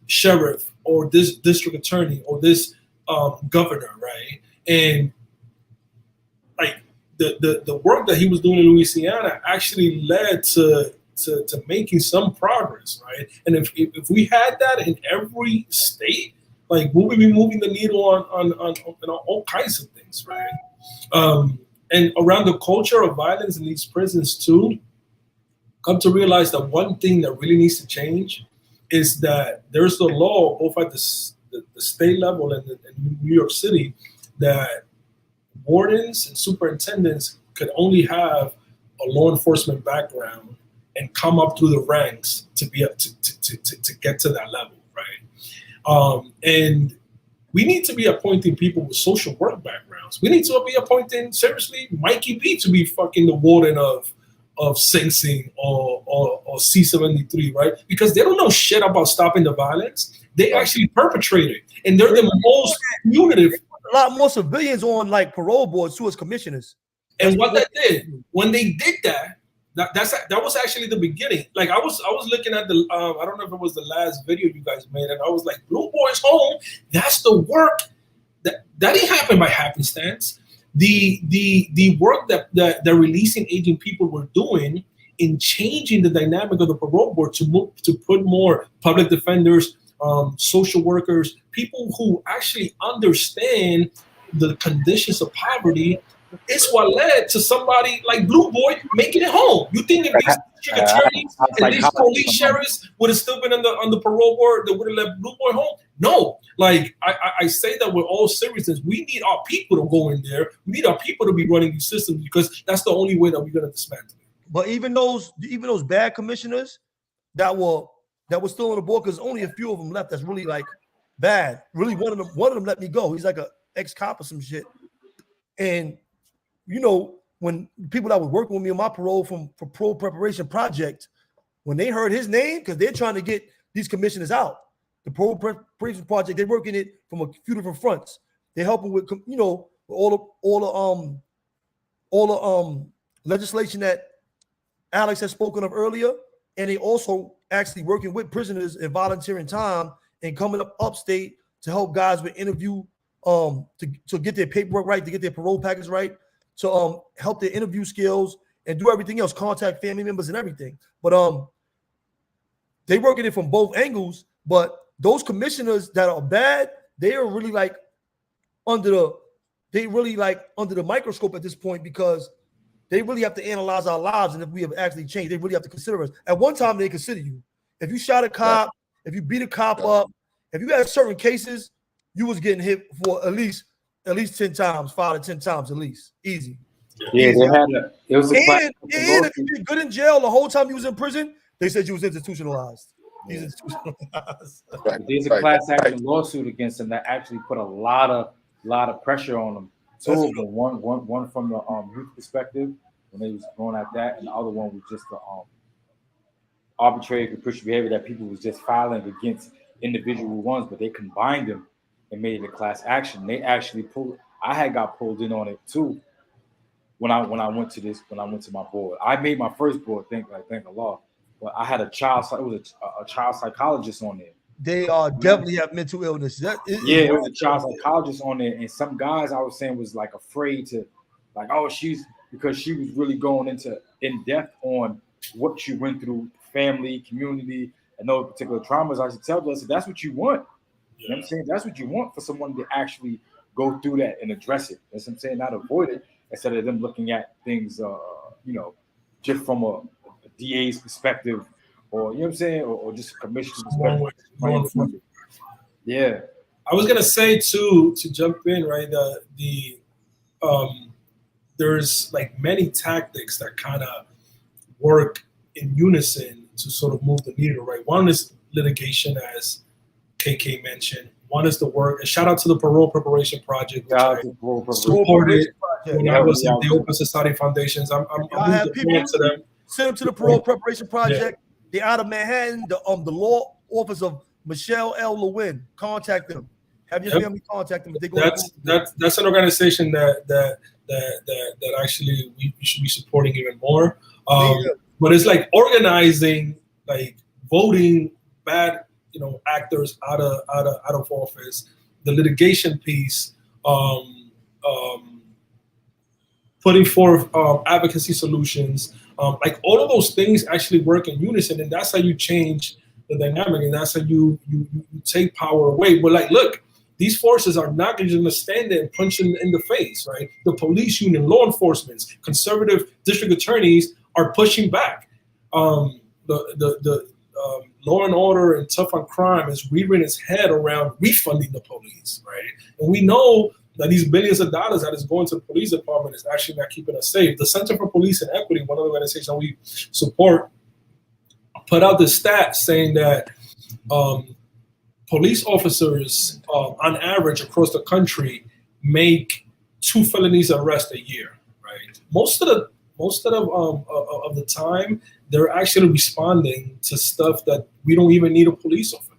sheriff or this district attorney or this governor, right? And like the work that he was doing in Louisiana actually led to making some progress, right? And if we had that in every state, like we would be moving the needle on all kinds of things, right? And around the culture of violence in these prisons too, come to realize that one thing that really needs to change is that there's the law both at the state level and in New York City that wardens and superintendents could only have a law enforcement background and come up through the ranks to be up to get to that level, right? And we need to be appointing people with social work backgrounds. We need to be appointing, seriously, Mikey B to be fucking the warden of Sing Sing or C-73, right? Because they don't know shit about stopping the violence. They actually perpetrate it, and they're the most punitive. A lot more civilians on like parole boards too as commissioners. And what that did, when they did that was actually the beginning. Like I was looking at the I don't know if it was the last video you guys made, and I was like, Blue Boys Home, that's the work that didn't happen by happenstance. The work that the releasing agent people were doing in changing the dynamic of the parole board to put more public defenders, social workers, people who actually understand the conditions of poverty, is what led to somebody like Blue Boy making it home. You think if these district attorneys and these police sheriffs would have still been on the parole board, they would have left Blue Boy home? No. Like I say that with all seriousness, we need our people to go in there. We need our people to be running these systems because that's the only way that we're going to dismantle it. But even those bad commissioners that were still on the board, because only a few of them left. That's really like bad. Really, one of them let me go. He's like an ex-cop or some shit. And you know, when people that was working with me on my parole for parole preparation project, when they heard his name, because they're trying to get these commissioners out, the parole preparation project, they're working it from a few different fronts. They're helping with, you know, all the legislation that Alex has spoken of earlier, and they also actually working with prisoners and volunteering time and coming up upstate to help guys with interview, to get their paperwork right, to get their parole package right, to help their interview skills and do everything else, contact family members and everything. But they working it from both angles. But those commissioners that are bad, they are really like under the microscope at this point, because they really have to analyze our lives, and if we have actually changed, they really have to consider us. At one time, they consider you. If you shot a cop, if you beat a cop up, if you had certain cases, you was getting hit for at least 10 times, 5 to 10 times at least. Easy. Yeah, Easy. they had it was a and if you did good in jail the whole time you was in prison, they said you was institutionalized. There's a class action lawsuit against them that actually put a lot of pressure on them. Two of them, one from the youth perspective when they was going at that, and the other one was just the arbitrary capricious behavior that people was just filing against individual ones, but they combined them and made it a class action. They actually I got pulled in on it too when I went to my board. I made my first board, thank Allah. But I had a child psychologist on there. They definitely have mental illness. It was a child psychologist on there, and some guys I was saying was like afraid to, like, oh, because she was really going into in depth on what she went through, family, community, and those particular traumas. I should tell them, that's what you want. You know what I'm saying? That's what you want, for someone to actually go through that and address it. That's what I'm saying, not avoid it, instead of them looking at things, just from a DA's perspective, or you know what I'm saying, or just a commissioner's perspective. Yeah. I was gonna say too, to jump in, right? There's like many tactics that kind of work in unison to sort of move the needle, right? One is litigation, as KK mentioned. One is the work, and shout out to the Parole Preparation Project, which I supported when I was in the Open Society Foundations. I'm moving to them. Send them to the Parole Preparation Project. They're out of Manhattan. The law office of Michelle L. Lewin. Contact them. Have your family contact them. That's an organization that actually we should be supporting even more. But it's like organizing, like voting bad, actors out of office, the litigation piece, putting forth advocacy solutions, like all of those things actually work in unison, and that's how you change the dynamic, and that's how you take power away. But like, look, these forces are not going to stand there and punch them in the face, right? The police union, law enforcement, conservative district attorneys are pushing back. The law and order and tough on crime is rearing its head around refunding the police, right? And we know that these billions of dollars that is going to the police department is actually not keeping us safe. The Center for Police and Equity, one of the organizations that we support, put out this stat saying that police officers, on average across the country, make 2 felonies arrests a year, right? Most of the time, they're actually responding to stuff that we don't even need a police officer.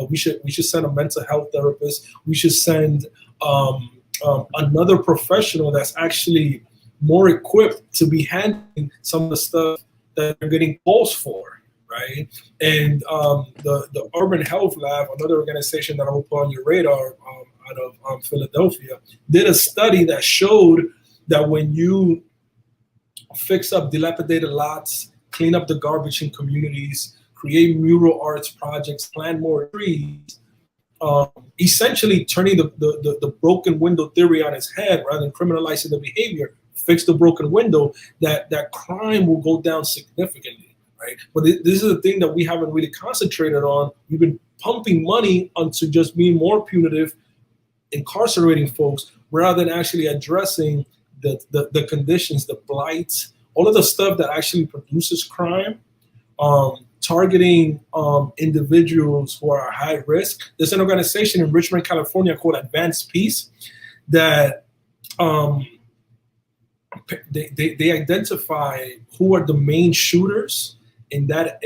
We should send a mental health therapist. We should send another professional that's actually more equipped to be handling some of the stuff that they're getting calls for, right? And the Urban Health Lab, another organization that I will put on your radar out of Philadelphia, did a study that showed that when you fix up dilapidated lots, clean up the garbage in communities, create mural arts projects, plant more trees, essentially turning the broken window theory on its head rather than criminalizing the behavior, fix the broken window, that crime will go down significantly, right? But this is a thing that we haven't really concentrated on. We've been pumping money onto just being more punitive, incarcerating folks, rather than actually addressing the conditions, the blight, all of the stuff that actually produces crime, targeting individuals who are high risk. There's an organization in Richmond, California called Advanced Peace that they identify who are the main shooters in that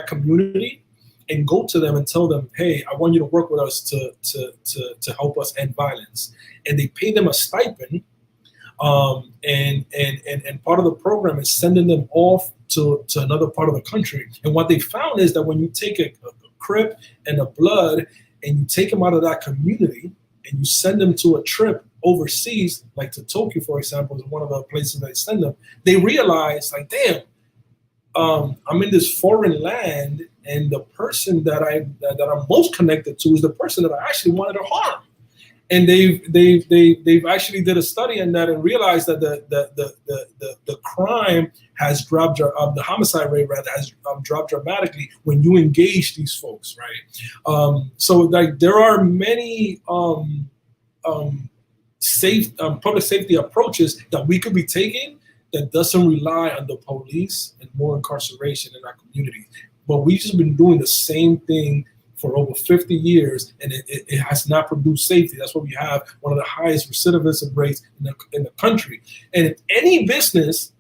community, and go to them and tell them, hey, I want you to work with us to help us end violence. And they pay them a stipend. And part of the program is sending them off to another part of the country. And what they found is that when you take a Crip and a Blood and you take them out of that community and you send them to a trip overseas, like to Tokyo, for example, is one of the places they send them, they realize, like, damn, I'm in this foreign land, and the person that I'm most connected to is the person that I actually wanted to harm. And they've actually did a study on that and realized that the crime has dropped, the homicide rate rather has dropped dramatically when you engage these folks, right? So like there are many public safety approaches that we could be taking that doesn't rely on the police and more incarceration in our community. But we've just been doing the same thing for over 50 years, and it has not produced safety. That's why we have one of the highest recidivism rates in the country. And if any business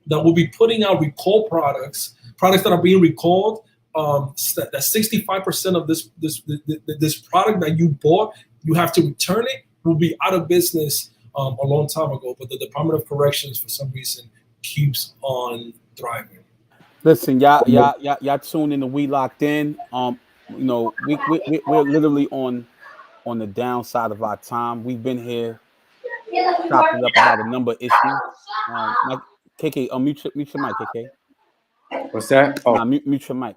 that will be putting out recall products that are being recalled, that 65% of this product that you bought, you have to return it, will be out of business a long time ago. But the Department of Corrections, for some reason, keeps on thriving. Listen, y'all tuned in to We Locked In. You know, we're literally on the downside of our time. We've been here chopping up about a number of issues. Like KK, mute your mic, KK. What's that? Oh, nah, mute your mic.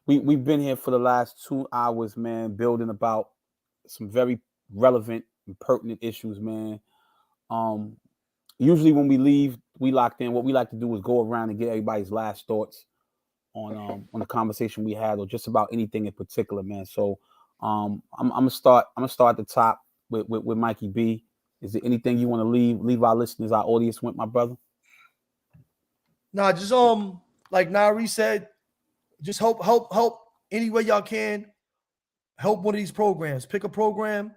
We've been here for the last 2 hours, man, building about some very relevant and pertinent issues, man. Usually when we leave We Locked In, what we like to do is go around and get everybody's last thoughts on the conversation we had, or just about anything in particular, man. So I'm gonna start at the top with Mikey B. Is there anything you want to leave our listeners, our audience with, my brother? Nah, just like Nari said, just help any way y'all can. Help one of these programs. Pick a program.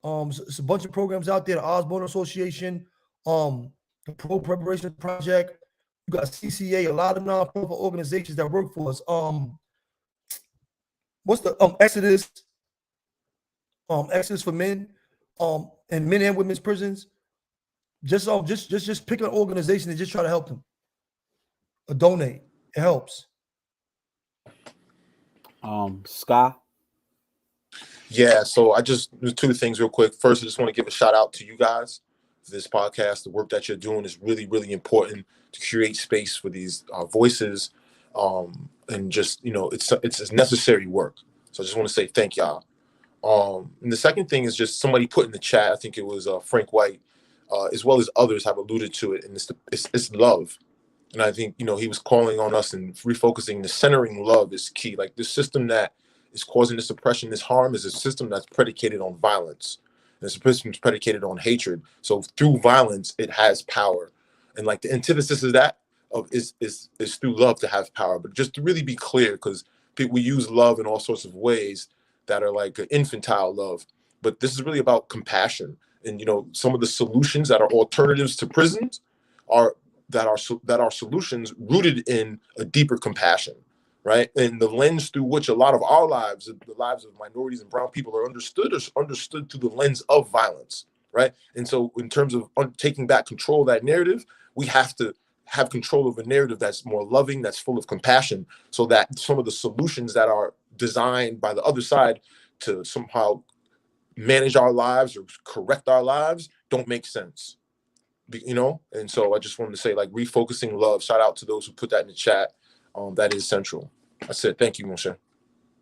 It's a bunch of programs out there. The Osborne Association, the Pro Preparation Project. You got CCA, a lot of nonprofit organizations that work for us. What's the Exodus? Exodus for men, and men and women's prisons. Just pick an organization and just try to help them. Or donate. It helps. Sky. Yeah, so there's 2 things real quick. First, I just want to give a shout out to you guys for this podcast. The work that you're doing is really, really important to create space for these voices, and just, you know, it's necessary work. So I just want to say thank y'all. And the second thing is just somebody put in the chat, I think it was Frank White, as well as others have alluded to it, and it's love. And I think, you know, he was calling on us and refocusing. The centering love is key. Like, the system that is causing this oppression, this harm, is a system that's predicated on violence. And this system is predicated on hatred. So through violence, it has power. And like the antithesis of that is through love to have power. But just to really be clear, because we use love in all sorts of ways that are like infantile love. But this is really about compassion. And, you know, some of the solutions that are alternatives to prisons are solutions rooted in a deeper compassion, right? And the lens through which a lot of our lives, the lives of minorities and brown people, are understood through the lens of violence, right? And so in terms of taking back control of that narrative, we have to have control of a narrative that's more loving, that's full of compassion, so that some of the solutions that are designed by the other side to somehow manage our lives or correct our lives don't make sense. You know, and so I just wanted to say, like, refocusing love. Shout out to those who put that in the chat. That is central. I said thank you, Moshe,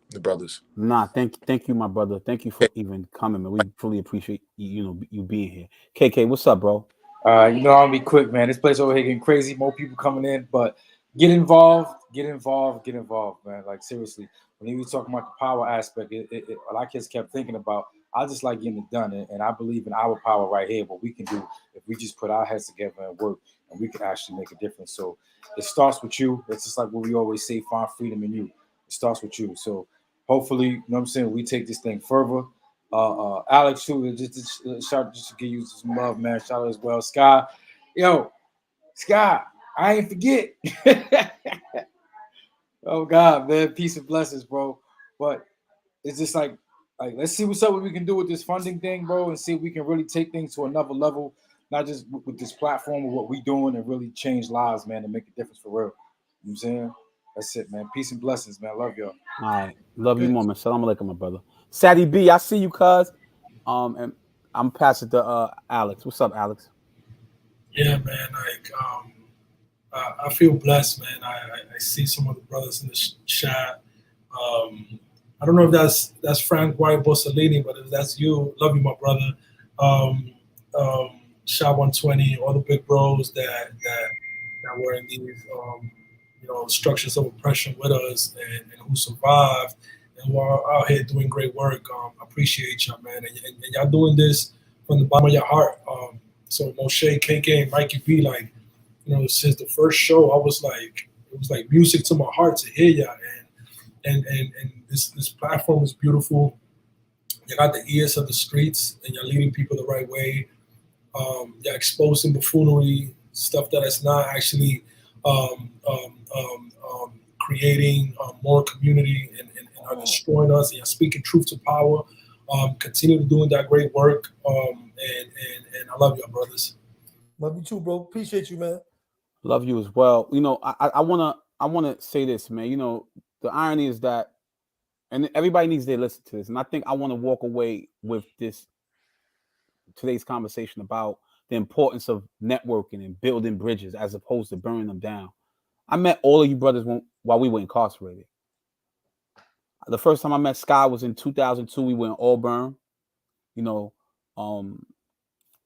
the brothers. Nah, thank you, my brother. Thank you for even coming, man. We fully appreciate you being here. KK, what's up, bro? You know, I'll be quick, man. This place over here getting crazy. More people coming in, but get involved, man. Like, seriously, when you were talking about the power aspect, I just kept thinking about, I just like getting it done, and I believe in our power right here, what we can do if we just put our heads together and work, and we can actually make a difference. So it starts with you. It's just like what we always say, find freedom in you. It starts with you. So hopefully, you know what I'm saying, we take this thing further. Alex, too, just to give you some love, man. Shout out as well. Sky, Sky, I ain't forget. Oh God, man, peace and blessings, bro. But it's just like let's see what we can do with this funding thing, bro, and see if we can really take things to another level, not just with this platform of what we doing, and really change lives, man, and make a difference for real. You know what I'm saying? That's it, man. Peace and blessings, man. Love y'all. All right, love you more, man. Salam alaikum, my brother. Sadie B, I see you, cuz. And I'm passing to Alex. What's up, Alex? Yeah, man. Like, I feel blessed, man. I see some of the brothers in the chat. I don't know if that's Frank White Bossellini, but if that's you, love you, my brother. Shot 120, all the big bros that were in these structures of oppression with us, and who survived and who are out here doing great work. I appreciate y'all, man, and y'all doing this from the bottom of your heart. So Moshe, KK, and Mikey B, like, you know, since the first show, it was like music to my heart to hear y'all, and this platform is beautiful. You got the ears of the streets, and you're leading people the right way. You're exposing buffoonery, stuff that is not actually creating more community and are destroying us and speaking truth to power. Continue doing that great work. And I love y'all, brothers. Love you too, bro. Appreciate you, man. Love you as well. You know, I wanna say this, man. You know, the irony is that, and everybody needs to listen to this, and I think I want to walk away with today's conversation about the importance of networking and building bridges as opposed to burning them down. I met all of you brothers while we were incarcerated. The first time I met Sky was in 2002. We were in Auburn. You know,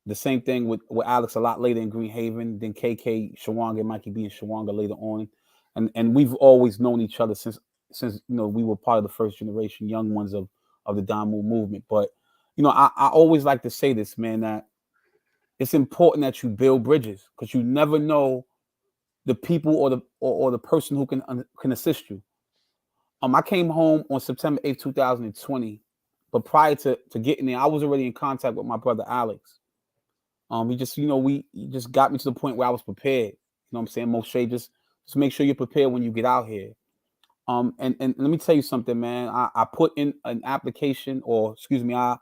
the same thing with Alex a lot later in Green Haven, then KK, Shawanga, and Mikey B and Shawanga later on. And we've always known each other since you know we were part of the first generation, young ones of the Damu movement. But you know, I always like to say this, man, that it's important that you build bridges because you never know the people or the person who can assist you. I came home on September 8th, 2020, but prior to getting there, I was already in contact with my brother Alex. He just, you know, he just got me to the point where I was prepared. You know what I'm saying? Moshe, just make sure you're prepared when you get out here. And let me tell you something, man. I put in an application, or excuse me, I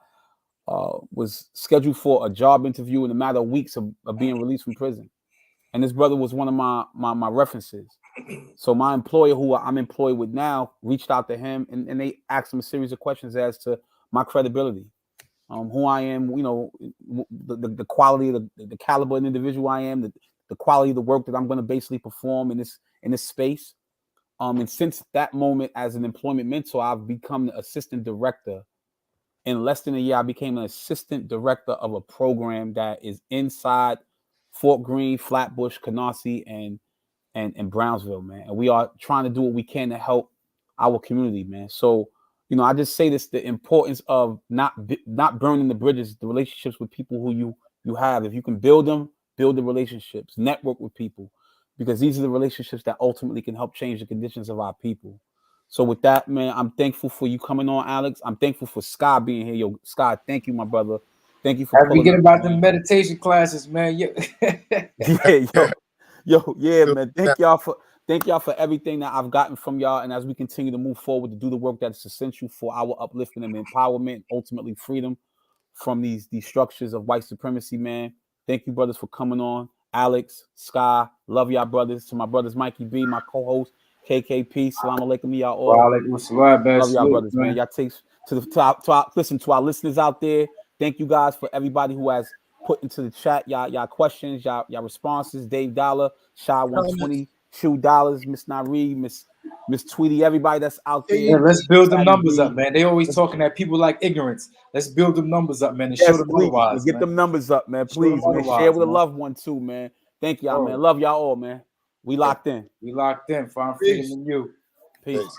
was scheduled for a job interview in a matter of weeks of being released from prison. And this brother was one of my references. So my employer, who I'm employed with now, reached out to him and they asked him a series of questions as to my credibility, who I am, you know, the quality of the caliber of individual I am, the quality of the work that I'm going to basically perform in this space. And since that moment, as an employment mentor, I've become the assistant director. In less than a year, I became an assistant director of a program that is inside Fort Greene, Flatbush, Canarsie, and Brownsville, man. And we are trying to do what we can to help our community, man. So, you know, I just say this: the importance of not burning the bridges, the relationships with people who you have. If you can build them, build the relationships, network with people, because these are the relationships that ultimately can help change the conditions of our people. So with that, man, I'm thankful for you coming on, Alex. I'm thankful for Sky being here. Yo, Sky, thank you, my brother. Thank you for pulling up. Forget about the meditation classes, man. Yeah, man. Thank y'all for everything that I've gotten from y'all. And as we continue to move forward to do the work that's essential for our upliftment and empowerment, ultimately freedom from these structures of white supremacy, man. Thank you, brothers, for coming on. Alex, Sky, love y'all, brothers. To my brothers, Mikey B, my co-host, KKP, salam alaikum, y'all all. Love y'all, brothers, man. Y'all take to our listeners out there. Thank you guys for everybody who has put into the chat y'all questions, y'all responses. Dave Dollar, Shy 120, $2, Miss Nari, Miss Tweety, everybody that's out there. Yeah, let's build them numbers up, man. They always talking that people like ignorance. Let's build them numbers up, man, and show them otherwise. Get them numbers up, man. Please, man. Share with a loved one too, man. Thank y'all, man. Love y'all all, man. We locked in. We locked in. Find freedom in you. Peace.